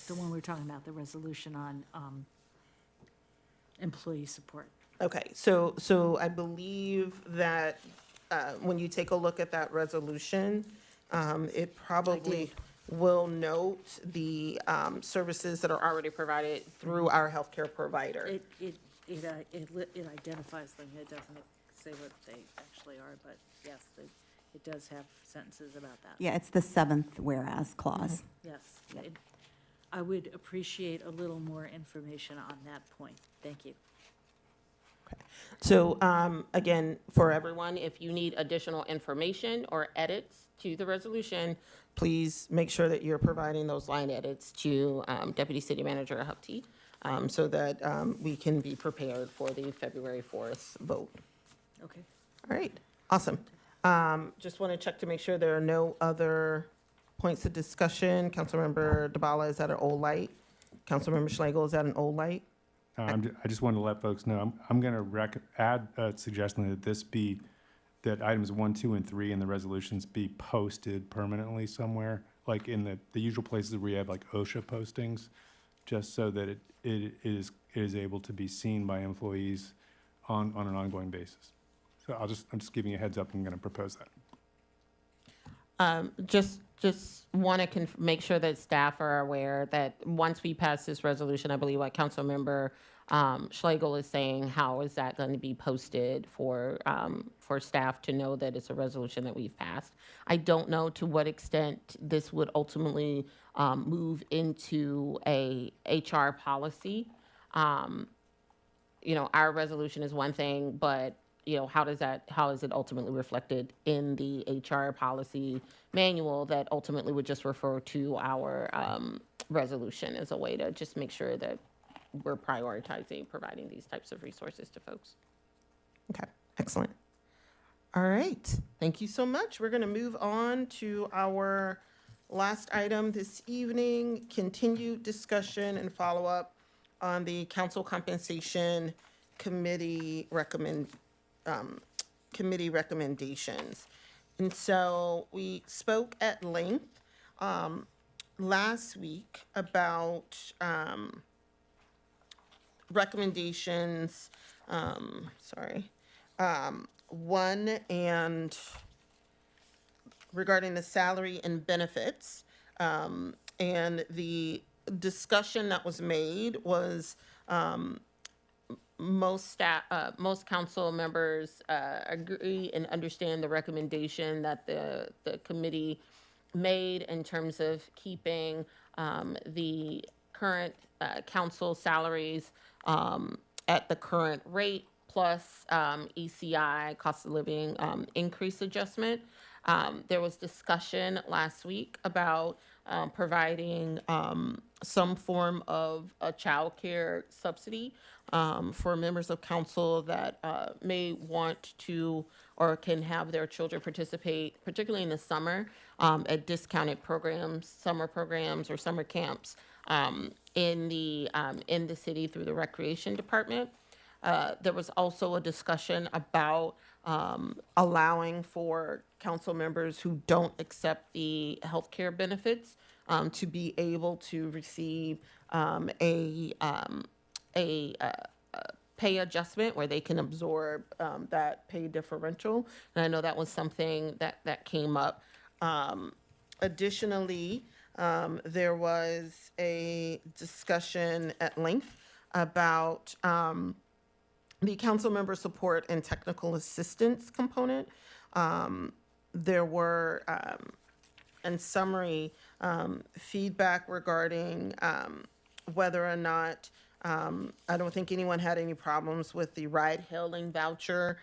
The one we're talking about, the resolution on employee support. okay, so I believe that when you take a look at that resolution, it probably will note the services that are already provided through our healthcare provider. It identifies them. It doesn't say what they actually are, but yes, it does have sentences about that. Yeah, it's the 7th whereas clause. Yes. I would appreciate a little more information on that point. Thank you. So, again, for everyone, if you need additional information or edits to the resolution, please make sure that you're providing those line edits to Deputy City Manager Hupty, so that we can be prepared for the February 4th vote. Okay. All right, awesome. Just want to check to make sure there are no other points of discussion. Councilmember DeBala, is that an old light? Councilmember Schlegel, is that an old light? I just wanted to let folks know, I'm going to add a suggestion that items 1, 2, and 3 in the resolutions be posted permanently somewhere, like in the usual places where we have like OSHA postings, just so that it is able to be seen by employees on an ongoing basis. So I'm just giving you a heads up, I'm going to propose that. Just want to make sure that staff are aware that once we pass this resolution, I believe what Councilmember Schlegel is saying, how is that going to be posted for staff to know that it's a resolution that we've passed? I don't know to what extent this would ultimately move into a HR policy. Our resolution is one thing, but how is it ultimately reflected in the HR policy manual that ultimately would just refer to our resolution as a way to just make sure that we're prioritizing providing these types of resources to folks. Okay, excellent. All right, thank you so much. We're going to move on to our last item this evening, continued discussion and follow-up on the Council Compensation Committee recommendations. And so we spoke at length last week about recommendations, one and regarding the salary and benefits. And the discussion that was made was most council members agree and understand the recommendation that the committee made in terms of keeping the current council salaries at the current rate plus ECI, cost of living increase adjustment. There was discussion last week about providing some form of a child care subsidy for members of council that may want to or can have their children participate, particularly in the summer, at discounted programs, summer programs or summer camps in the city through the recreation department. There was also a discussion about allowing for council members who don't accept the healthcare benefits to be able to receive a pay adjustment where they can absorb that pay differential. And I know that was something that came up. Additionally, there was a discussion at length about the council member support and technical assistance component. There were, in summary, feedback regarding whether or not I don't think anyone had any problems with the ride-hailing voucher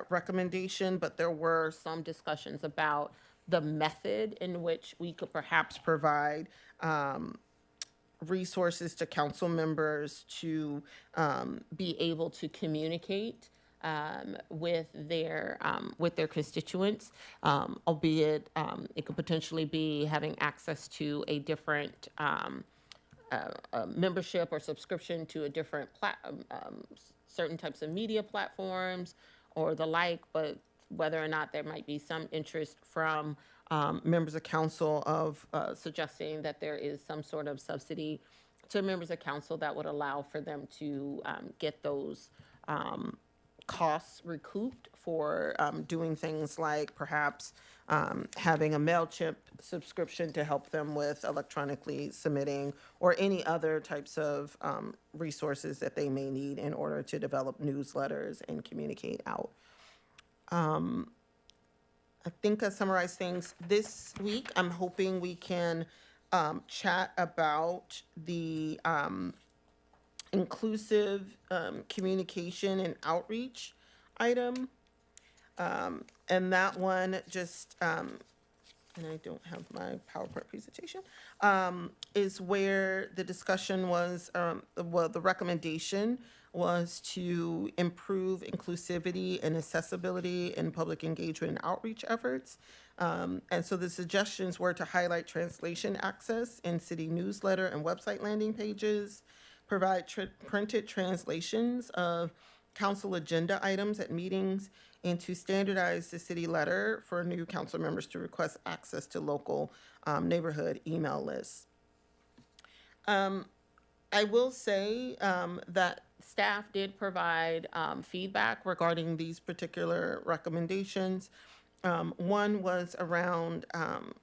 recommendation, but there were some discussions about the method in which we could perhaps provide resources to council members to be able to communicate with their constituents, albeit it could potentially be having access to a different membership or subscription to a different certain types of media platforms or the like, but whether or not there might be some interest from members of council of suggesting that there is some sort of subsidy to members of council that would allow for them to get those costs recouped for doing things like perhaps having a MailChimp subscription to help them with electronically submitting or any other types of resources that they may need in order to develop newsletters and communicate out. I think I summarized things this week. I'm hoping we can chat about the inclusive communication and outreach item. And that one just, and I don't have my PowerPoint presentation, is where the discussion was, well, the recommendation was to improve inclusivity and accessibility in public engagement and outreach efforts. And so the suggestions were to highlight translation access in city newsletter and website landing pages, provide printed translations of council agenda items at meetings, and to standardize the city letter for new council members to request access to local neighborhood email lists. I will say that staff did provide feedback regarding these particular recommendations. One was around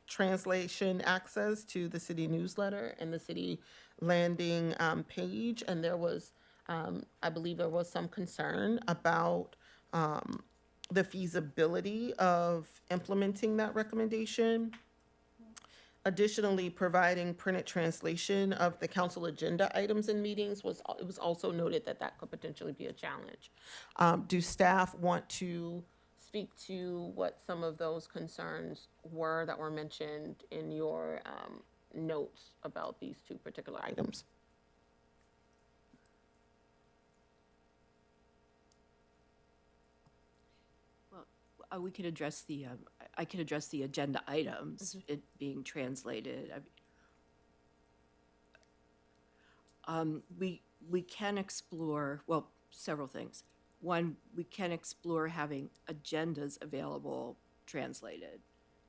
translation access to the city newsletter and the city landing page, and there was, I believe there was some concern about the feasibility of implementing that recommendation. Additionally, providing printed translation of the council agenda items in meetings it was also noted that that could potentially be a challenge. Do staff want to speak to what some of those concerns were that were mentioned in your notes about these two particular items? We could address the, I could address the agenda items, it being translated. We can explore, well, several things. One, we can explore having agendas available translated,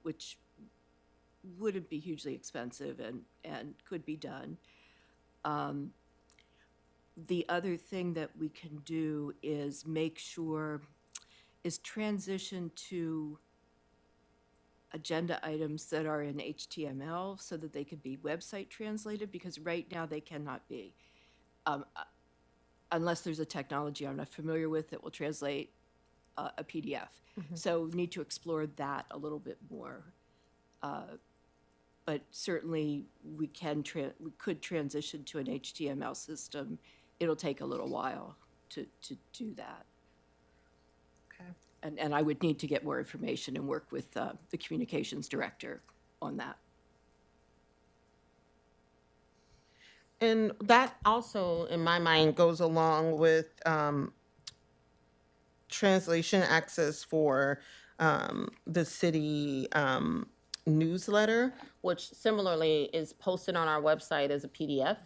which wouldn't be hugely expensive and could be done. The other thing that we can do is make sure is transition to agenda items that are in HTML so that they could be website translated, because right now they cannot be. Unless there's a technology I'm not familiar with that will translate a PDF. So we need to explore that a little bit more. But certainly we could transition to an HTML system. It'll take a little while to do that. And I would need to get more information and work with the communications director on that. And that also, in my mind, goes along with translation access for the city newsletter, which similarly is posted on our website as a PDF,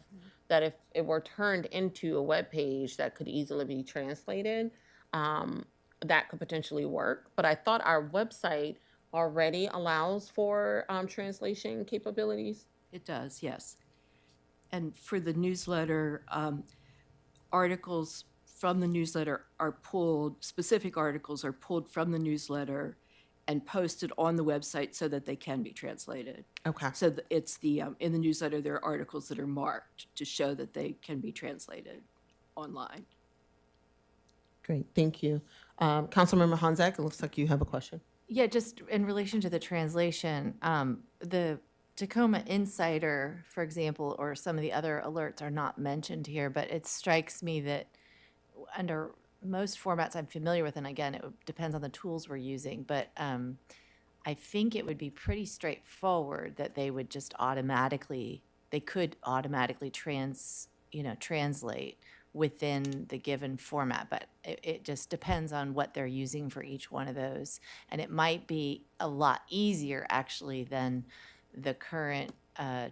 that if it were turned into a web page that could easily be translated, that could potentially work. But I thought our website already allows for translation capabilities. It does, yes. And for the newsletter, articles from the newsletter are pulled, specific articles are pulled from the newsletter and posted on the website so that they can be translated. Okay. So it's the, in the newsletter, there are articles that are marked to show that they can be translated online. Great, thank you. Councilmember Honzak, it looks like you have a question. Yeah, just in relation to the translation, the Tacoma Insider, for example, or some of the other alerts are not mentioned here, but it strikes me that under most formats I'm familiar with, and again, it depends on the tools we're using, but I think it would be pretty straightforward that they would just automatically, they could automatically translate within the given format, but it just depends on what they're using for each one of those. And it might be a lot easier actually than the current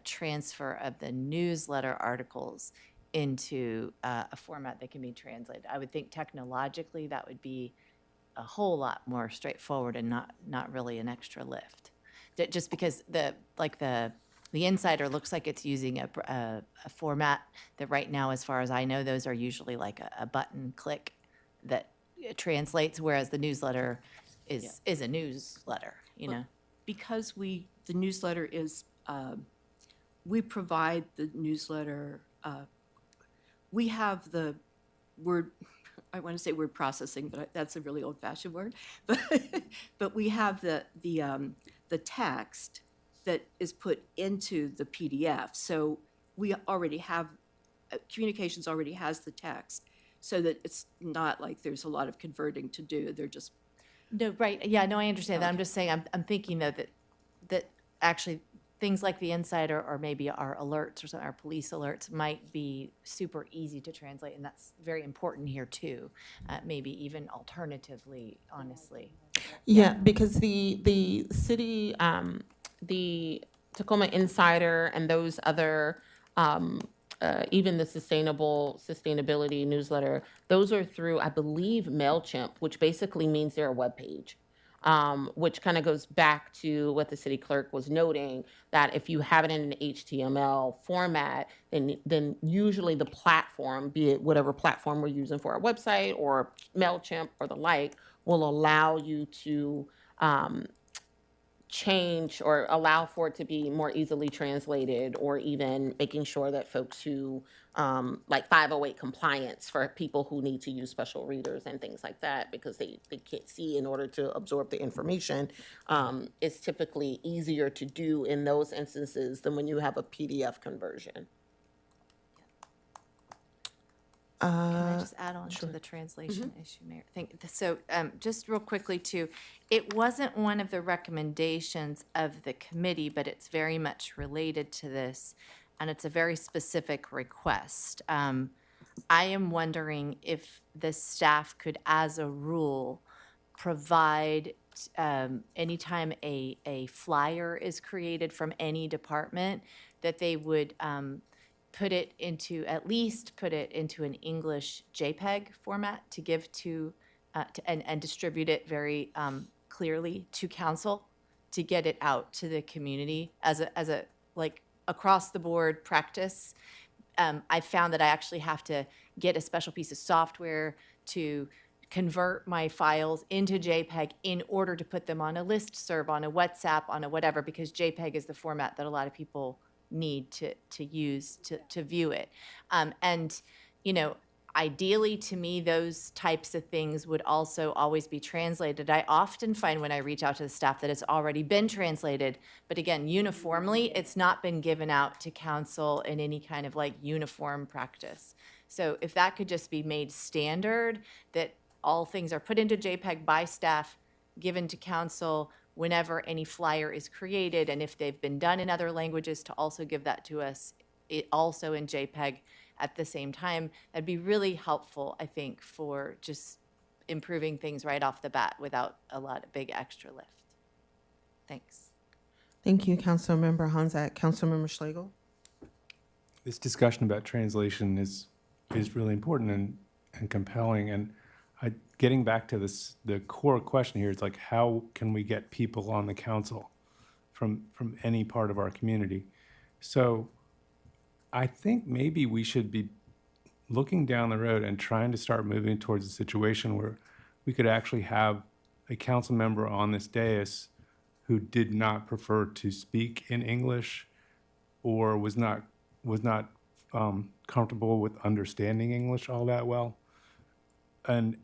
transfer of the newsletter articles into a format that can be translated. I would think technologically that would be a whole lot more straightforward and not really an extra lift. Just because the Insider looks like it's using a format that right now, as far as I know, those are usually like a button click that translates, whereas the newsletter is a newsletter, you know? Because the newsletter is, we provide the newsletter, we have the word, I want to say word processing, but that's a really old-fashioned word. But we have the text that is put into the PDF. So we already have, communications already has the text, so that it's not like there's a lot of converting to do. They're just. No, right, yeah, no, I understand that. I'm just saying, I'm thinking though that actually things like the Insider or maybe our alerts or our police alerts might be super easy to translate, and that's very important here too. Maybe even alternatively, honestly. Yeah, because the city, the Tacoma Insider and those other, even the sustainability newsletter, those are through, I believe, MailChimp, which basically means they're a web page. Which kind of goes back to what the city clerk was noting, that if you have it in an HTML format, then usually the platform, be it whatever platform we're using for our website or MailChimp or the like, will allow you to change or allow for it to be more easily translated, or even making sure that folks who, like 508 compliance for people who need to use special readers and things like that, because they can't see in order to absorb the information, is typically easier to do in those instances than when you have a PDF conversion. Can I just add on to the translation issue, Mayor? So just real quickly too, it wasn't one of the recommendations of the committee, but it's very much related to this, and it's a very specific request. I am wondering if the staff could, as a rule, provide anytime a flyer is created from any department, that they would at least put it into an English JPEG format to give to and distribute it very clearly to council, to get it out to the community as a like across the board practice. I found that I actually have to get a special piece of software to convert my files into JPEG in order to put them on a listserv, on a WhatsApp, on a whatever, because JPEG is the format that a lot of people need to use to view it. And, you know, ideally to me, those types of things would also always be translated. I often find when I reach out to the staff that it's already been translated, but again, uniformly, it's not been given out to council in any kind of like uniform practice. So if that could just be made standard, that all things are put into JPEG by staff, given to council whenever any flyer is created, and if they've been done in other languages, to also give that to us it also in JPEG at the same time. That'd be really helpful, I think, for just improving things right off the bat without a lot of big extra lift. Thanks. Thank you, Councilmember Honzak. Councilmember Schlegel? This discussion about translation is really important and compelling. And getting back to this, the core question here is like, how can we get people on the council from any part of our community? So I think maybe we should be looking down the road and trying to start moving towards a situation where we could actually have a council member on this dais who did not prefer to speak in English or was not comfortable with understanding English all that well, and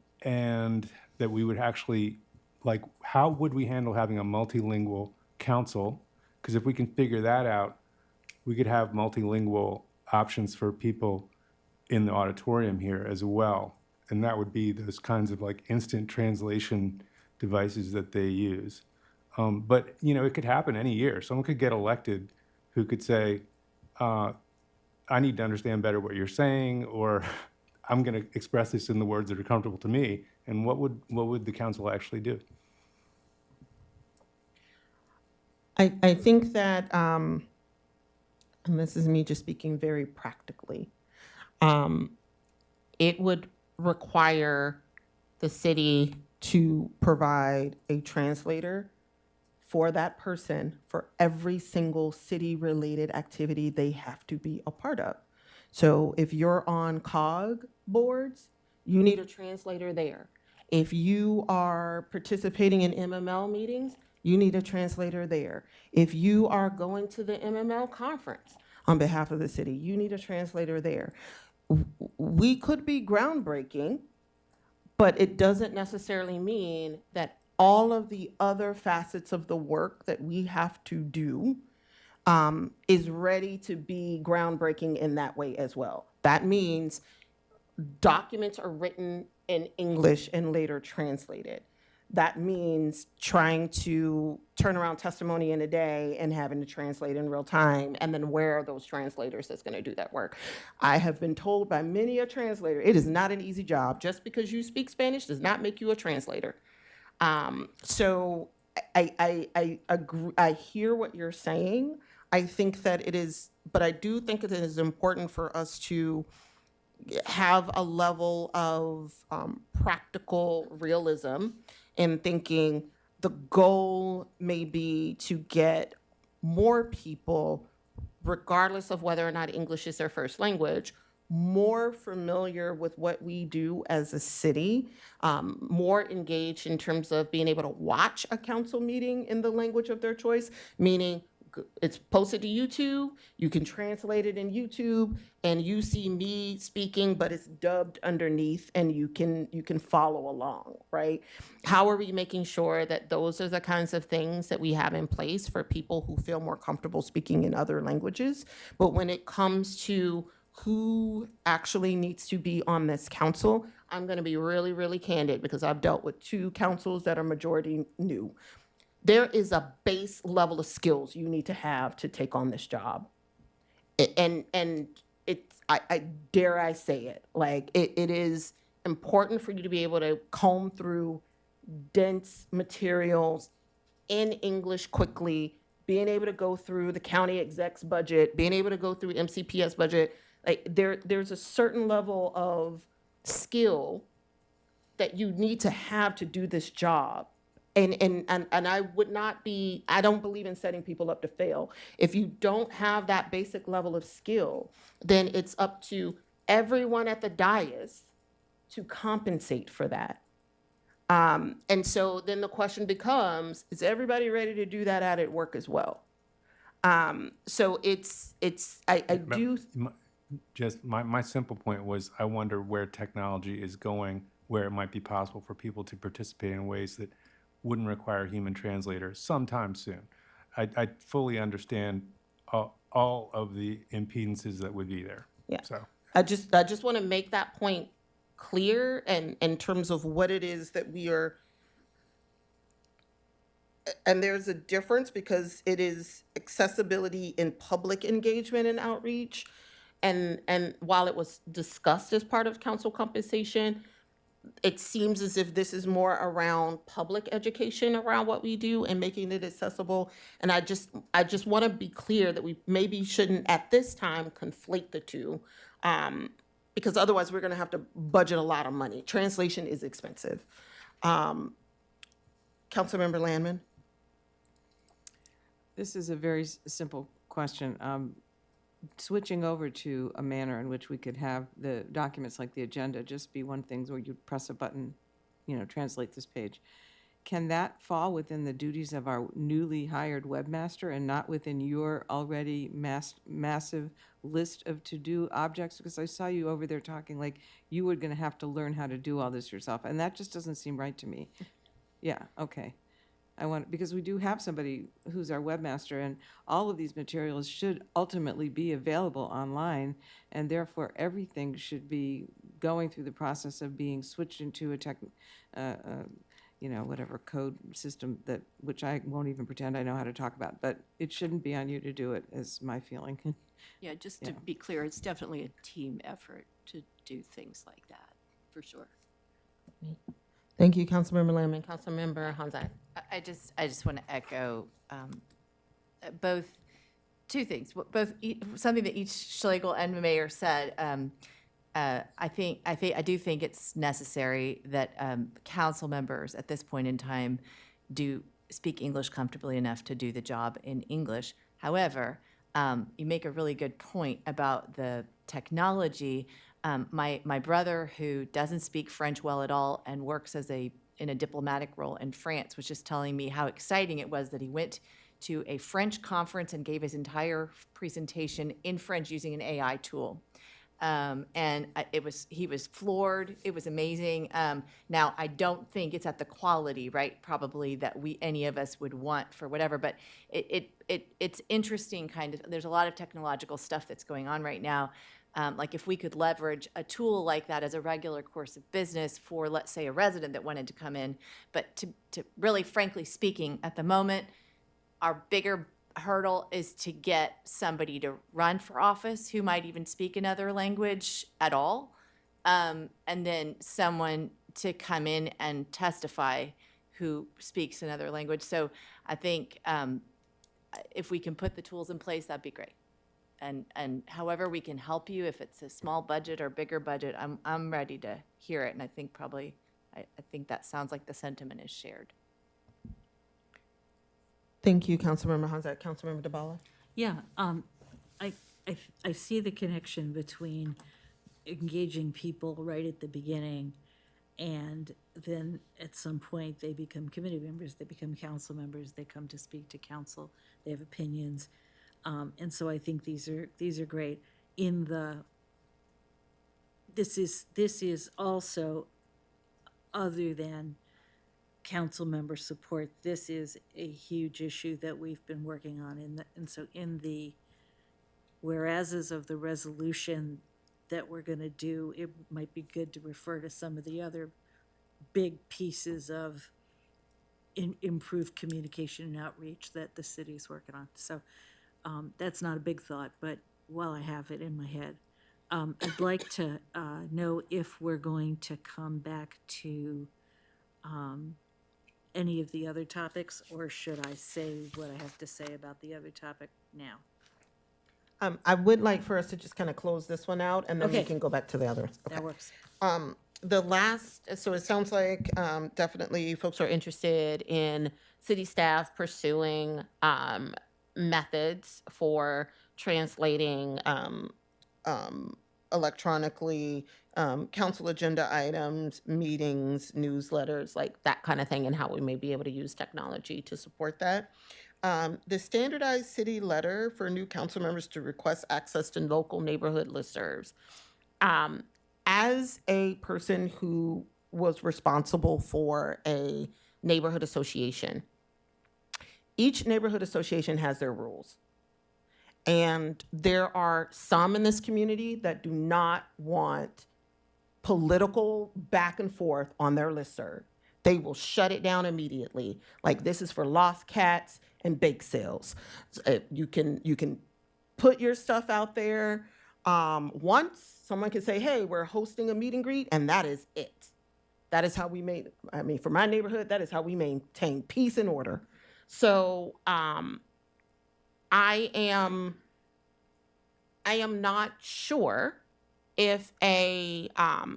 that we would actually, like, how would we handle having a multilingual council? Because if we can figure that out, we could have multilingual options for people in the auditorium here as well, and that would be those kinds of like instant translation devices that they use. But you know, it could happen any year. Someone could get elected who could say, I need to understand better what you're saying, or I'm going to express this in the words that are comfortable to me. And what would the council actually do? I think that, and this is me just speaking very practically, it would require the city to provide a translator for that person for every single city-related activity they have to be a part of. So if you're on COG boards, you need a translator there. If you are participating in MML meetings, you need a translator there. If you are going to the MML conference on behalf of the city, you need a translator there. We could be groundbreaking, but it doesn't necessarily mean that all of the other facets of the work that we have to do is ready to be groundbreaking in that way as well. That means documents are written in English and later translated. That means trying to turn around testimony in a day and having to translate in real time, and then where are those translators that's going to do that work? I have been told by many a translator, it is not an easy job. Just because you speak Spanish does not make you a translator. So I agree, I hear what you're saying. I think that it is, but I do think it is important for us to have a level of practical realism in thinking the goal may be to get more people, regardless of whether or not English is their first language, more familiar with what we do as a city, more engaged in terms of being able to watch a council meeting in the language of their choice, meaning it's posted to YouTube, you can translate it in YouTube, and you see me speaking, but it's dubbed underneath, and you can follow along, right? How are we making sure that those are the kinds of things that we have in place for people who feel more comfortable speaking in other languages? But when it comes to who actually needs to be on this council, I'm going to be really, really candid because I've dealt with 2 councils that are majority new. There is a base level of skills you need to have to take on this job. And it's, I dare I say it, like it is important for you to be able to comb through dense materials in English quickly, being able to go through the county exec's budget, being able to go through MCPS budget. Like there's a certain level of skill that you need to have to do this job. And I would not be, I don't believe in setting people up to fail. If you don't have that basic level of skill, then it's up to everyone at the dais to compensate for that. And so then the question becomes, is everybody ready to do that at work as well? So I do. Just my simple point was, I wonder where technology is going, where it might be possible for people to participate in ways that wouldn't require human translators sometime soon. I fully understand all of the impedances that would be there. Yeah. So I just want to make that point clear, and in terms of what it is that we are and there's a difference because it is accessibility in public engagement and outreach. And while it was discussed as part of council compensation, it seems as if this is more around public education around what we do and making it accessible. And I just want to be clear that we maybe shouldn't at this time conflate the two, because otherwise we're going to have to budget a lot of money. Translation is expensive. Councilmember Landman. This is a very simple question. Switching over to a manner in which we could have the documents like the agenda just be one thing where you press a button, translate this page. Can that fall within the duties of our newly hired webmaster and not within your already massive list of to-do objects? Because I saw you over there talking like you were going to have to learn how to do all this yourself, and that just doesn't seem right to me. Yeah, okay. Because we do have somebody who's our webmaster, and all of these materials should ultimately be available online, and therefore everything should be going through the process of being switched into a whatever code system which I won't even pretend I know how to talk about, but it shouldn't be on you to do it, is my feeling. Yeah, just to be clear, it's definitely a team effort to do things like that, for sure. Thank you, Councilmember Landman. Councilmember Hanzai. I just want to echo both two things. Something that each Schlegel and the mayor said. I do think it's necessary that council members at this point in time do speak English comfortably enough to do the job in English. However, you make a really good point about the technology. My brother, who doesn't speak French well at all and works in a diplomatic role in France, was just telling me how exciting it was that he went to a French conference and gave his entire presentation in French using an AI tool. He was floored. It was amazing. Now, I don't think it's at the quality, right, probably that any of us would want for whatever, but it's interesting kind of. There's a lot of technological stuff that's going on right now. Like if we could leverage a tool like that as a regular course of business for, let's say, a resident that wanted to come in. But to really, frankly speaking, at the moment, our bigger hurdle is to get somebody to run for office who might even speak another language at all. And then someone to come in and testify who speaks another language. So I think if we can put the tools in place, that'd be great. And however we can help you, if it's a small budget or bigger budget, I'm ready to hear it. And I think I think that sounds like the sentiment is shared. Thank you, Councilmember Hanzai. Councilmember DeBala. Yeah, I see the connection between engaging people right at the beginning, and then at some point they become committee members, they become council members, they come to speak to council, they have opinions. And so I think these are great. This is also, other than council member support, this is a huge issue that we've been working on. And so in the whereases of the resolution that we're going to do, it might be good to refer to some of the other big pieces of improved communication and outreach that the city's working on. So that's not a big thought, but while I have it in my head, I'd like to know if we're going to come back to any of the other topics, or should I say what I have to say about the other topic now? I would like for us to just kind of close this one out, and then we Okay. can go back to the others. Okay. That works. So it sounds like definitely folks are interested in city staff pursuing methods for translating electronically council agenda items, meetings, newsletters, like that kind of thing, and how we may be able to use technology to support that. The standardized city letter for new council members to request access to local neighborhood listservs. As a person who was responsible for a neighborhood association, each neighborhood association has their rules. And there are some in this community that do not want political back and forth on their listserv. they will shut it down immediately. Like, this is for lost cats and bake sales. You can put your stuff out there once. Someone can say, hey, we're hosting a meet and greet, and that is it. That is how we for my neighborhood, that is how we maintain peace and order. So I am not sure if a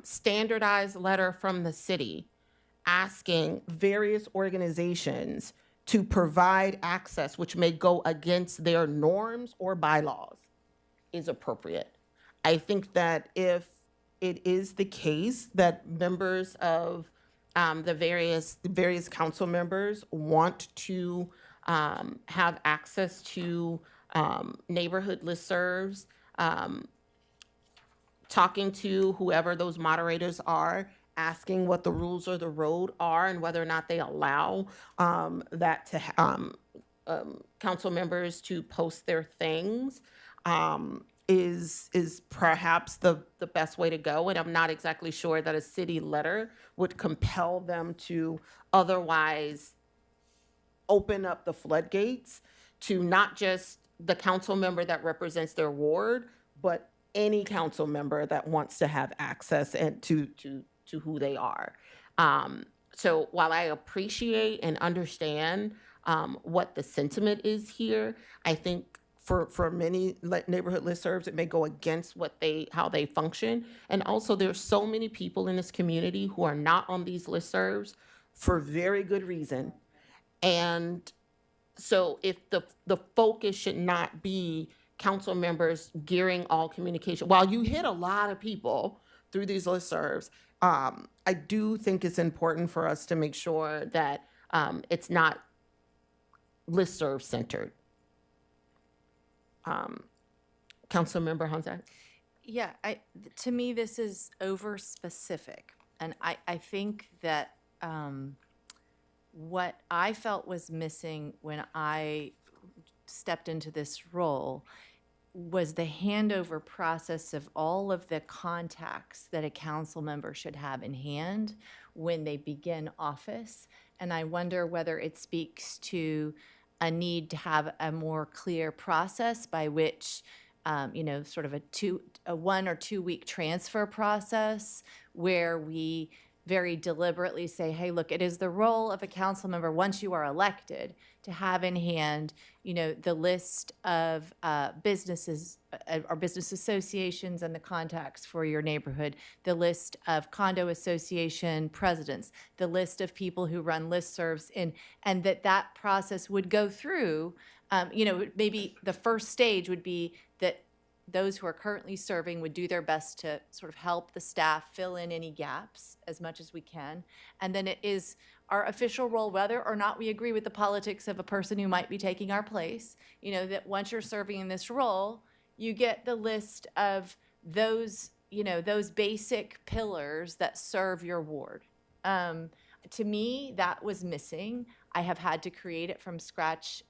standardized letter from the city asking various organizations to provide access, which may go against their norms or bylaws, is appropriate. I think that if it is the case that members of the various council members want to have access to neighborhood listservs, talking to whoever those moderators are, asking what the rules of the road are and whether or not they allow that to council members to post their things is perhaps the best way to go. And I'm not exactly sure that a city letter would compel them to otherwise open up the floodgates to not just the council member that represents their ward, but any council member that wants to have access and to who they are. So while I appreciate and understand what the sentiment is here, I think for many neighborhood listservs, it may go against how they function. And also, there's so many people in this community who are not on these listservs for very good reason. And so if the focus should not be council members gearing all communication, while you hit a lot of people through these listservs, I do think it's important for us to make sure that it's not listserv centered. Councilmember Honzak? Yeah, to me, this is over specific. And I think that what I felt was missing when I stepped into this role was the handover process of all of the contacts that a council member should have in hand when they begin office. And I wonder whether it speaks to a need to have a more clear process by which, sort of a 1 or 2 week transfer process where we very deliberately say, hey, look, it is the role of a council member once you are elected to have in hand, the list of businesses or business associations and the contacts for your neighborhood, the list of condo association presidents, the list of people who run listservs, and that process would go through, maybe the first stage would be that those who are currently serving would do their best to sort of help the staff fill in any gaps as much as we can. And then it is our official role, whether or not we agree with the politics of a person who might be taking our place, that once you're serving in this role, you get the list of those, those basic pillars that serve your ward. To me, that was missing. I have had to create it from scratch.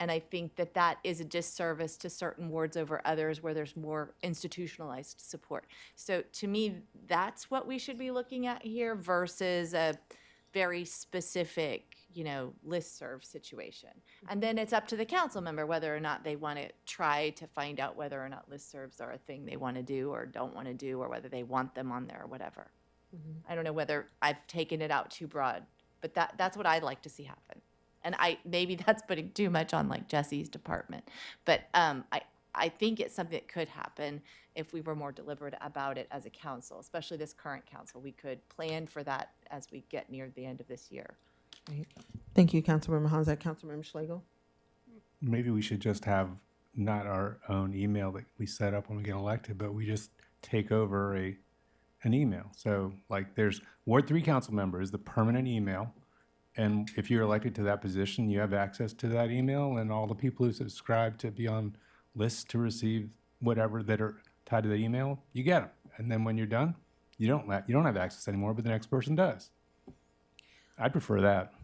And I think that is a disservice to certain wards over others where there's more institutionalized support. So to me, that's what we should be looking at here versus a very specific, listserv situation. And then it's up to the council member whether or not they want to try to find out whether or not listservs are a thing they want to do or don't want to do, or whether they want them on there or whatever. I don't know whether I've taken it out too broad, but that's what I'd like to see happen. And maybe that's putting too much on like Jesse's department, but I think it's something that could happen if we were more deliberate about it as a council, especially this current council. We could plan for that as we get near the end of this year. Great. Thank you, Councilmember Honzak. Councilmember Schlegel? Maybe we should just have not our own email that we set up when we get elected, but we just take over an email. So like there's Ward 3 council members, the permanent email. And if you're elected to that position, you have access to that email, and all the people who subscribe to be on lists to receive whatever that are tied to the email, you get them. And then when you're done, you don't have access anymore, but the next person does. I'd prefer that.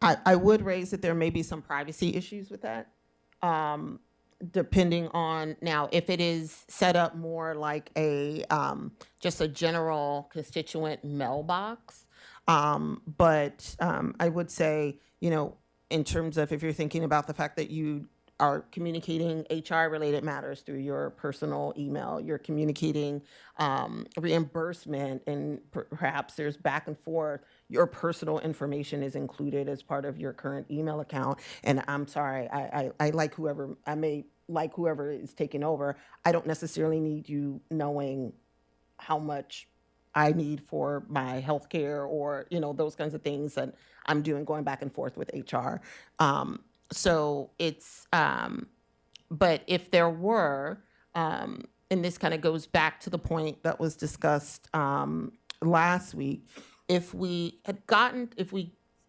I would raise that there may be some privacy issues with that, depending on, now, if it is set up more like just a general constituent mailbox, But I would say, in terms of if you're thinking about the fact that you are communicating HR-related matters through your personal email, you're communicating reimbursement, and perhaps there's back and forth, your personal information is included as part of your current email account. And I'm sorry, I like whoever, I may like whoever is taking over. I don't necessarily need you knowing how much I need for my health care or, those kinds of things that I'm doing, going back and forth with HR. So it's, but if there were, and this kind of goes back to the point that was discussed last week, if we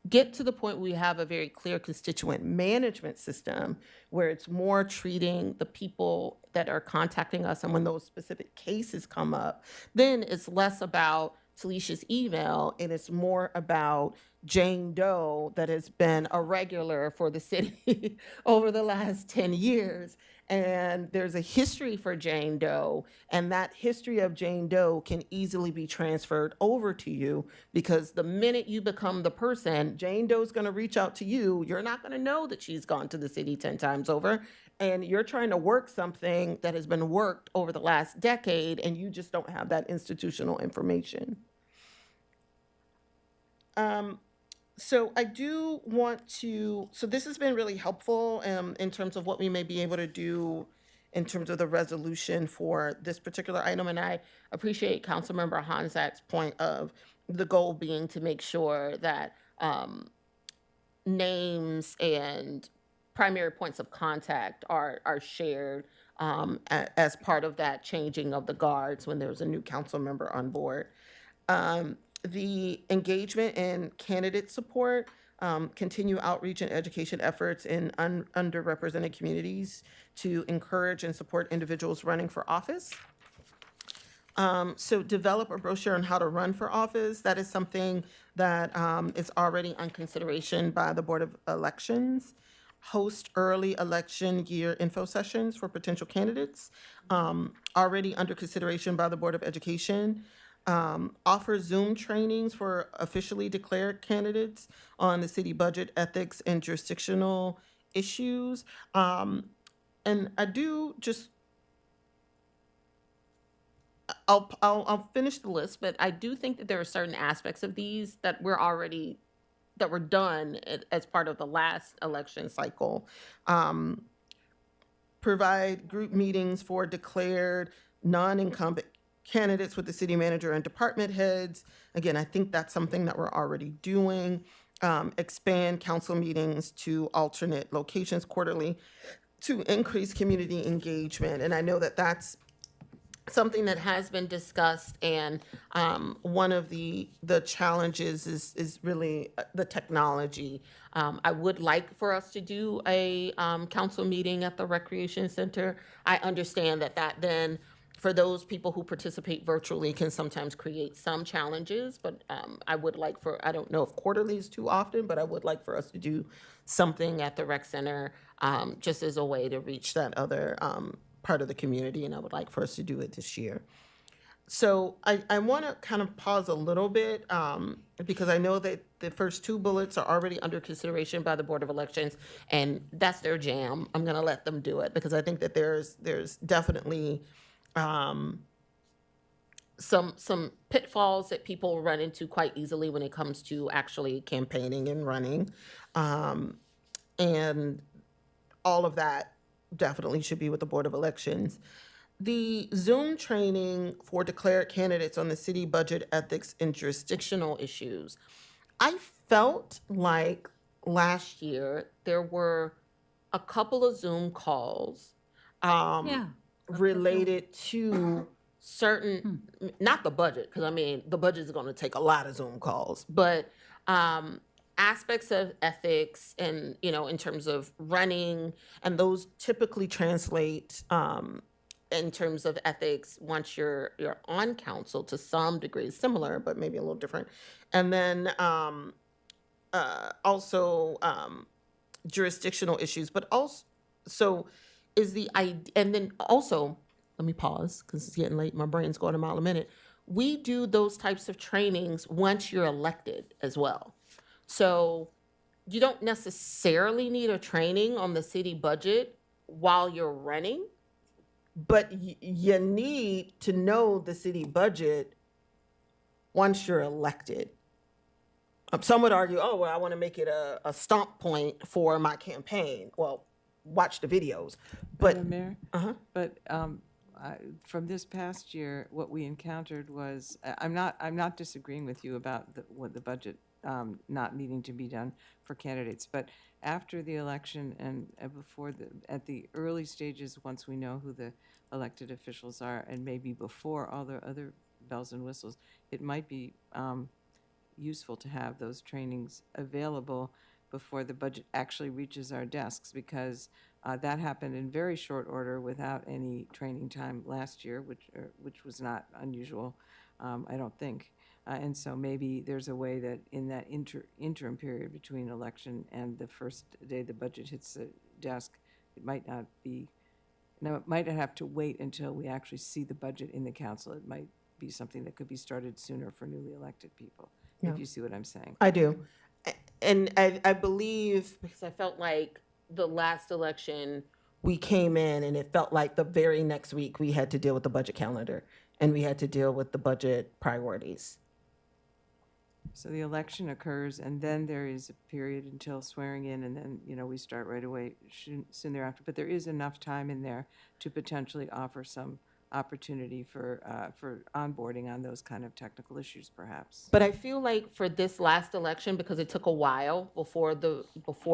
get to the point where we have a very clear constituent management system where it's more treating the people that are contacting us, and when those specific cases come up, then it's less about Talicia's email and it's more about Jane Doe that has been a regular for the city over the last 10 years. And there's a history for Jane Doe, and that history of Jane Doe can easily be transferred over to you, because the minute you become the person, Jane Doe's going to reach out to you. You're not going to know that she's gone to the city 10 times over, and you're trying to work something that has been worked over the last decade, and you just don't have that institutional information. So I do want to, so this has been really helpful in terms of what we may be able to do in terms of the resolution for this particular item. And I appreciate Councilmember Honzak's point of the goal being to make sure that names and primary points of contact are shared as part of that changing of the guards when there's a new council member on board. The engagement and candidate support, continue outreach and education efforts in underrepresented communities to encourage and support individuals running for office. So develop a brochure on how to run for office. That is something that is already on consideration by the Board of Elections. Host early election year info sessions for potential candidates, already under consideration by the Board of Education. Offer Zoom trainings for officially declared candidates on the city budget, ethics, and jurisdictional issues. And I do just, I'll finish the list, but I do think that there are certain aspects of these that were done as part of the last election cycle. Provide group meetings for declared non-incumbent candidates with the city manager and department heads. Again, I think that's something that we're already doing. Expand council meetings to alternate locations quarterly to increase community engagement. And I know that that's something that has been discussed, and one of the challenges is really the technology. I would like for us to do a council meeting at the Recreation Center. I understand that then, for those people who participate virtually, can sometimes create some challenges, but I would like I don't know if quarterly is too often, but I would like for us to do something at the Rec Center just as a way to reach that other part of the community, and I would like for us to do it this year. So I want to kind of pause a little bit because I know that the first two bullets are already under consideration by the Board of Elections, and that's their jam. I'm going to let them do it because I think that there's definitely some pitfalls that people run into quite easily when it comes to actually campaigning and running. And all of that definitely should be with the Board of Elections. The Zoom training for declared candidates on the city budget, ethics, and jurisdictional issues. I felt like last year there were a couple of Zoom calls related to certain, not the budget, because I mean, the budget is going to take a lot of Zoom calls, but aspects of ethics and, in terms of running, and those typically translate in terms of ethics once you're on council to some degree, similar, but maybe a little different. And then also jurisdictional issues, but also is the idea, and then also, let me pause because it's getting late, my brain's going a mile a minute. we do those types of trainings once you're elected as well. So you don't necessarily need a training on the city budget while you're running, but you need to know the city budget once you're elected. Some would argue, oh, well, I want to make it a stomp point for my campaign. Well, watch the videos. But Madam Mayor? uh-huh. But from this past year, what we encountered was, I'm not disagreeing with you about what the budget not needing to be done for candidates, but after the election and at the early stages, once we know who the elected officials are, and maybe before all the other bells and whistles, it might be useful to have those trainings available before the budget actually reaches our desks, because that happened in very short order without any training time last year, which was not unusual, I don't think. And so maybe there's a way that in that interim period between election and the first day the budget hits the desk, it might not be, now it might not have to wait until we actually see the budget in the council. It might be something that could be started sooner for newly elected people, if you see what I'm saying. I do. And I believe, because I felt like the last election, we came in and it felt like the very next week we had to deal with the budget calendar and we had to deal with the budget priorities. So the election occurs, and then there is a period until swearing in, and then, we start right away soon thereafter. But there is enough time in there to potentially offer some opportunity for onboarding on those kind of technical issues, perhaps. But I feel like for this last election, because it took a while before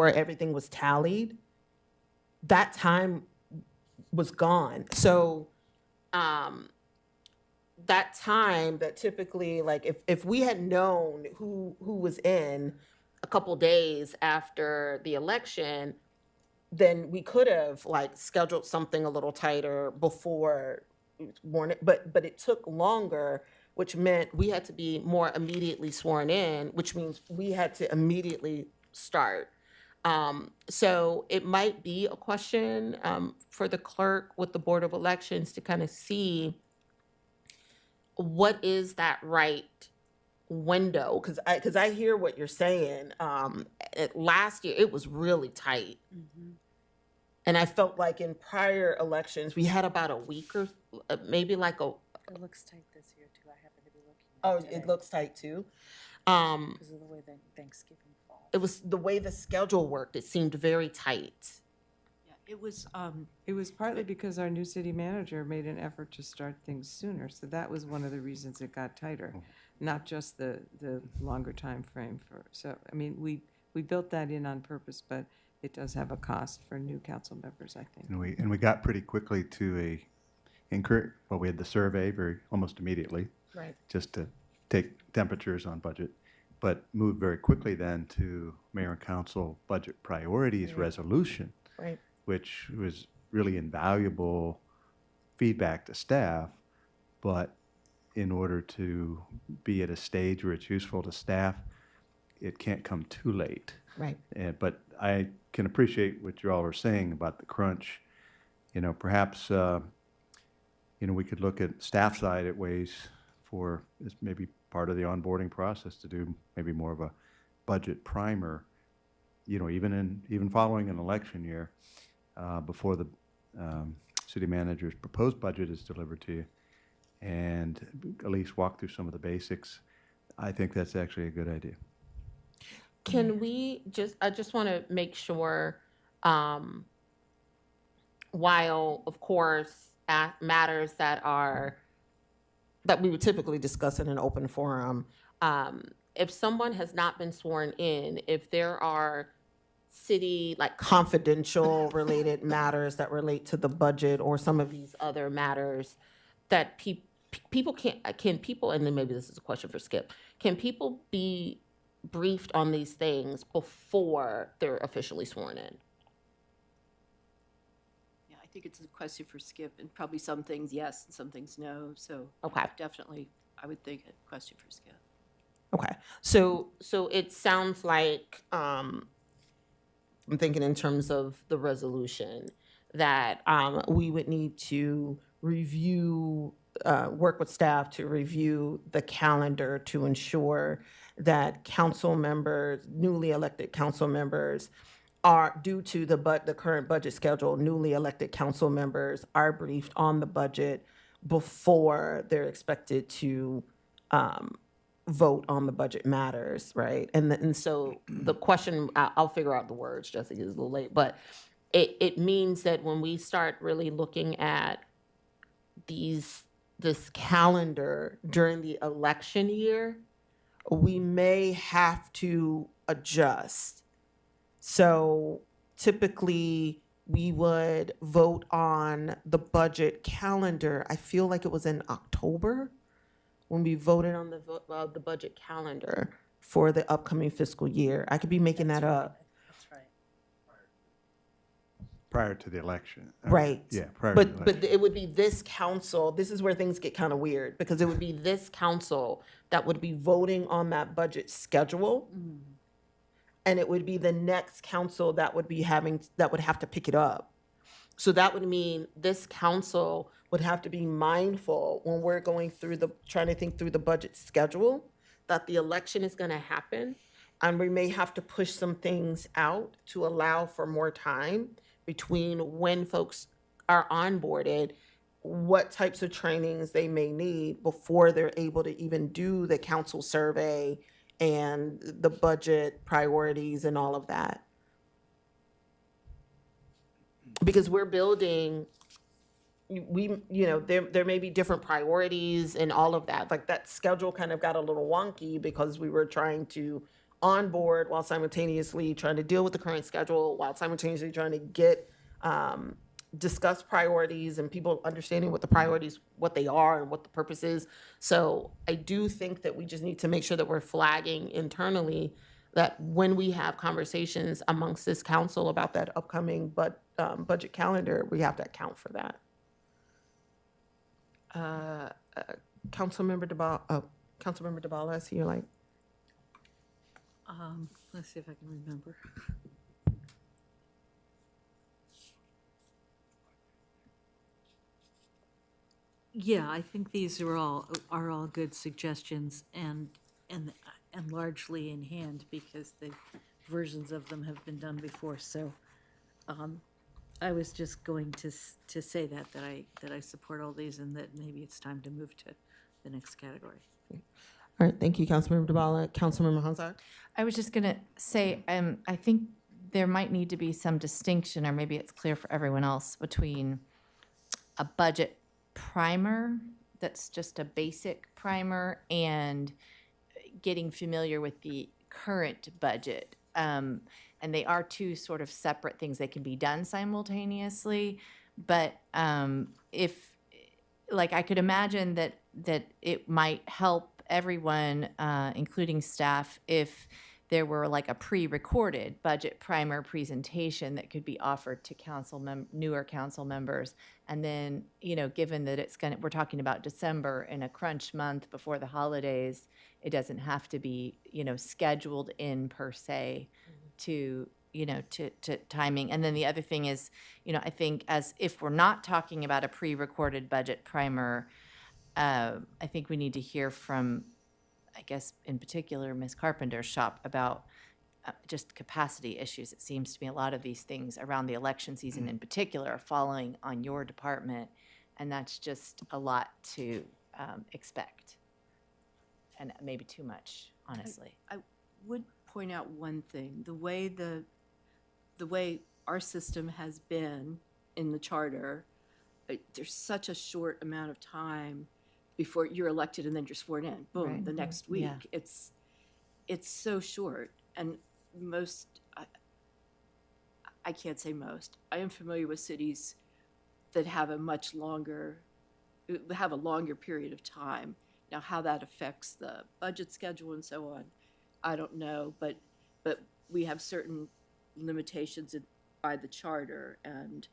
everything was tallied, that time was gone. So that time that typically, like if we had known who was in a couple days after the election, then we could have like scheduled something a little tighter before sworn in, but it took longer, which meant we had to be more immediately sworn in, which means we had to immediately start. So it might be a question for the clerk with the Board of Elections to kind of see what is that right window, because I hear what you're saying. Last year it was really tight. And I felt like in prior elections, we had about a week or maybe like a. It looks tight this year too. I happen to be looking. Oh, it looks tight too. Because of the way that Thanksgiving falls. It was the way the schedule worked. It seemed very tight. Yeah, it was, It was partly because our new city manager made an effort to start things sooner, so that was one of the reasons it got tighter, not just the longer time frame for. So I mean, we built that in on purpose, but it does have a cost for new council members, I think. And we got pretty quickly to we had the survey almost immediately. Right. Just to take temperatures on budget, but moved very quickly then to mayor and council budget priorities resolution, Right. which was really invaluable feedback to staff, but in order to be at a stage where it's useful to staff, it can't come too late. Right. But I can appreciate what you all are saying about the crunch. Perhaps, we could look at staff side at ways for this maybe part of the onboarding process to do maybe more of a budget primer, even following an election year, before the city manager's proposed budget is delivered to you, and at least walk through some of the basics. I think that's actually a good idea. Can we I just want to make sure, while of course matters that we would typically discuss in an open forum, if someone has not been sworn in, if there are city like confidential related matters that relate to the budget or some of these other matters that people can people, and then maybe this is a question for Skip, can people be briefed on these things before they're officially sworn in? yeah, I think it's a question for Skip, and probably some things yes and some things no. So Okay. definitely, I would think a question for Skip. Okay, so it sounds like, I'm thinking in terms of the resolution, that we would need to review work with staff to review the calendar to ensure that council members, newly elected council members, are, due to the current budget schedule, newly elected council members are briefed on the budget before they're expected to vote on the budget matters, right? And so the question, I'll figure out the words, Jessica, it's a little late, but it means that when we start really looking at this calendar during the election year, we may have to adjust. So typically, we would vote on the budget calendar. I feel like it was in October when we voted on the budget calendar for the upcoming fiscal year. I could be making that up. That's right. Prior to the election. Right. Yeah, prior to the election. But it would be this council, this is where things get kind of weird, because it would be this council that would be voting on that budget schedule. And it would be the next council that would have to pick it up. So that would mean this council would have to be mindful when we're going through trying to think through the budget schedule, that the election is going to happen. And we may have to push some things out to allow for more time between when folks are onboarded, what types of trainings they may need before they're able to even do the council survey and the budget priorities and all of that. Because we're building, there may be different priorities and all of that. Like that schedule kind of got a little wonky because we were trying to onboard while simultaneously trying to deal with the current schedule, while simultaneously trying to get, discuss priorities and people understanding what the priorities, what they are and what the purpose is. So I do think that we just need to make sure that we're flagging internally that when we have conversations amongst this council about that upcoming budget calendar, we have to account for that. Councilmember DeBala, I see you're like. Let's see if I can remember. Yeah, I think these are all good suggestions and largely in hand because the versions of them have been done before. So I was just going to say that I support all these and that maybe it's time to move to the next category. All right, thank you, Councilmember DeBala. Councilmember Honzak? I was just going to say, I think there might need to be some distinction, or maybe it's clear for everyone else, between a budget primer that's just a basic primer and getting familiar with the current budget. And they are two sort of separate things. They can be done simultaneously, but if, like, I could imagine that it might help everyone, including staff, if there were like a pre-recorded budget primer presentation that could be offered to newer council members. And then, given that we're talking about December in a crunch month before the holidays, it doesn't have to be, scheduled in per se to timing. And then the other thing is, I think as if we're not talking about a pre-recorded budget primer, I think we need to hear from, I guess, in particular, Ms. Carpenter's shop about just capacity issues. It seems to me a lot of these things around the election season in particular are falling on your department, and that's just a lot to expect, and maybe too much, honestly. I would point out one thing. The way our system has been in the charter, there's such a short amount of time before you're elected and then you're sworn in. Boom, Right. the next week. Yeah. It's so short. And I can't say most. I am familiar with cities that have a longer period of time. Now, how that affects the budget schedule and so on, I don't know. But we have certain limitations by the charter, and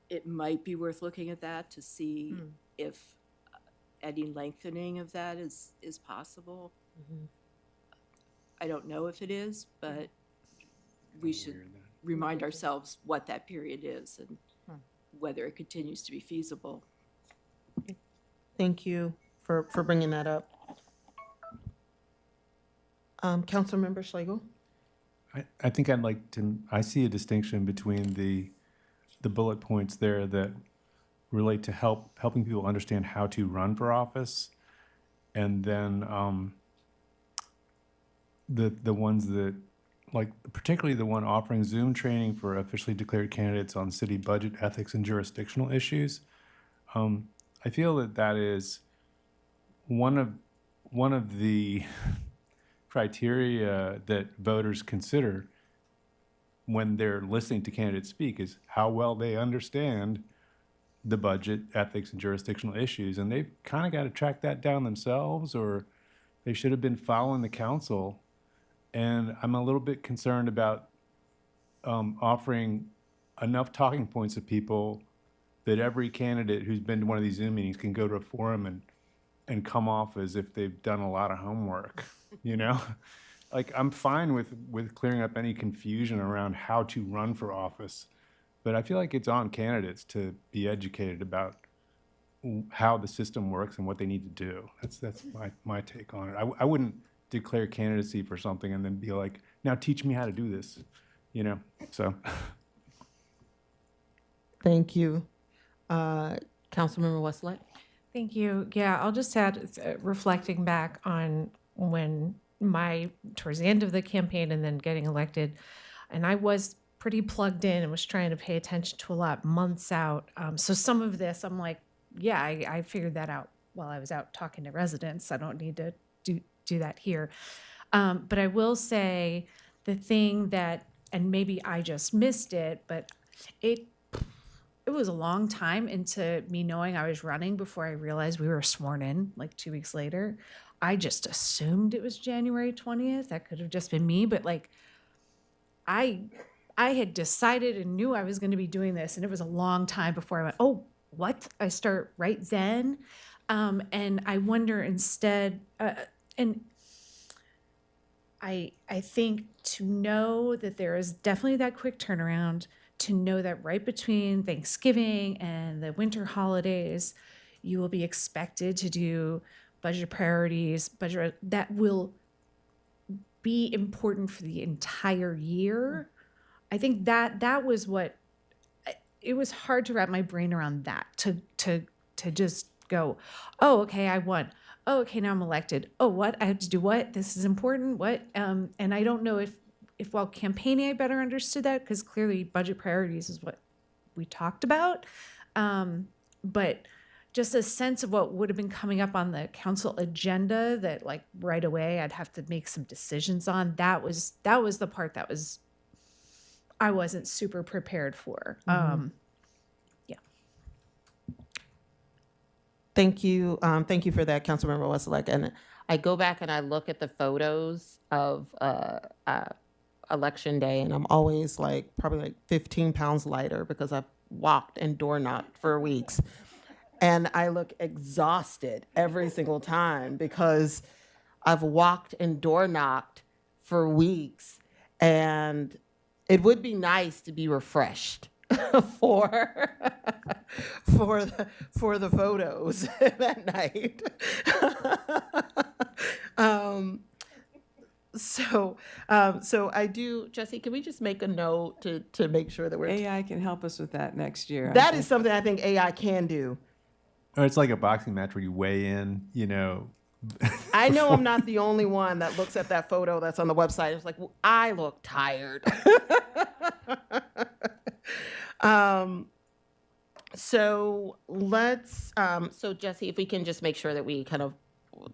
it might be worth looking at that to see if any lengthening of that is possible. I don't know if it is, but we should remind ourselves what that period is and whether it continues to be feasible. Thank you for bringing that up. Councilmember Schlegel? I think I'd like to, I see a distinction between the bullet points there that relate to helping people understand how to run for office, and then the ones that, like particularly the one offering Zoom training for officially declared candidates on city budget, ethics, and jurisdictional issues. I feel that is one of the criteria that voters consider when they're listening to candidates speak is how well they understand the budget, ethics, and jurisdictional issues. And they've kind of got to track that down themselves, or they should have been following the council. And I'm a little bit concerned about offering enough talking points to people that every candidate who's been to one of these Zoom meetings can go to a forum and come off as if they've done a lot of homework, you know? Like, I'm fine with clearing up any confusion around how to run for office, but I feel like it's on candidates to be educated about how the system works and what they need to do. That's my take on it. I wouldn't declare candidacy for something and then be like, now teach me how to do this, you know? So. Thank you. Councilmember Westlake? Thank you. Yeah, I'll just add, reflecting back on when towards the end of the campaign and then getting elected, and I was pretty plugged in and was trying to pay attention to a lot months out. So some of this, I'm like, yeah, I figured that out while I was out talking to residents. I don't need to do that here. But I will say the thing that, and maybe I just missed it, but it was a long time into me knowing I was running before I realized we were sworn in like 2 weeks later. I just assumed it was January 20th. That could have just been me, but like I had decided and knew I was going to be doing this, and it was a long time before I went, oh, what? I start right then. And I wonder instead, and I think to know that there is definitely that quick turnaround, to know that right between Thanksgiving and the winter holidays, you will be expected to do budget priorities, budget that will be important for the entire year. I think that was what, it was hard to wrap my brain around that, to just go, oh, okay, I won. Oh, okay, now I'm elected. Oh, what? I have to do what? This is important. What? And I don't know if while campaigning I better understood that, because clearly budget priorities is what we talked about. But just a sense of what would have been coming up on the council agenda that like right away I'd have to make some decisions on. That was the part that was, I wasn't super prepared for. Yeah. Thank you. Thank you for that, Councilmember Westlake. And I go back and I look at the photos of Election Day, and I'm always like probably like 15 pounds lighter because I've walked and door knocked for weeks. And I look exhausted every single time because I've walked and door knocked for weeks. And it would be nice to be refreshed for the photos that night. So I do, Jesse, can we just make a note to make sure that we're... AI can help us with that next year. That is something I think AI can do. Or it's like a boxing match where you weigh in, you know. I know I'm not the only one that looks at that photo that's on the website. It's like, well, I look tired. So let's, so Jesse, if we can just make sure that we kind of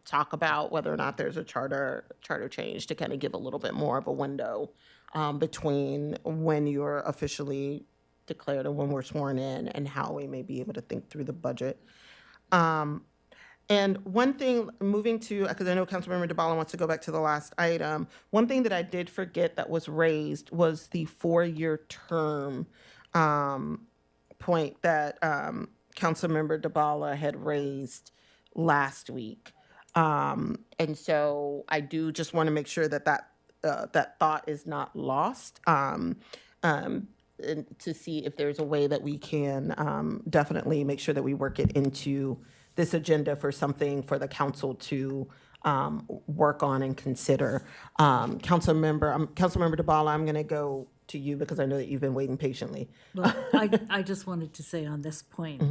talk about whether or not there's a charter change to kind of give a little bit more of a window between when you're officially declared and when we're sworn in, and how we may be able to think through the budget. And one thing, moving to, because I know Councilmember DeBala wants to go back to the last item, one thing that I did forget that was raised was the 4-year term point that Councilmember DeBala had raised last week. And so I do just want to make sure that that thought is not lost, and to see if there's a way that we can definitely make sure that we work it into this agenda for something for the council to work on and consider. Councilmember DeBala, I'm going to go to you because I know that you've been waiting patiently. Well, I just wanted to say on this point,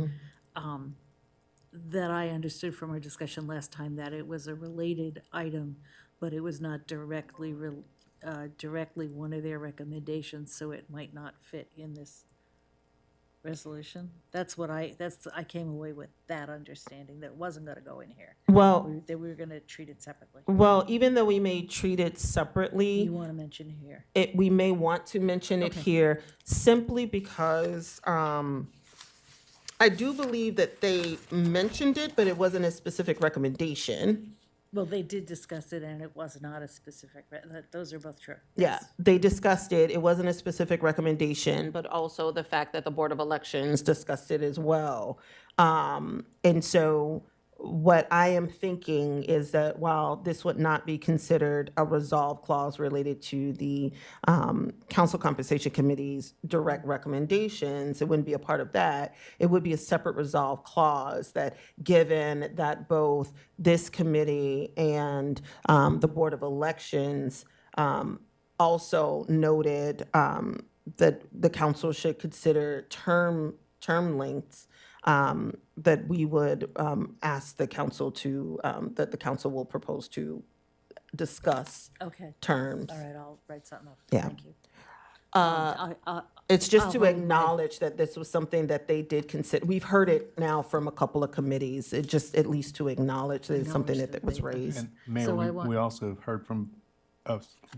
that I understood from our discussion last time that it was a related item, but it was not directly one of their recommendations, so it might not fit in this resolution. I came away with that understanding, that it wasn't gonna go in here. Well, That we were gonna treat it separately. well, even though we may treat it separately, You wanna mention here? we may want to mention it here simply because I do believe that they mentioned it, but it wasn't a specific recommendation. Well, they did discuss it, and it was not a specific, those are both true. Yeah, they discussed it. It wasn't a specific recommendation, but also the fact that the Board of Elections discussed it as well. And so what I am thinking is that while this would not be considered a resolve clause related to the Council Compensation Committee's direct recommendations, it wouldn't be a part of that. It would be a separate resolve clause that, given that both this committee and the Board of Elections also noted that the council should consider term lengths, that we would ask the council to, that the council will propose to discuss Okay. terms. All right, I'll write something up. Yeah. Thank you. It's just I'll to vote in acknowledge that this was something that they did consider. We've heard it now from a couple of committees. It just, at least to acknowledge that it's something Acknowledge that was that they- raised. And Mayor, So I we, want- we also heard from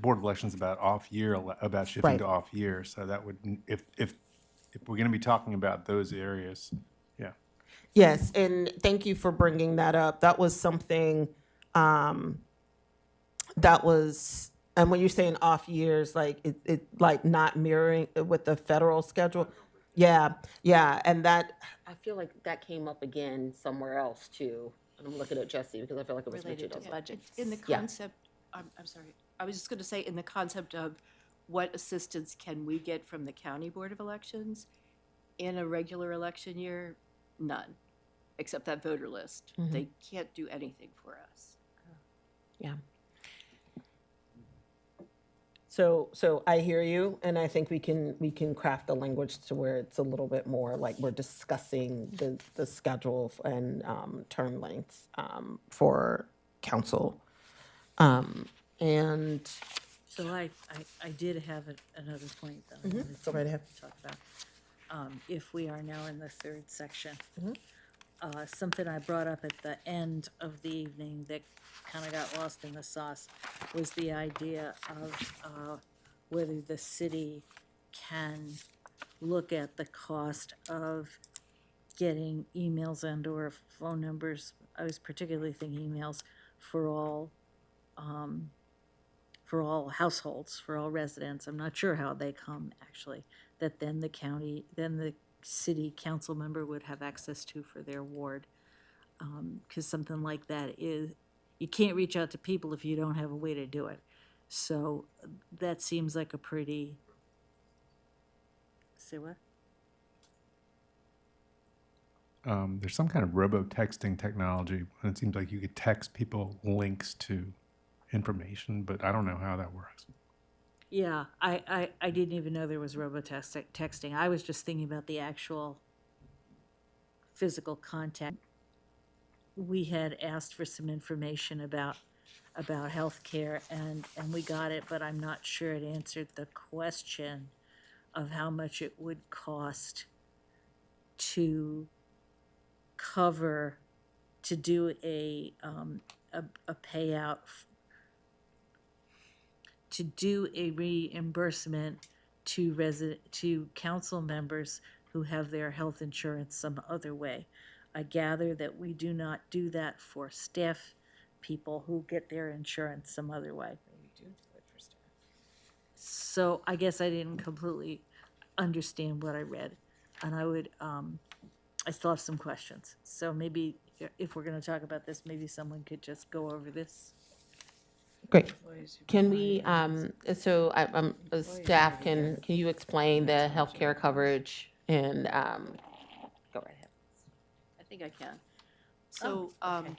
Board of Elections about about shifting Right. to off year. So that would, if we're going to be talking about those areas, yeah. Yes, and thank you for bringing that up. That was something, that was, and when you're saying off years, like it like not mirroring with the federal schedule. Yeah, and that, I feel like that came up again somewhere else too. And I'm looking at Jesse because I feel like it was Related mentioned to as budget. In the Yeah. concept, I'm sorry, I was just going to say, in the concept of what assistance can we get from the County Board of Elections in a regular election year? None, except that voter list. They can't do anything for us. Yeah. So I hear you, and I think we can craft the language to where it's a little bit more like we're discussing the schedule and term lengths for council. And So I did have another point that I wanted Go right ahead. to talk about. If we are now in the third section. Something I brought up at the end of the evening that kind of got lost in the sauce was the idea of whether the city can look at the cost of getting emails and/or phone numbers. I was particularly thinking emails for all households, for all residents. I'm not sure how they come, actually, that then the city council member would have access to for their ward. Because something like that is, you can't reach out to people if you don't have a way to do it. So that seems like a pretty, say what? There's some kind of robo-texting technology, and it seems like you could text people links to information, but I don't know how that works. Yeah, I didn't even know there was texting. I was just thinking about the actual physical contact. We had asked for some information about healthcare, and we got it, but I'm not sure it answered the question of how much it would cost to cover, to do a payout, to do a reimbursement to council members who have their health insurance some other way. I gather that we do not do that for staff people who get their insurance some other way. So I guess I didn't completely understand what I read, and I still have some questions. So maybe if we're gonna talk about this, maybe someone could just go over this. Great. Can we, staff, can you explain the healthcare coverage and, go right ahead. I think I can. So, I take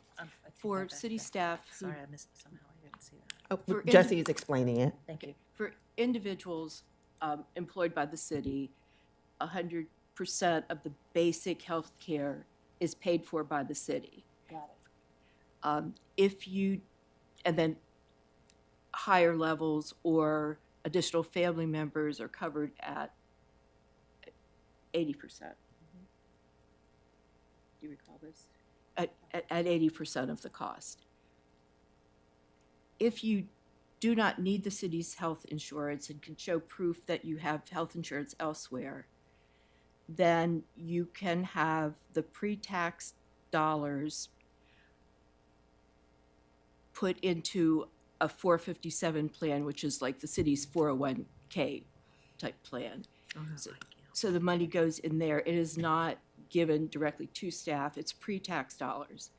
for that back city then. staff who Sorry, I missed, somehow I didn't see that. Oh, For Jesse is explaining it. Thank you. for individuals employed by the city, 100% of the basic health care is paid for by the city. Got If you, and then higher levels or additional family members are covered at 80%. Do you recall this? At 80% of the cost. If you do not need the city's health insurance and can show proof that you have health insurance elsewhere, then you can have the pre-tax dollars put into a 457 plan, which is like the city's 401k type plan. So the money goes in there. It is not given directly to staff. It's pre-tax dollars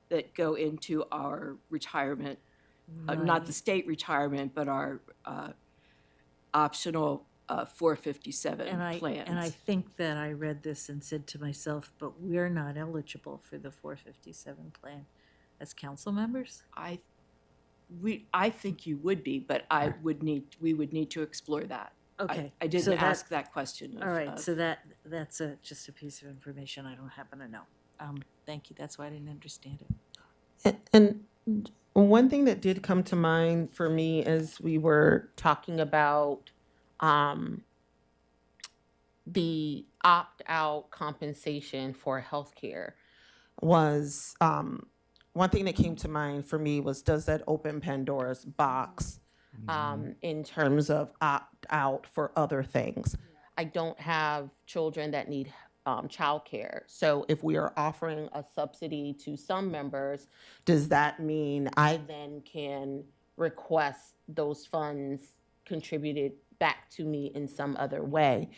that go into our retirement, not the state retirement, but our optional 457 plans. And I think that I read this and said to myself, but we're not eligible for the 457 plan as council members? I think you would be, but we would need to explore that. Okay. I so didn't that- ask that question. All right, so that's just a piece of information I don't happen to know. Thank you, that's why I didn't understand it. And one thing that did come to mind for me as we were talking about the opt-out compensation for healthcare was one thing that came to mind for me was, does that open Pandora's box in terms of opt-out for other things? I don't have children that need childcare. So if we are offering a subsidy to some members, does that mean I then can request those funds contributed back to me in some other way?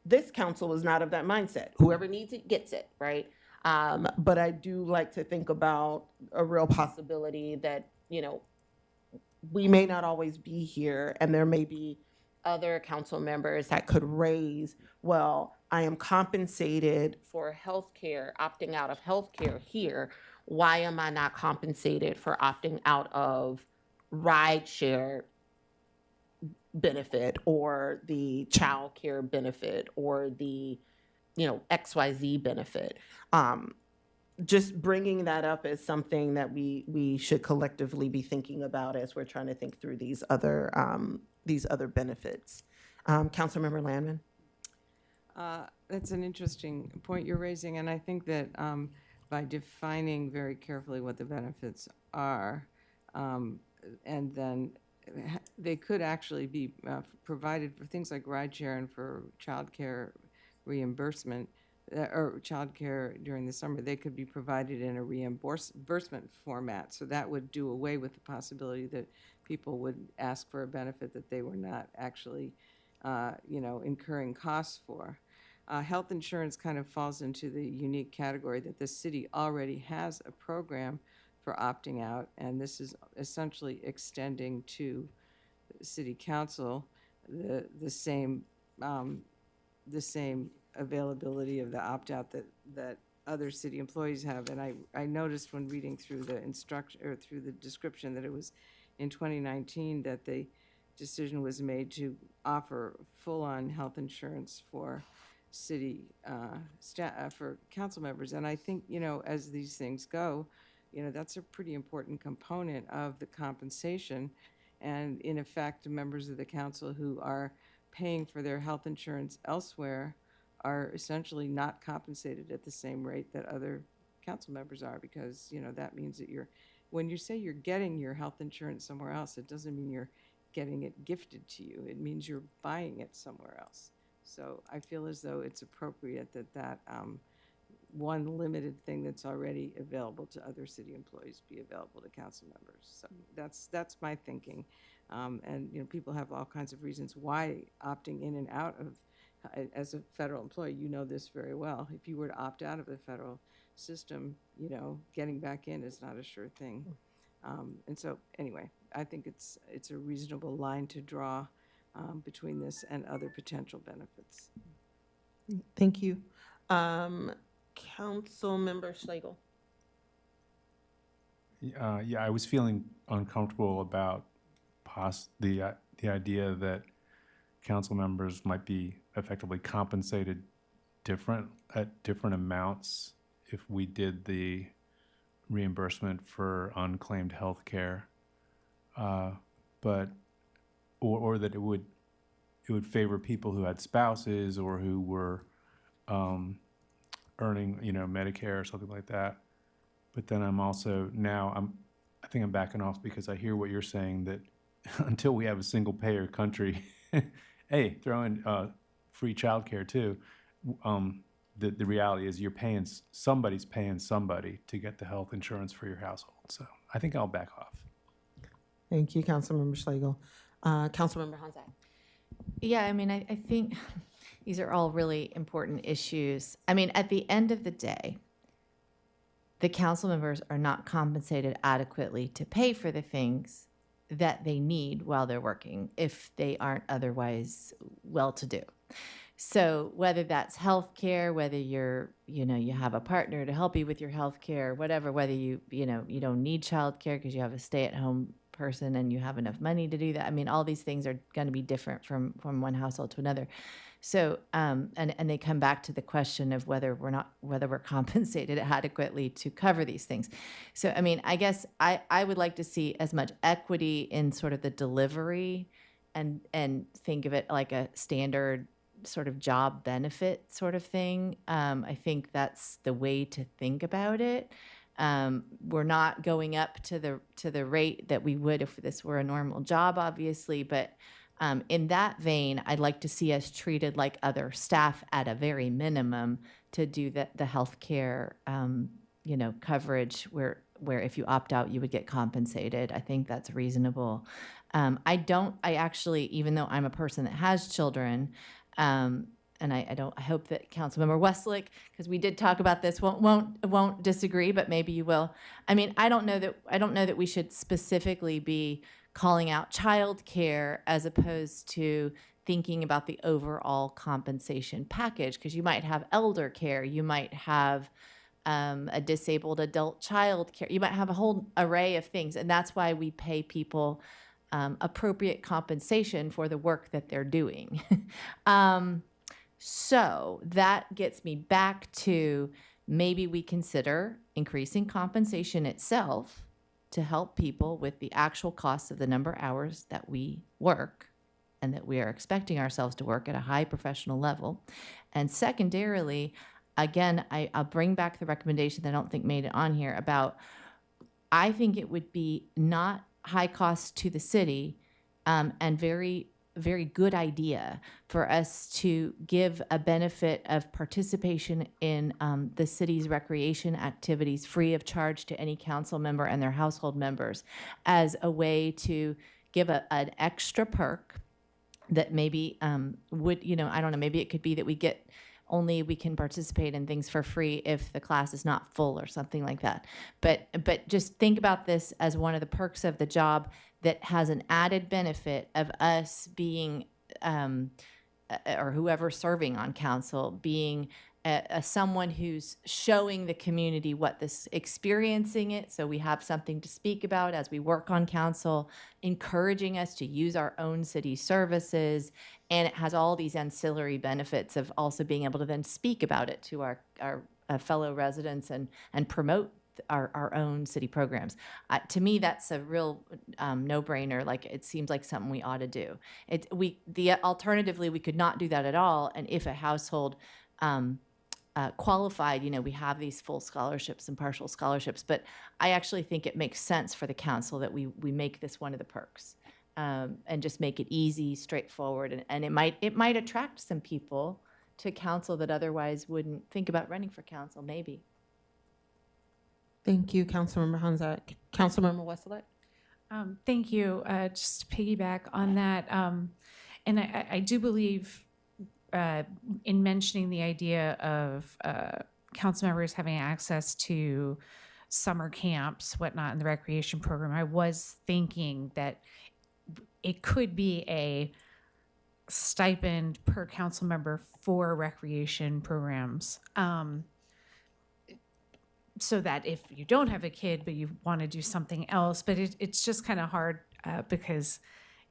This council is not of that mindset. Whoever needs it gets it, right? But I do like to think about a real possibility that, we may not always be here, and there may be other council members that could raise, well, I am compensated for healthcare, opting out of healthcare here. Why am I not compensated for opting out of rideshare benefit or the child care benefit or the, XYZ benefit? Just bringing that up as something that we should collectively be thinking about as we're trying to think through these other benefits. Councilmember Landman? That's an interesting point you're raising, and I think that by defining very carefully what the benefits are, and then they could actually be provided for things like rideshare and for childcare reimbursement, or childcare during the summer, they could be provided in a reimbursement format. So that would do away with the possibility that people would ask for a benefit that they were not actually, incurring costs for. Health insurance kind of falls into the unique category that the city already has a program for opting out, and this is essentially extending to city council the same availability of the opt-out that other city employees have. And I noticed when reading through the through the description that it was in 2019 that the decision was made to offer full-on health insurance for city for council members. And I think, as these things go, that's a pretty important component of the compensation. And in effect, members of the council who are paying for their health insurance elsewhere are essentially not compensated at the same rate that other council members are, because, that means that when you say you're getting your health insurance somewhere else, it doesn't mean you're getting it gifted to you. It means you're buying it somewhere else. So I feel as though it's appropriate that one limited thing that's already available to other city employees be available to council members. So that's my thinking. And, people have all kinds of reasons why opting in and out of, as a federal employee, you know this very well. If you were to opt out of the federal system, getting back in is not a sure thing. And so, anyway, I think it's a reasonable line to draw between this and other potential benefits. Thank you. Councilmember Schlegel? Yeah, I was feeling uncomfortable about the idea that council members might be effectively compensated at different amounts if we did the reimbursement for unclaimed health care, but or that it would favor people who had spouses or who were earning, Medicare or something like that. But then I think I'm backing off because I hear what you're saying, that until we have a single payer country, hey, throw in free childcare too. The reality is somebody's paying somebody to get the health insurance for your household. So I think I'll back off. Thank you, Councilmember Schlegel. Councilmember Hanzak. Yeah, I mean, I think these are all really important issues. I mean, at the end of the day, the council members are not compensated adequately to pay for the things that they need while they're working if they aren't otherwise well-to-do. So whether that's health care, whether you have a partner to help you with your health care, whatever, whether you don't need child care because you have a stay-at-home person and you have enough money to do that. I mean, all these things are going to be different from one household to another. So, and they come back to the question of whether we're compensated adequately to cover these things. So, I mean, I guess I would like to see as much equity in sort of the delivery and think of it like a standard sort of job benefit sort of thing. I think that's the way to think about it. We're not going up to the rate that we would if this were a normal job, obviously, but in that vein, I'd like to see us treated like other staff at a very minimum to do the health care, coverage where if you opt out, you would get compensated. I think that's reasonable. I actually, even though I'm a person that has children, and I hope that Councilmember Westlake, because we did talk about this, won't disagree, but maybe you will. I mean, I don't know that we should specifically be calling out child care as opposed to thinking about the overall compensation package, because you might have elder care, you might have a disabled adult child care, you might have a whole array of things, and that's why we pay people appropriate compensation for the work that they're doing. So that gets me back to maybe we consider increasing compensation itself to help people with the actual costs of the number of hours that we work and that we are expecting ourselves to work at a high professional level. And secondarily, again, I'll bring back the recommendation that I don't think made it on here about, I think it would be not high cost to the city and very, very good idea for us to give a benefit of participation in the city's recreation activities free of charge to any council member and their household members as a way to give an extra perk that maybe would, I don't know, maybe it could be that we can participate in things for free if the class is not full or something like that. But just think about this as one of the perks of the job that has an added benefit of us being, or whoever's serving on council, being someone who's showing the community what this, experiencing it, so we have something to speak about as we work on council, encouraging us to use our own city services, and it has all these ancillary benefits of also being able to then speak about it to our fellow residents and promote our own city programs. To me, that's a real no-brainer. Like, it seems like something we ought to do. Alternatively, we could not do that at all, and if a household qualified, we have these full scholarships and partial scholarships, but I actually think it makes sense for the council that we make this one of the perks, and just make it easy, straightforward, and it might attract some people to council that otherwise wouldn't think about running for council, maybe. Thank you, Councilmember Hanzak. Councilmember Westlake. Thank you. Just to piggyback on that, and I do believe in mentioning the idea of council members having access to summer camps, whatnot, in the recreation program, I was thinking that it could be a stipend per council member for recreation programs. so that if you don't have a kid but you want to do something else, but it's just kind of hard because,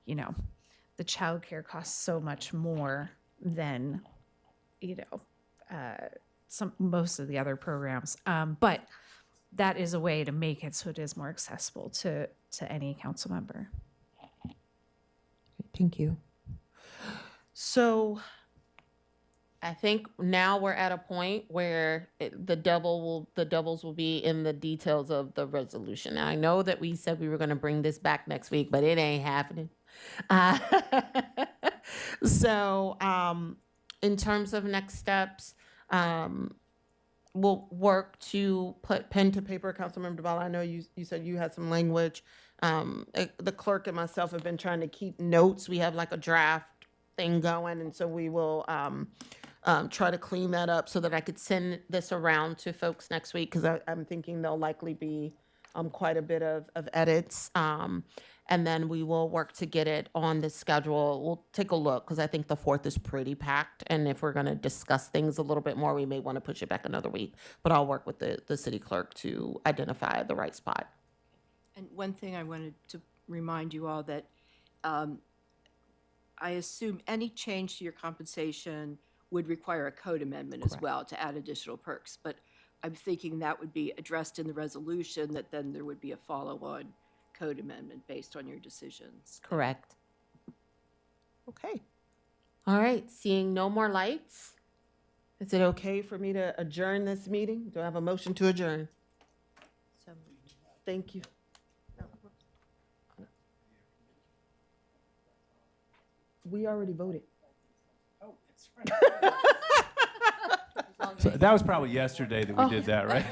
you know, the childcare costs so much more than, you know, most of the other programs. But that is a way to make it so it is more accessible to any council member. Thank you. So I think now we're at a point where the devils will be in the details of the resolution. Now, I know that we said we were going to bring this back next week, but it ain't happening. So in terms of next steps, we'll work to put pen to paper. Councilmember Duvall, I know you said you had some language. The clerk and myself have been trying to keep notes. We have like a draft thing going, and so we will try to clean that up so that I could send this around to folks next week, because I'm thinking there'll likely be quite a bit of edits. And then we will work to get it on the schedule. We'll take a look, because I think the 4th is pretty packed. And if we're going to discuss things a little bit more, we may want to push it back another week. But I'll work with the city clerk to identify the right spot. And one thing I wanted to remind you all that I assume any change to your compensation would require a code amendment as well to add additional perks. But I'm thinking that would be addressed in the resolution, that then there would be a follow-on code amendment based on your decisions. Correct. Okay. All right. Seeing no more lights, is it okay for me to adjourn this meeting? Do I have a motion to adjourn? Thank you. We already voted. So that was probably yesterday that we did that, right?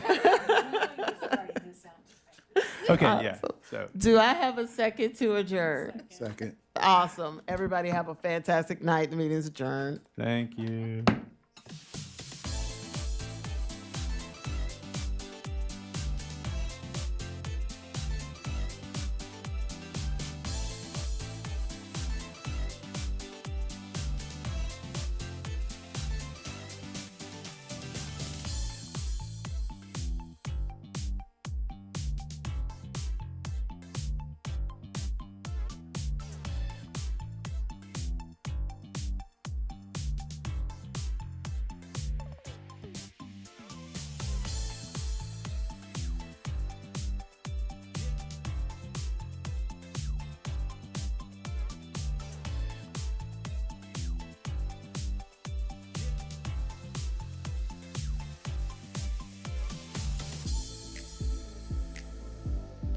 Okay, yeah. So Do I have a second to adjourn? Second. Awesome. Everybody have a fantastic night. The meeting is adjourned. thank you.